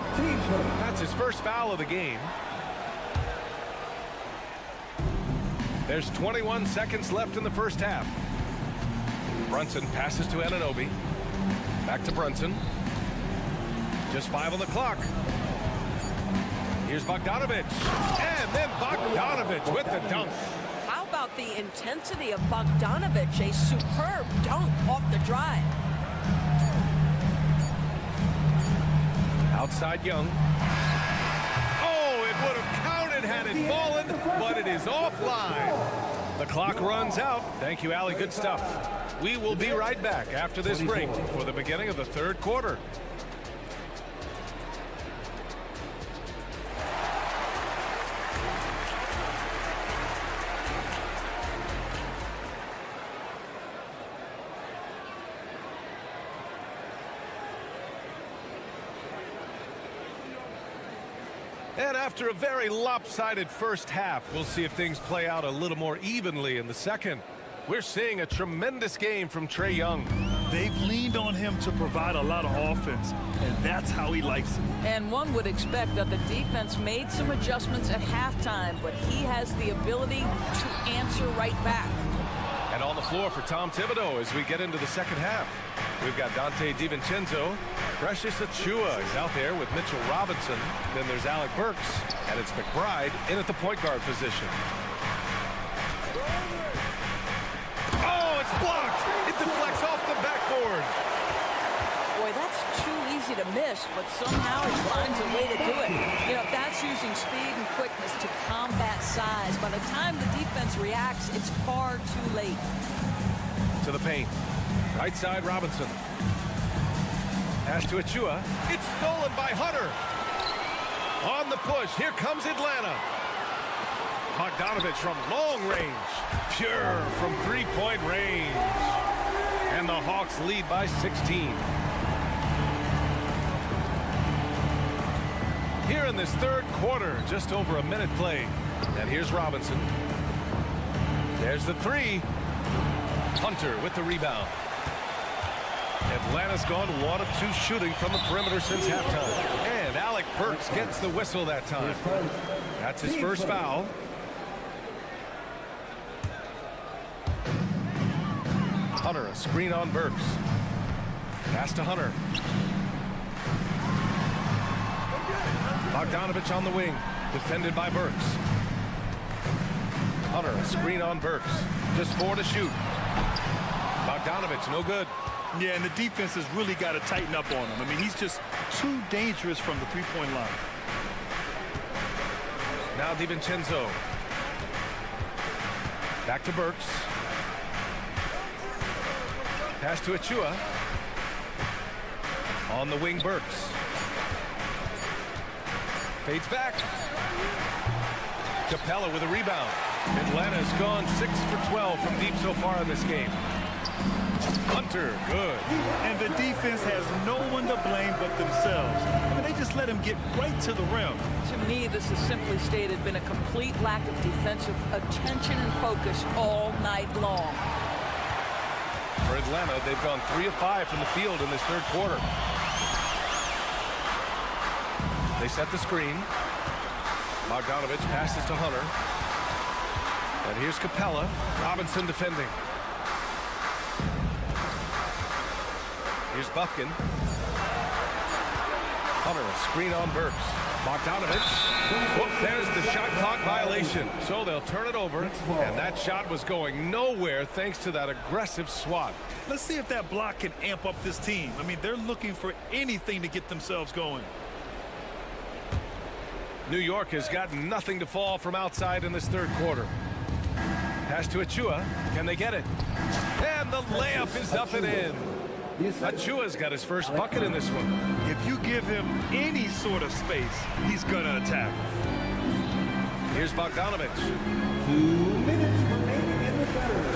That's his first foul of the game. There's 21 seconds left in the first half. Brunson passes to Anunoby. Back to Brunson. Just 5 on the clock. Here's Bogdanovic. And then Bogdanovic with the dunk. How about the intensity of Bogdanovic? A superb dunk off the drive. Outside Young. Oh, it would have counted had it fallen, but it is offline. The clock runs out. Thank you, Allie. Good stuff. We will be right back after this break for the beginning of the third quarter. And after a very lopsided first half, we'll see if things play out a little more evenly in the second. We're seeing a tremendous game from Trae Young. They've leaned on him to provide a lot of offense, and that's how he likes it. And one would expect that the defense made some adjustments at halftime, but he has the ability to answer right back. And on the floor for Tom Thibodeau as we get into the second half. We've got Dante DiVincenzo. Precious Achiuwa is out there with Mitchell Robinson. Then there's Alec Burks, and it's McBride in at the point guard position. Oh, it's blocked! It deflects off the backboard. Boy, that's too easy to miss, but somehow he finds a way to do it. You know, that's using speed and quickness to combat size. By the time the defense reacts, it's far too late. To the paint. Right side, Robinson. Pass to Achiuwa. It's stolen by Hunter. On the push, here comes Atlanta. Bogdanovic from long range. Pure from three-point range. And the Hawks lead by 16. Here in this third quarter, just over a minute played. And here's Robinson. There's the three. Hunter with the rebound. Atlanta's gone 1 of 2 shooting from the perimeter since halftime. And Alec Burks gets the whistle that time. That's his first foul. Hunter, a screen on Burks. Pass to Hunter. Bogdanovic on the wing. Defended by Burks. Hunter, a screen on Burks. Just 4 to shoot. Bogdanovich, no good. Yeah, and the defense has really got to tighten up on him. I mean, he's just too dangerous from the three-point line. Now DiVincenzo. Back to Burks. Pass to Achua. On the wing, Burks. Fades back. Capella with a rebound. Atlanta's gone 6 for 12 from deep so far in this game. Hunter, good. And the defense has no one to blame but themselves. I mean, they just let him get right to the rim. To me, this has simply stated been a complete lack of defensive attention and focus all night long. For Atlanta, they've gone 3 of 5 from the field in this third quarter. They set the screen. Bogdanovich passes to Hunter. And here's Capella. Robinson defending. Here's Buffkin. Hunter, a screen on Burks. Bogdanovich. Whoop, there's the shot clock violation. So they'll turn it over. And that shot was going nowhere thanks to that aggressive swat. Let's see if that block can amp up this team. I mean, they're looking for anything to get themselves going. New York has got nothing to fall from outside in this third quarter. Pass to Achua. Can they get it? And the layup is up and in. Achua's got his first bucket in this one. If you give him any sort of space, he's going to attack. Here's Bogdanovich. 2 minutes remaining in the third.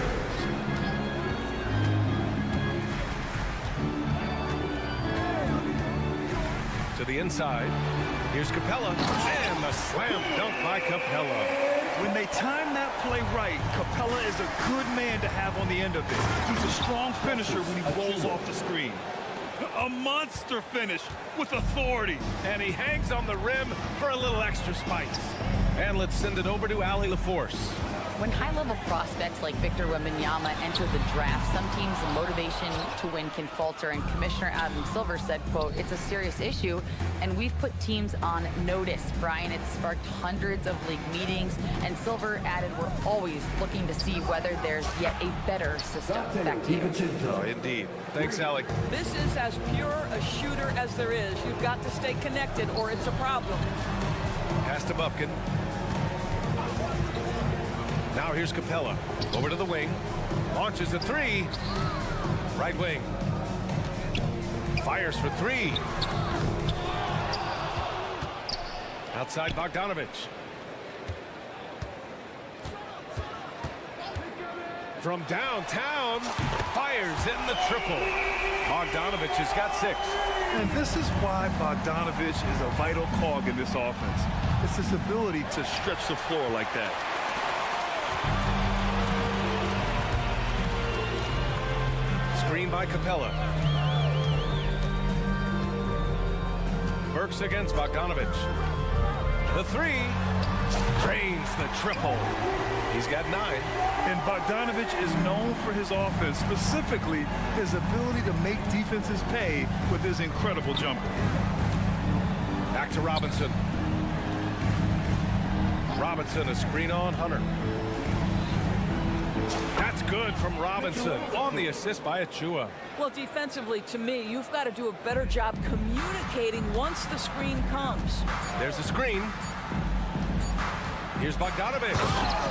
To the inside. Here's Capella. And the slam dunk by Capella. When they time that play right, Capella is a good man to have on the end of it. He's a strong finisher when he rolls off the screen. A monster finish with authority. And he hangs on the rim for a little extra spice. And let's send it over to Allie LaForce. When high-level prospects like Victor Wembanyama enter the draft, some teams' motivation to win can falter, and Commissioner Adam Silver said, quote, "It's a serious issue, and we've put teams on notice." Brian, it's sparked hundreds of league meetings, and Silver added, "We're always looking to see whether there's yet a better system." Back to you. Oh, indeed. Thanks, Allie. This is as pure a shooter as there is. You've got to stay connected or it's a problem. Pass to Buffkin. Now here's Capella. Over to the wing. Launches a 3. Right wing. Fires for 3. Outside Bogdanovich. From downtown. Fires in the triple. Bogdanovich has got 6. And this is why Bogdanovich is a vital cog in this offense. It's his ability to stretch the floor like that. Screen by Capella. Burks against Bogdanovich. The 3. Drains the triple. He's got 9. And Bogdanovich is known for his offense, specifically his ability to make defenses pay with his incredible jumper. Back to Robinson. Robinson, a screen on Hunter. That's good from Robinson on the assist by Achua. Well, defensively, to me, you've got to do a better job communicating once the screen comes. There's a screen. Here's Bogdanovich.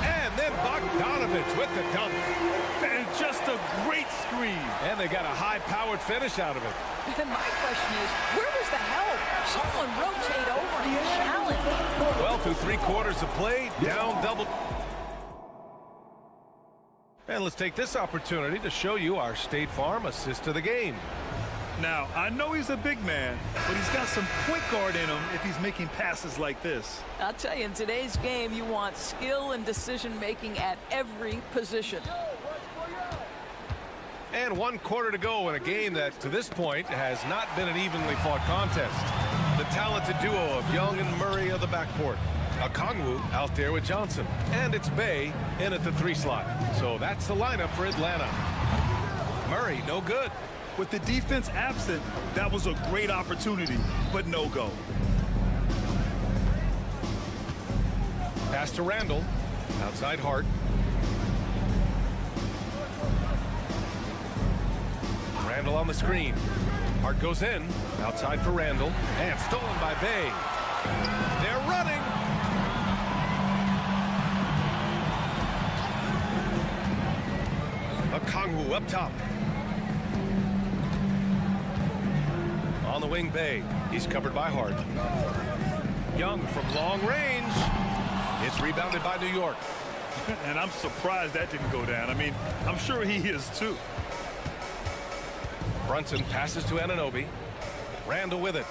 And then Bogdanovich with the dunk. And just a great screen. And they got a high-powered finish out of it. And my question is, where was the help? Someone rotate over and challenge. Well, through 3 quarters of play, down double. And let's take this opportunity to show you our State Farm assist of the game. Now, I know he's a big man, but he's got some point guard in him if he's making passes like this. I'll tell you, in today's game, you want skill and decision-making at every position. And 1 quarter to go in a game that, to this point, has not been an evenly fought contest. The talented duo of Young and Murray of the backcourt. Okongwu out there with Johnson. And it's Bay in at the 3 slot. So that's the lineup for Atlanta. Murray, no good. With the defense absent, that was a great opportunity, but no go. Pass to Randall. Outside Hart. Randall on the screen. Hart goes in. Outside for Randall. And stolen by Bay. They're running. Okongwu up top. On the wing, Bay. He's covered by Hart. Young from long range. It's rebounded by New York. And I'm surprised that didn't go down. I mean, I'm sure he is too. Brunson passes to Anunoby. Randall with it.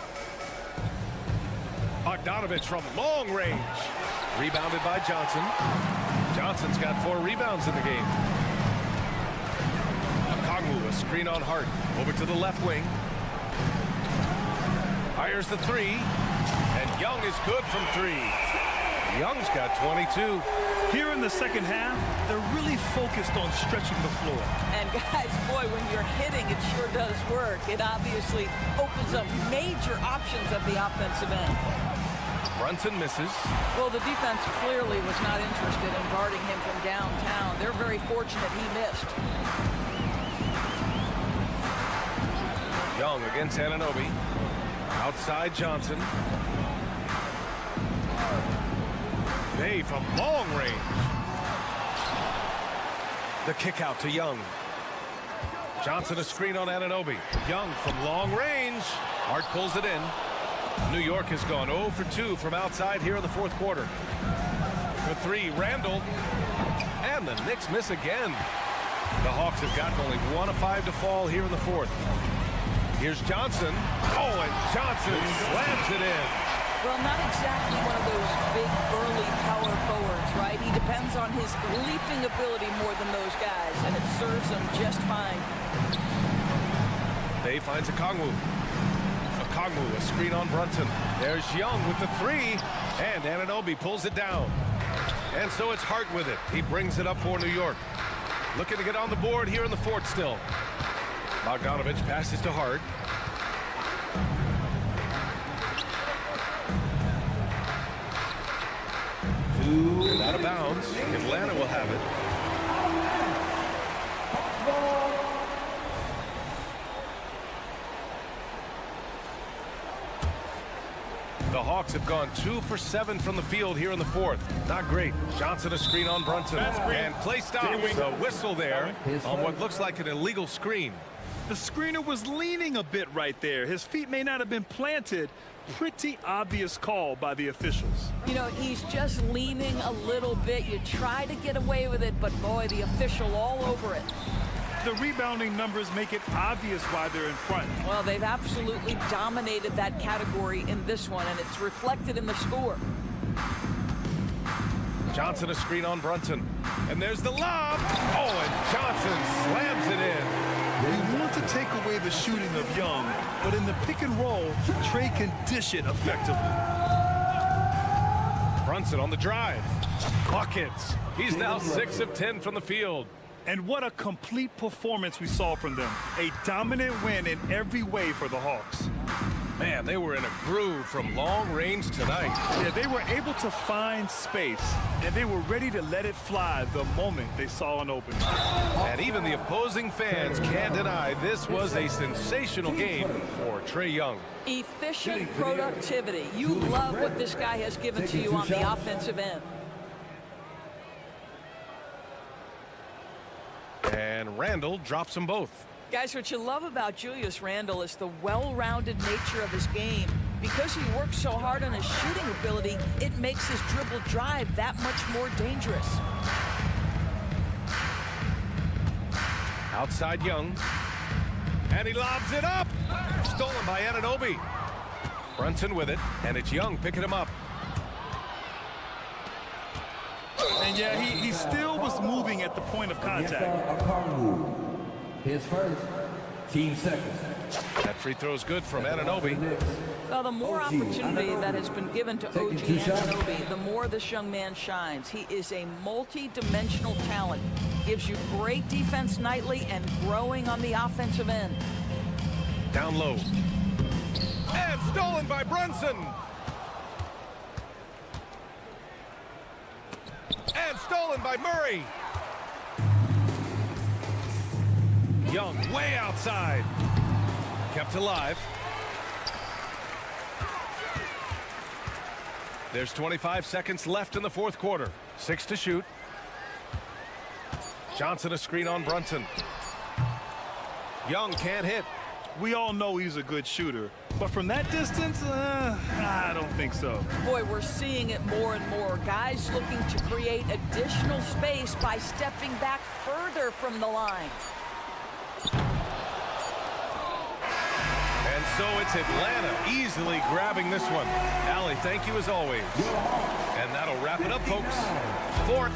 Bogdanovich from long range. Rebounded by Johnson. Johnson's got 4 rebounds in the game. Okongwu, a screen on Hart. Over to the left wing. Fires the 3. And Young is good from 3. Young's got 22. Here in the second half, they're really focused on stretching the floor. And guys, boy, when you're hitting, it sure does work. It obviously opens up major options at the offensive end. Brunson misses. Well, the defense clearly was not interested in guarding him from downtown. They're very fortunate he missed. Young against Anunoby. Outside Johnson. Bay from long range. The kick out to Young. Johnson a screen on Anunoby. Young from long range. Hart pulls it in. New York has gone 0 for 2 from outside here in the fourth quarter. For 3, Randall. And the Knicks miss again. The Hawks have gotten only 1 of 5 to fall here in the fourth. Here's Johnson. Oh, and Johnson slams it in. Well, not exactly one of those big, burly power forwards, right? He depends on his leaping ability more than those guys, and it serves him just fine. Bay finds Okongwu. Okongwu, a screen on Brunson. There's Young with the 3, and Anunoby pulls it down. And so it's Hart with it. He brings it up for New York. Looking to get on the board here in the fourth still. Bogdanovich passes to Hart. And out of bounds. Atlanta will have it. The Hawks have gone 2 for 7 from the field here in the fourth. Not great. Johnson a screen on Brunson. And play stops. A whistle there on what looks like an illegal screen. The screener was leaning a bit right there. His feet may not have been planted. Pretty obvious call by the officials. You know, he's just leaning a little bit. You try to get away with it, but boy, the official all over it. The rebounding numbers make it obvious why they're in front. Well, they've absolutely dominated that category in this one, and it's reflected in the score. Johnson a screen on Brunson. And there's the lob. Oh, and Johnson slams it in. You want to take away the shooting of Young, but in the pick and roll, Trey can dish it effectively. Brunson on the drive. Buckets. He's now 6 of 10 from the field. And what a complete performance we saw from them. A dominant win in every way for the Hawks. Man, they were in a groove from long range tonight. Yeah, they were able to find space, and they were ready to let it fly the moment they saw an opening. And even the opposing fans can't deny this was a sensational game for Trae Young. Efficient productivity. You love what this guy has given to you on the offensive end. And Randall drops them both. Guys, what you love about Julius Randle is the well-rounded nature of his game. Because he works so hard on his shooting ability, it makes his dribble drive that much more dangerous. Outside Young. And he lobs it up. Stolen by Anunoby. Brunson with it, and it's Young picking him up. And yeah, he still was moving at the point of contact. His first, team second. That free throw is good from Anunoby. Well, the more opportunity that has been given to OG Anunoby, the more this young man shines. He is a multi-dimensional talent. Gives you great defense nightly and growing on the offensive end. Down low. And stolen by Brunson. stolen by Murray. Young way outside. Kept alive. There's 25 seconds left in the fourth quarter. 6 to shoot. Johnson a screen on Brunson. Young can't hit. We all know he's a good shooter, but from that distance, I don't think so. Boy, we're seeing it more and more. Guys looking to create additional space by stepping back further from the line. And so it's Atlanta easily grabbing this one. Allie, thank you as always. And that'll wrap it up, folks. Fourth.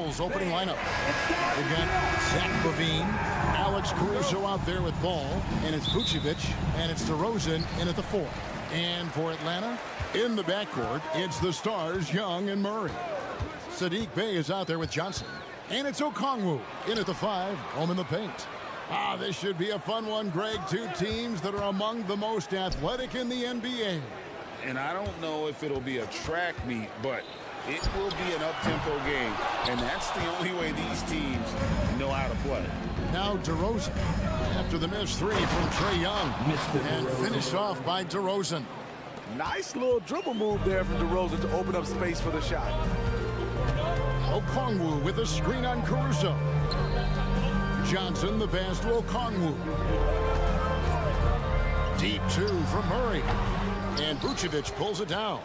Bulls opening lineup. Again, Zach LaVine, Alex Caruso out there with ball, and it's Vucevic, and it's DeRozan in at the 4. And for Atlanta, in the backcourt, it's the stars, Young and Murray. Sadiq Bey is out there with Johnson, and it's Okongwu in at the 5, home in the paint. This should be a fun one, Greg. Two teams that are among the most athletic in the NBA. And I don't know if it'll be a track meet, but it will be an up-tempo game. And that's the only way these teams know how to play. Now DeRozan after the missed 3 from Trae Young. And finished off by DeRozan. Nice little dribble move there from DeRozan to open up space for the shot. Okongwu with a screen on Caruso. Johnson, the pass to Okongwu. Deep 2 from Murray. And Vucevic pulls it down.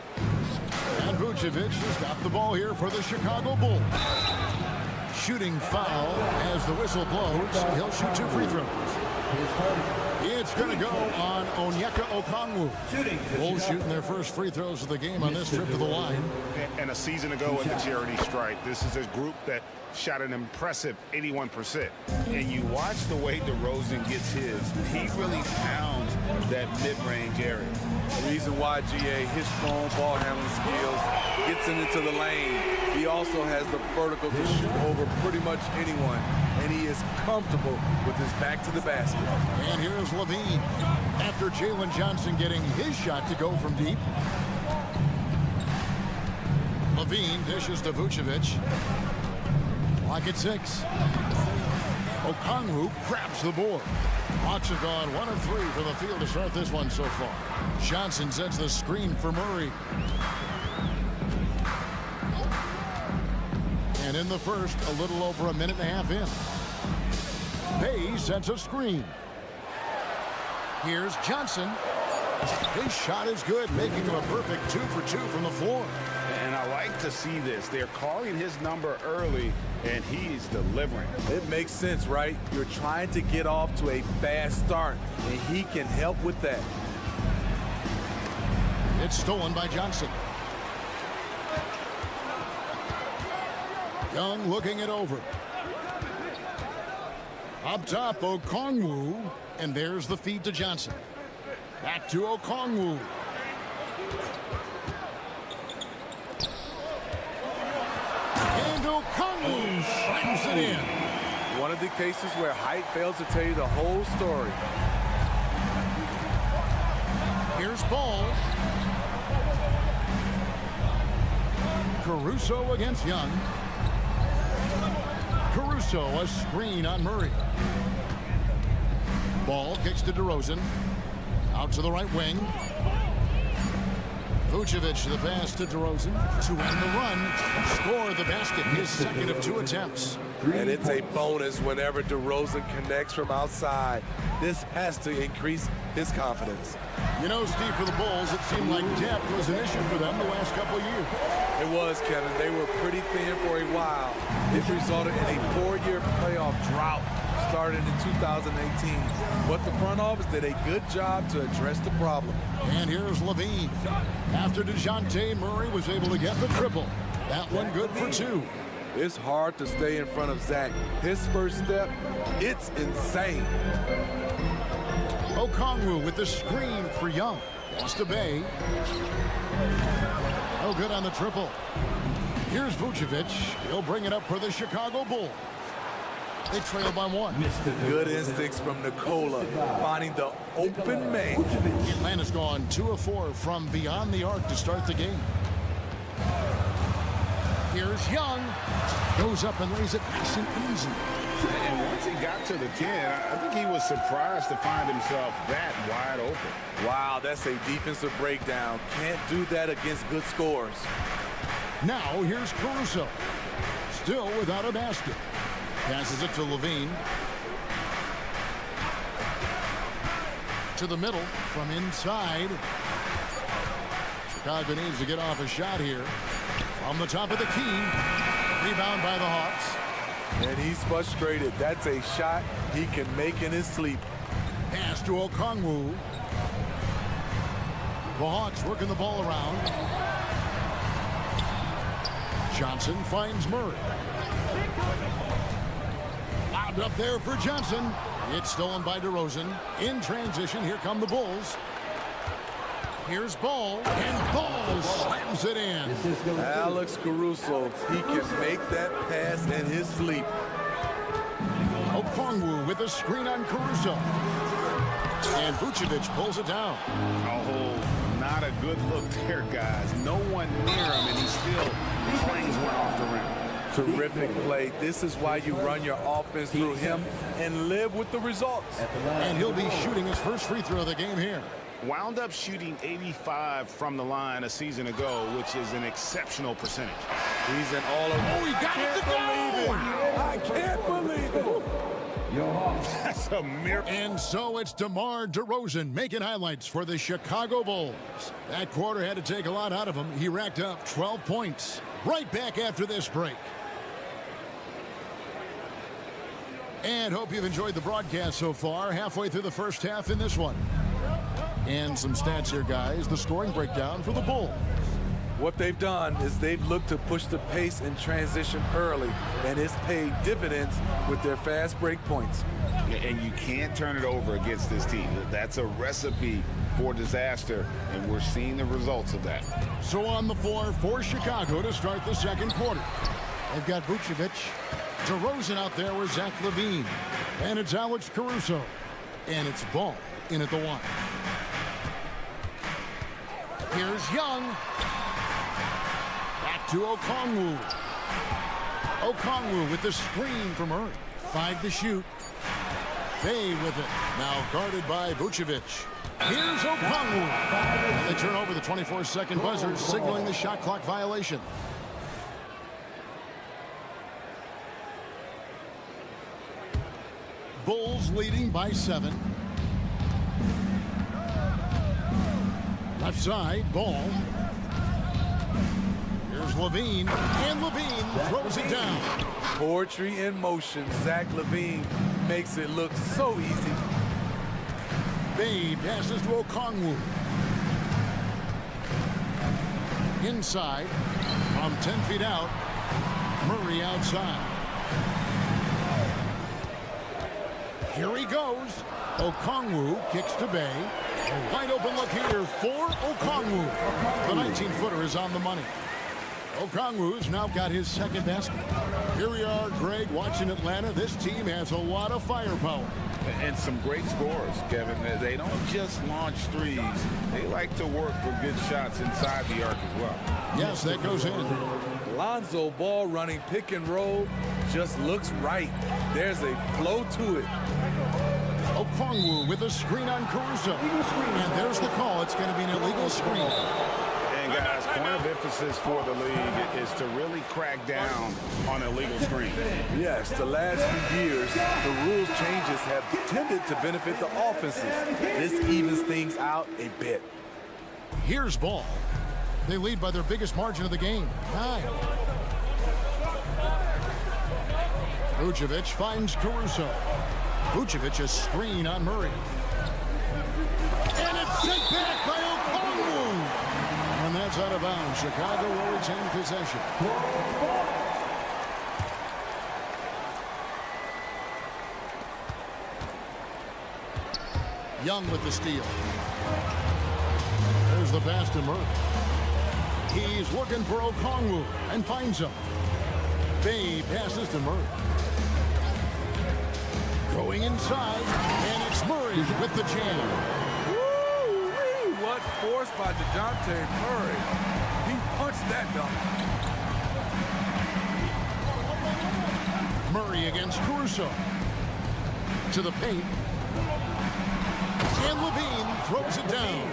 And Vucevic has got the ball here for the Chicago Bulls. Shooting foul as the whistle blows. He'll shoot 2 free throws. It's going to go on Onyeka Okongwu. Bulls shooting their first free throws of the game on this trip to the line. And a season ago at the charity stripe, this is a group that shot an impressive 81%. And you watch the way DeRozan gets his. He really pounds that mid-range area. The reason why, GA, his strong ball handling skills gets him into the lane. He also has the vertical to shoot over pretty much anyone. And he is comfortable with his back to the basket. And here's LaVine. After Jalen Johnson getting his shot to go from deep. LaVine dishes to Vucevic. Clock at 6. Okongwu grabs the board. Hawks have gone 1 of 3 from the field to start this one so far. Johnson sets the screen for Murray. And in the first, a little over a minute and a half in. Bey sets a screen. Here's Johnson. His shot is good, making him a perfect 2 for 2 from the floor. And I like to see this. They're calling his number early, and he's delivering. It makes sense, right? You're trying to get off to a fast start, and he can help with that. It's stolen by Johnson. Young looking it over. Up top, Okongwu, and there's the feed to Johnson. Back to Okongwu. And Okongwu slams it in. One of the cases where height fails to tell you the whole story. Here's Ball. Caruso against Young. Caruso, a screen on Murray. Ball kicks to DeRozan. Out to the right wing. Vucevic, the pass to DeRozan to end the run. Score the basket, his second of 2 attempts. And it's a bonus whenever DeRozan connects from outside. This has to increase his confidence. You know, Steve, for the Bulls, it seemed like depth was an issue for them the last couple of years. It was, Kevin. They were pretty thin for a while. It resulted in a 4-year playoff drought started in 2018. But the front office did a good job to address the problem. And here's LaVine. After DeJounte Murray was able to get the triple. That one good for 2. It's hard to stay in front of Zach. His first step, it's insane. Okongwu with the screen for Young. Lost to Bey. No good on the triple. Here's Vucevic. He'll bring it up for the Chicago Bulls. They trail by 1. Good instincts from Nikola, finding the open man. Atlanta's gone 2 of 4 from beyond the arc to start the game. Here's Young. Goes up and lays it nice and easy. And once he got to the 10, I think he was surprised to find himself that wide open. Wow, that's a defensive breakdown. Can't do that against good scores. Now here's Caruso. Still without a basket. Passes it to LaVine. To the middle from inside. Chicago needs to get off a shot here. From the top of the key. Rebound by the Hawks. And he's frustrated. That's a shot he can make in his sleep. Pass to Okongwu. The Hawks working the ball around. Johnson finds Murray. Lobbed up there for Johnson. It's stolen by DeRozan. In transition, here come the Bulls. Here's Ball, and Ball slams it in. Alex Caruso, he can make that pass in his sleep. Okongwu with a screen on Caruso. And Vucevic pulls it down. Oh, not a good look there, guys. No one near him, and he still flings one off the rim. Terrific play. This is why you run your offense through him and live with the results. And he'll be shooting his first free throw of the game here. Wound up shooting 85 from the line a season ago, which is an exceptional percentage. He's an all-around. Oh, he got it to go! I can't believe it. That's a miracle. And so it's DeMar DeRozan making highlights for the Chicago Bulls. That quarter had to take a lot out of him. He racked up 12 points. Right back after this break. And hope you've enjoyed the broadcast so far. Halfway through the first half in this one. And some stats here, guys. The scoring breakdown for the Bulls. What they've done is they've looked to push the pace and transition early, and it's paid dividends with their fast break points. And you can't turn it over against this team. That's a recipe for disaster, and we're seeing the results of that. So on the floor for Chicago to start the second quarter. They've got Vucevic. DeRozan out there with Zach LaVine. And it's Alex Caruso. And it's Ball in at the one. Here's Young. Back to Okongwu. Okongwu with the screen from Murray. 5 to shoot. Bay with it. Now guarded by Vucevic. Here's Okongwu. And they turn over the 24-second buzzer, signaling the shot clock violation. Bulls leading by 7. Left side, Ball. Here's LaVine, and LaVine throws it down. Poetry in motion. Zach LaVine makes it look so easy. Bay passes to Okongwu. Inside, from 10 feet out, Murray outside. Here he goes. Okongwu kicks to Bay. A wide open look here for Okongwu. The 19-footer is on the money. Okongwu's now got his second basket. Here we are, Greg, watching Atlanta. This team has a lot of firepower. And some great scores, Kevin. They don't just launch threes. They like to work for good shots inside the arc as well. Yes, that goes in. Lonzo Ball running pick and roll just looks right. There's a flow to it. Okongwu with a screen on Caruso. And there's the call. It's going to be an illegal screen. And guys, point of emphasis for the league is to really crack down on illegal screens. Yes, the last few years, the rules changes have tended to benefit the offenses. This evens things out a bit. Here's Ball. They lead by their biggest margin of the game, 9. Vucevic finds Caruso. Vucevic a screen on Murray. And it's sent back by Okongwu. And that's out of bounds. Chicago will retain possession. Young with the steal. There's the pass to Murray. He's looking for Okongwu and finds him. Bay passes to Murray. Going inside, and it's Murray with the jam. Woo-wee! What force by DeJounte Murray. He punched that dunk. Murray against Caruso. To the paint. And LaVine throws it down.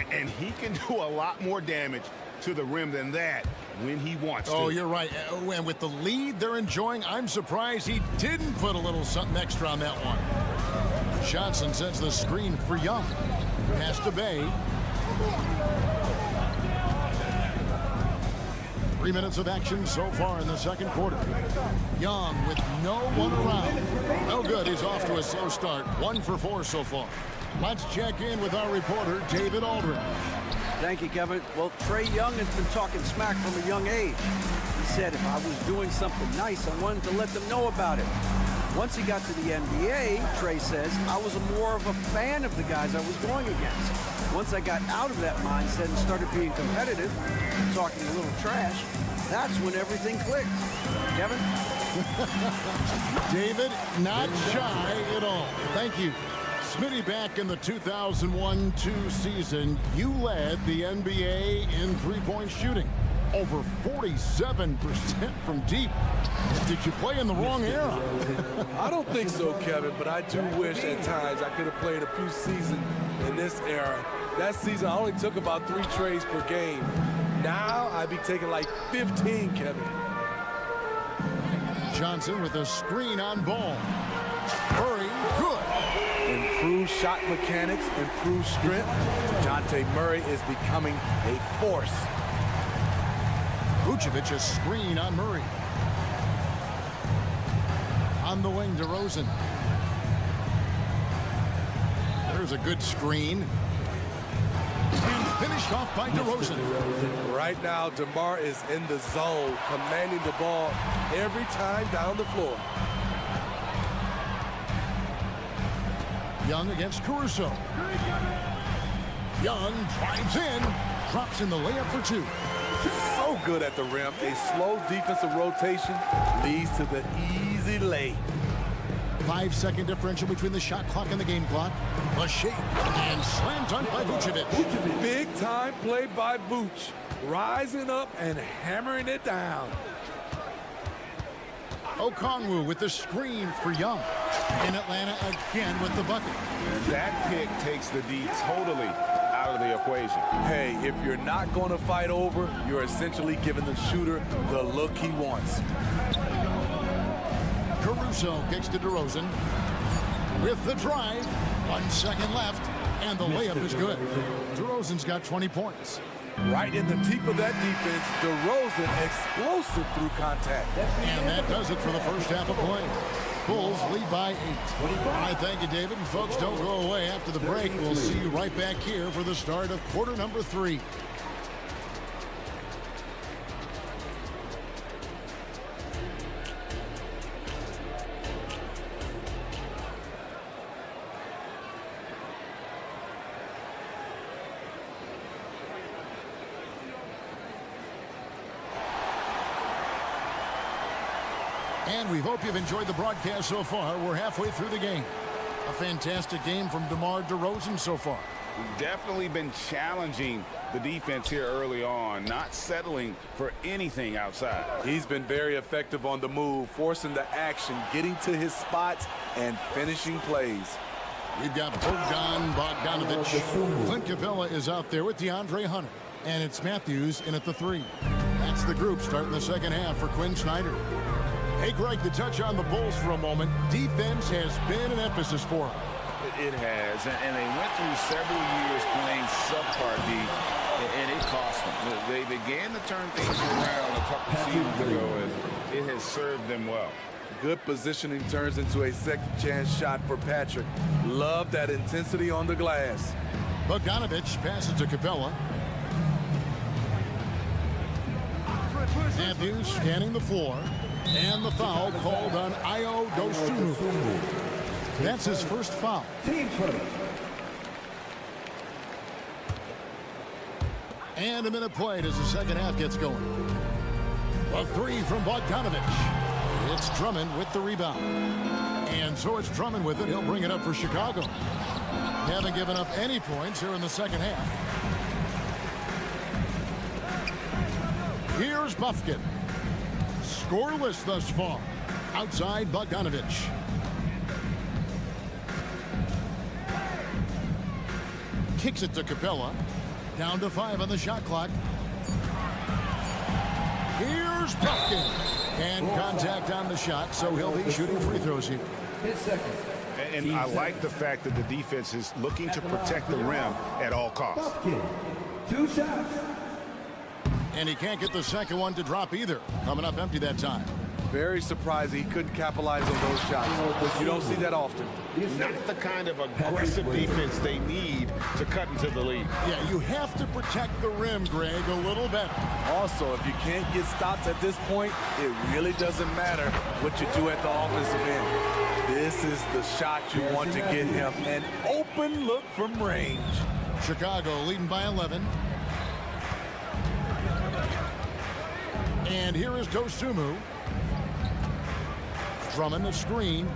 And he can do a lot more damage to the rim than that when he wants to. Oh, you're right. And with the lead they're enjoying, I'm surprised he didn't put a little something extra on that one. Johnson sends the screen for Young. Pass to Bay. 3 minutes of action so far in the second quarter. Young with no one around. No good. He's off to a slow start. 1 for 4 so far. Let's check in with our reporter, David Aldridge. Thank you, Kevin. Well, Trae Young has been talking smack from a young age. He said if I was doing something nice, I wanted to let them know about it. Once he got to the NBA, Trae says, I was more of a fan of the guys I was going against. Once I got out of that mindset and started being competitive, talking a little trash, that's when everything clicked. Kevin? David, not shy at all. Thank you. Smitty, back in the 2001-2 season, you led the NBA in three-point shooting. Over 47% from deep. Did you play in the wrong era? I don't think so, Kevin, but I do wish at times I could have played a few seasons in this era. That season, I only took about 3 trades per game. Now, I'd be taking like 15, Kevin. Johnson with a screen on ball. Murray, good. Improved shot mechanics, improved strength. DeJounte Murray is becoming a force. Vucevic, a screen on Murray. On the wing, DeRozan. There's a good screen. And finished off by DeRozan. Right now, DeMar is in the zone, commanding the ball every time down the floor. Young against Caruso. Young drives in, drops in the layup for 2. So good at the rim. A slow defensive rotation leads to the easy lay. 5-second differential between the shot clock and the game clock. A shake and slam dunk by Vucevic. Big time play by Vuce. Rising up and hammering it down. Okongwu with the screen for Young. In Atlanta again with the bucket. That pick takes the D totally out of the equation. Hey, if you're not going to fight over, you're essentially giving the shooter the look he wants. Caruso kicks to DeRozan. With the drive, 1 second left, and the layup is good. DeRozan's got 20 points. Right in the teeth of that defense, DeRozan explosive through contact. And that does it for the first half of play. Bulls lead by 8. I thank you, David. And folks, don't go away after the break. We'll see you right back here for the start of quarter number 3. And we hope you've enjoyed the broadcast so far. We're halfway through the game. A fantastic game from DeMar DeRozan so far. We've definitely been challenging the defense here early on, not settling for anything outside. He's been very effective on the move, forcing the action, getting to his spots, and finishing plays. We've got Bogdanovich. Clint Capella is out there with DeAndre Hunter. And it's Matthews in at the 3. That's the group starting the second half for Quinn Snyder. Hey, Greg, to touch on the Bulls for a moment, defense has been an emphasis for them. It has, and they went through several years playing subpar D, and it cost them. They began to turn things around a couple seasons ago, and it has served them well. Good positioning turns into a second chance shot for Patrick. Love that intensity on the glass. Bogdanovich passes to Capella. Matthews scanning the floor. And the foul called on Ayo Dosunmu. That's his first foul. And a minute played as the second half gets going. A 3 from Bogdanovich. It's Drummond with the rebound. And so it's Drummond with it. He'll bring it up for Chicago. Haven't given up any points here in the second half. Here's Bufkin. Scoreless thus far. Outside Bogdanovich. Kicks it to Capella. Down to 5 on the shot clock. Here's Bufkin. And contact on the shot, so he'll be shooting free throws here. And I like the fact that the defense is looking to protect the rim at all costs. 2 shots. And he can't get the second one to drop either. Coming up empty that time. Very surprising he couldn't capitalize on those shots. You don't see that often. Not the kind of aggressive defense they need to cut into the lead. Yeah, you have to protect the rim, Greg, a little better. Also, if you can't get stops at this point, it really doesn't matter what you do at the offensive end. This is the shot you want to get him. An open look from range. Chicago leading by 11. And here is Dosunmu. Drummond, the screen.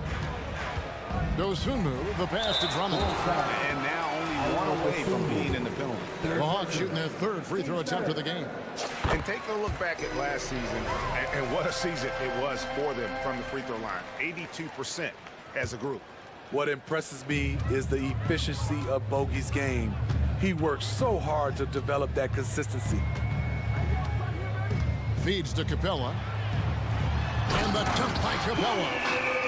Dosunmu, the pass to Drummond. And now only one away from being in the penalty. The Hawks shooting their third free throw attempt of the game. And take a look back at last season, and what a season it was for them from the free throw line. 82% as a group. What impresses me is the efficiency of Bogey's game. He works so hard to develop that consistency. Feeds to Capella. And the dunk by Capella.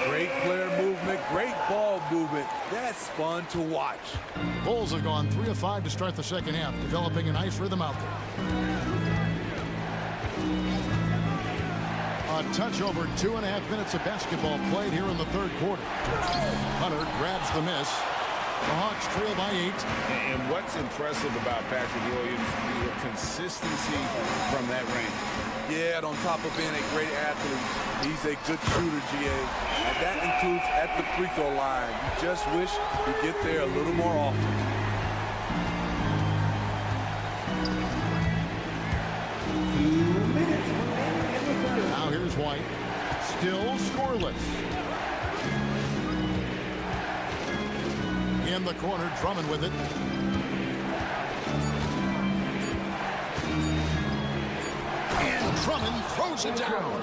Great player movement, great ball movement. That's fun to watch. Bulls have gone 3 of 5 to start the second half, developing a nice rhythm out there. A touch over 2.5 minutes of basketball played here in the third quarter. Hunter grabs the miss. The Hawks trail by 8. And what's impressive about Patrick Williams, the consistency from that range. Yeah, and on top of being a great athlete, he's a good shooter, GA. And that includes at the free throw line. You just wish you get there a little more often. Now here's White. Still scoreless. In the corner, Drummond with it. And Drummond throws it down.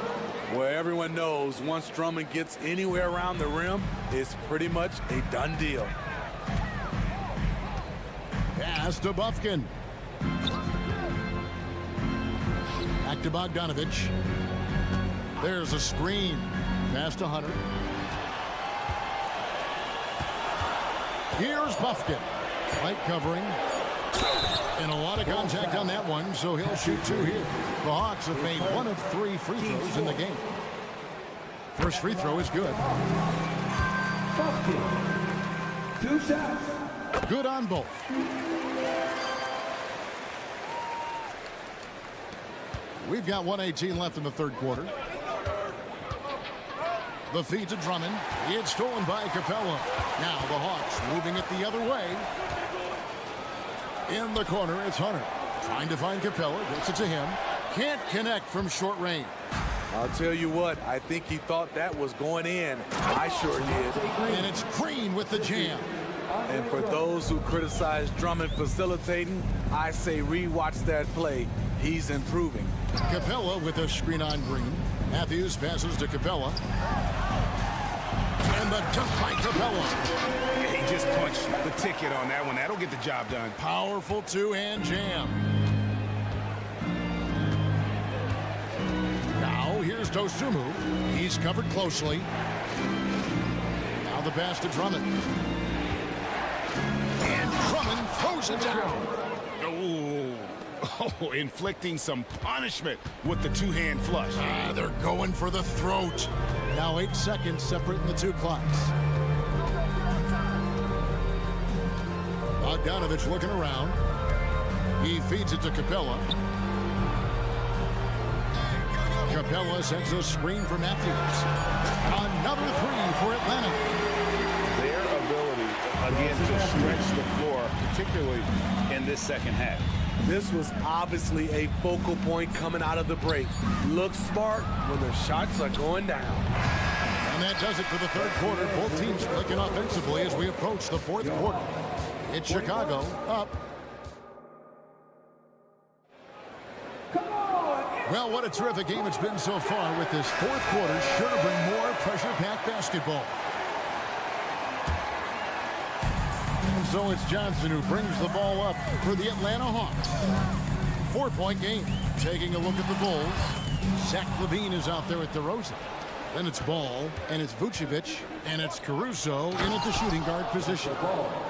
Where everyone knows once Drummond gets anywhere around the rim, it's pretty much a done deal. Pass to Bufkin. Back to Bogdanovich. There's a screen. Pass to Hunter. Here's Bufkin. Light covering. And a lot of contact on that one, so he'll shoot 2 here. The Hawks have made 1 of 3 free throws in the game. First free throw is good. 2 shots. Good on both. We've got 1:18 left in the third quarter. The feed to Drummond. It's stolen by Capella. Now the Hawks moving it the other way. In the corner, it's Hunter. Trying to find Capella. Gets it to him. Can't connect from short range. I'll tell you what, I think he thought that was going in. I sure did. And it's Green with the jam. And for those who criticize Drummond facilitating, I say rewatch that play. He's improving. Capella with a screen on Green. Matthews passes to Capella. And the dunk by Capella. He just punched the ticket on that one. That'll get the job done. Powerful two-hand jam. Now here's Dosunmu. He's covered closely. Now the pass to Drummond. And Drummond throws it down. Oh, inflicting some punishment with the two-hand flush. They're going for the throat. Now 8 seconds separating the 2 clocks. Bogdanovich looking around. He feeds it to Capella. Capella sends a screen for Matthews. Another 3 for Atlanta. Their ability, again, to stretch the floor, particularly in this second half. This was obviously a focal point coming out of the break. Look smart when the shots are going down. And that does it for the third quarter. Both teams clicking offensively as we approach the fourth quarter. It's Chicago up. Well, what a terrific game it's been so far with this fourth quarter. Sure to bring more pressure-packed basketball. So it's Johnson who brings the ball up for the Atlanta Hawks. 4-point game. Taking a look at the Bulls. Zach LaVine is out there at DeRozan. Then it's Ball, and it's Vucevic, and it's Caruso in at the shooting guard position.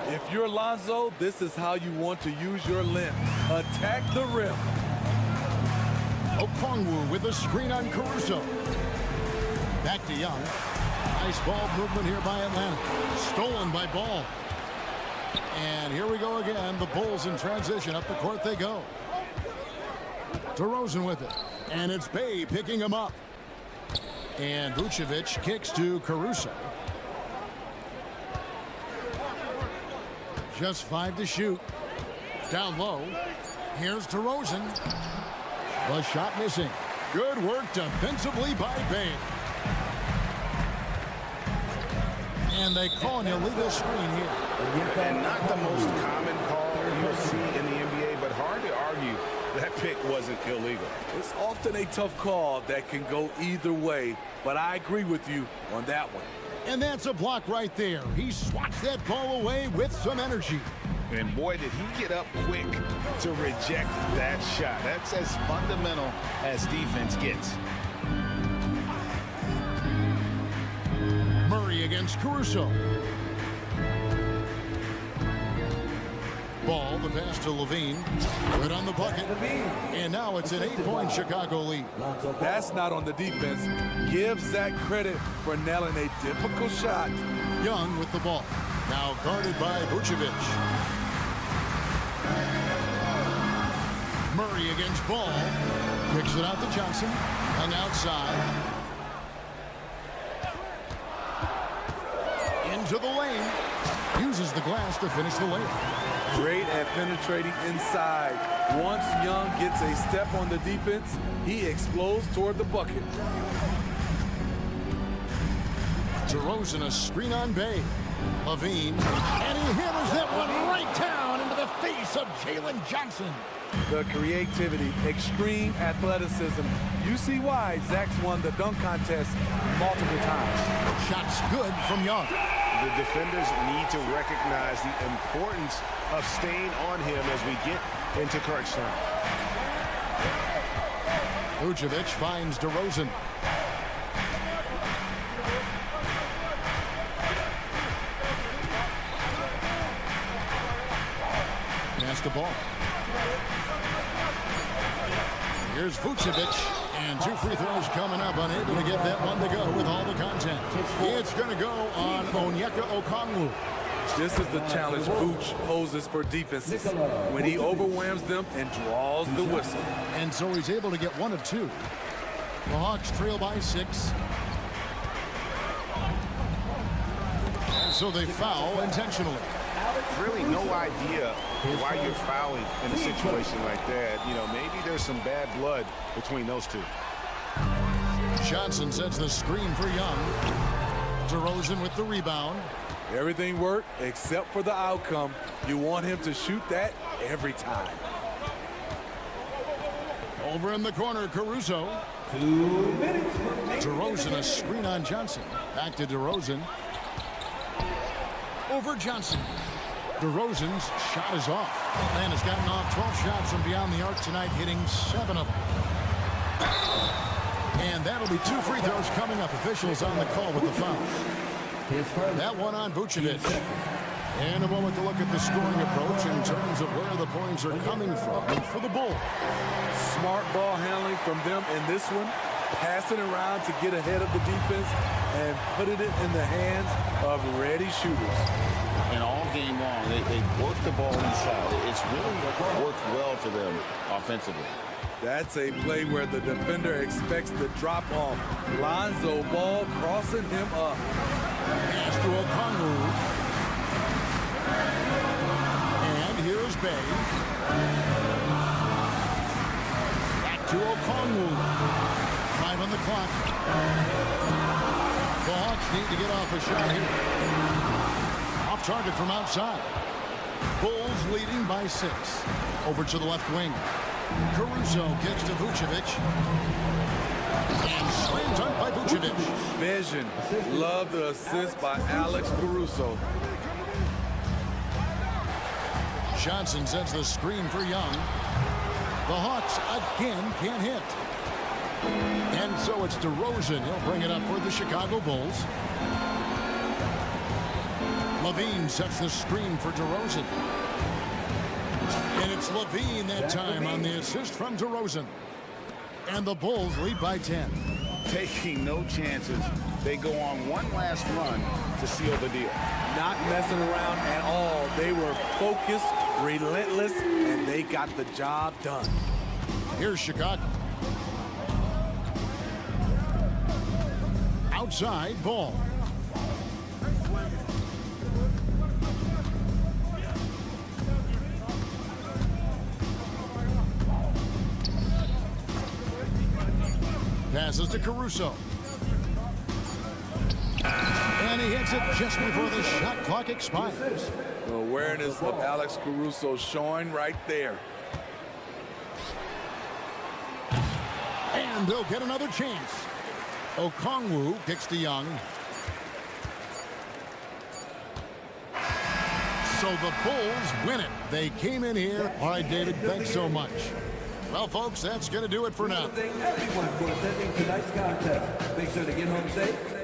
If you're Lonzo, this is how you want to use your length. Attack the rim. Okongwu with a screen on Caruso. Back to Young. Nice ball movement here by Atlanta. Stolen by Ball. And here we go again. The Bulls in transition. Up the court they go. DeRozan with it. And it's Bay picking him up. And Vucevic kicks to Caruso. Just 5 to shoot. Down low. Here's DeRozan. The shot missing. Good work defensively by Bay. And they call an illegal screen here. And not the most common call you'll see in the NBA, but hard to argue that pick wasn't illegal. It's often a tough call that can go either way, but I agree with you on that one. And that's a block right there. He swats that ball away with some energy. And boy, did he get up quick to reject that shot. That's as fundamental as defense gets. Murray against Caruso. Ball, the pass to Levine. Good on the bucket. And now it's an 8-point Chicago lead. That's not on the defense. Give Zach credit for nailing a difficult shot. Young with the ball. Now guarded by Vucevic. Murray against Ball. Kicks it out to Johnson. Hung outside. Into the lane. Uses the glass to finish the layup. Great at penetrating inside. Once Young gets a step on the defense, he explodes toward the bucket. DeRozan a screen on Bay. Levine. And he hammers that one right down into the face of Jalen Johnson. The creativity, extreme athleticism. You see why Zach's won the dunk contest multiple times. Shots good from Young. The defenders need to recognize the importance of staying on him as we get into crunch time. Vucevic finds DeRozan. Pass the ball. Here's Vucevic. And 2 free throws coming up. Unable to get that one to go with all the content. It's going to go on Onyeka Okongwu. This is the challenge Vooch poses for defenses when he overwhelms them and draws the whistle. And so he's able to get 1 of 2. The Hawks trail by 6. And so they foul intentionally. Really no idea why you're fouling in a situation like that. You know, maybe there's some bad blood between those two. Johnson sets the screen for Young. DeRozan with the rebound. Everything worked except for the outcome. You want him to shoot that every time. Over in the corner, Caruso. 2 minutes. DeRozan a screen on Johnson. Back to DeRozan. Over Johnson. DeRozan's shot is off. Atlanta's gotten off 12 shots from beyond the arc tonight, hitting 7 of them. And that'll be 2 free throws coming up. Officials on the call with the foul. That one on Vucevic. And a moment to look at the scoring approach in terms of where the points are coming from for the Bulls. Smart ball handling from them in this one. Passing around to get ahead of the defense and putting it in the hands of ready shooters. And all game long, they work the ball inside. It's really worked well for them offensively. That's a play where the defender expects the drop off. Lonzo Ball crossing him up. Pass to Okongwu. And here's Bay. Back to Okongwu. 5 on the clock. The Hawks need to get off a shot here. Off target from outside. Bulls leading by 6. Over to the left wing. Caruso kicks to Vucevic. And slam dunk by Vucevic. Vision. Love the assist by Alex Caruso. Johnson sets the screen for Young. The Hawks again can't hit. And so it's DeRozan. He'll bring it up for the Chicago Bulls. Levine sets the screen for DeRozan. And it's Levine that time on the assist from DeRozan. And the Bulls lead by 10. taking no chances. They go on one last run to seal the deal. Not messing around at all. They were focused, relentless, and they got the job done. Here's Chicago. Outside ball. Passes to Caruso. And he hits it just before the shot clock expires. The awareness of Alex Caruso showing right there. And they'll get another chance. Okongwu kicks to Young. So the Bulls win it. They came in here. All right, David, thanks so much. Well, folks, that's going to do it for now. Everyone for attending tonight's contest. Make sure to get home safe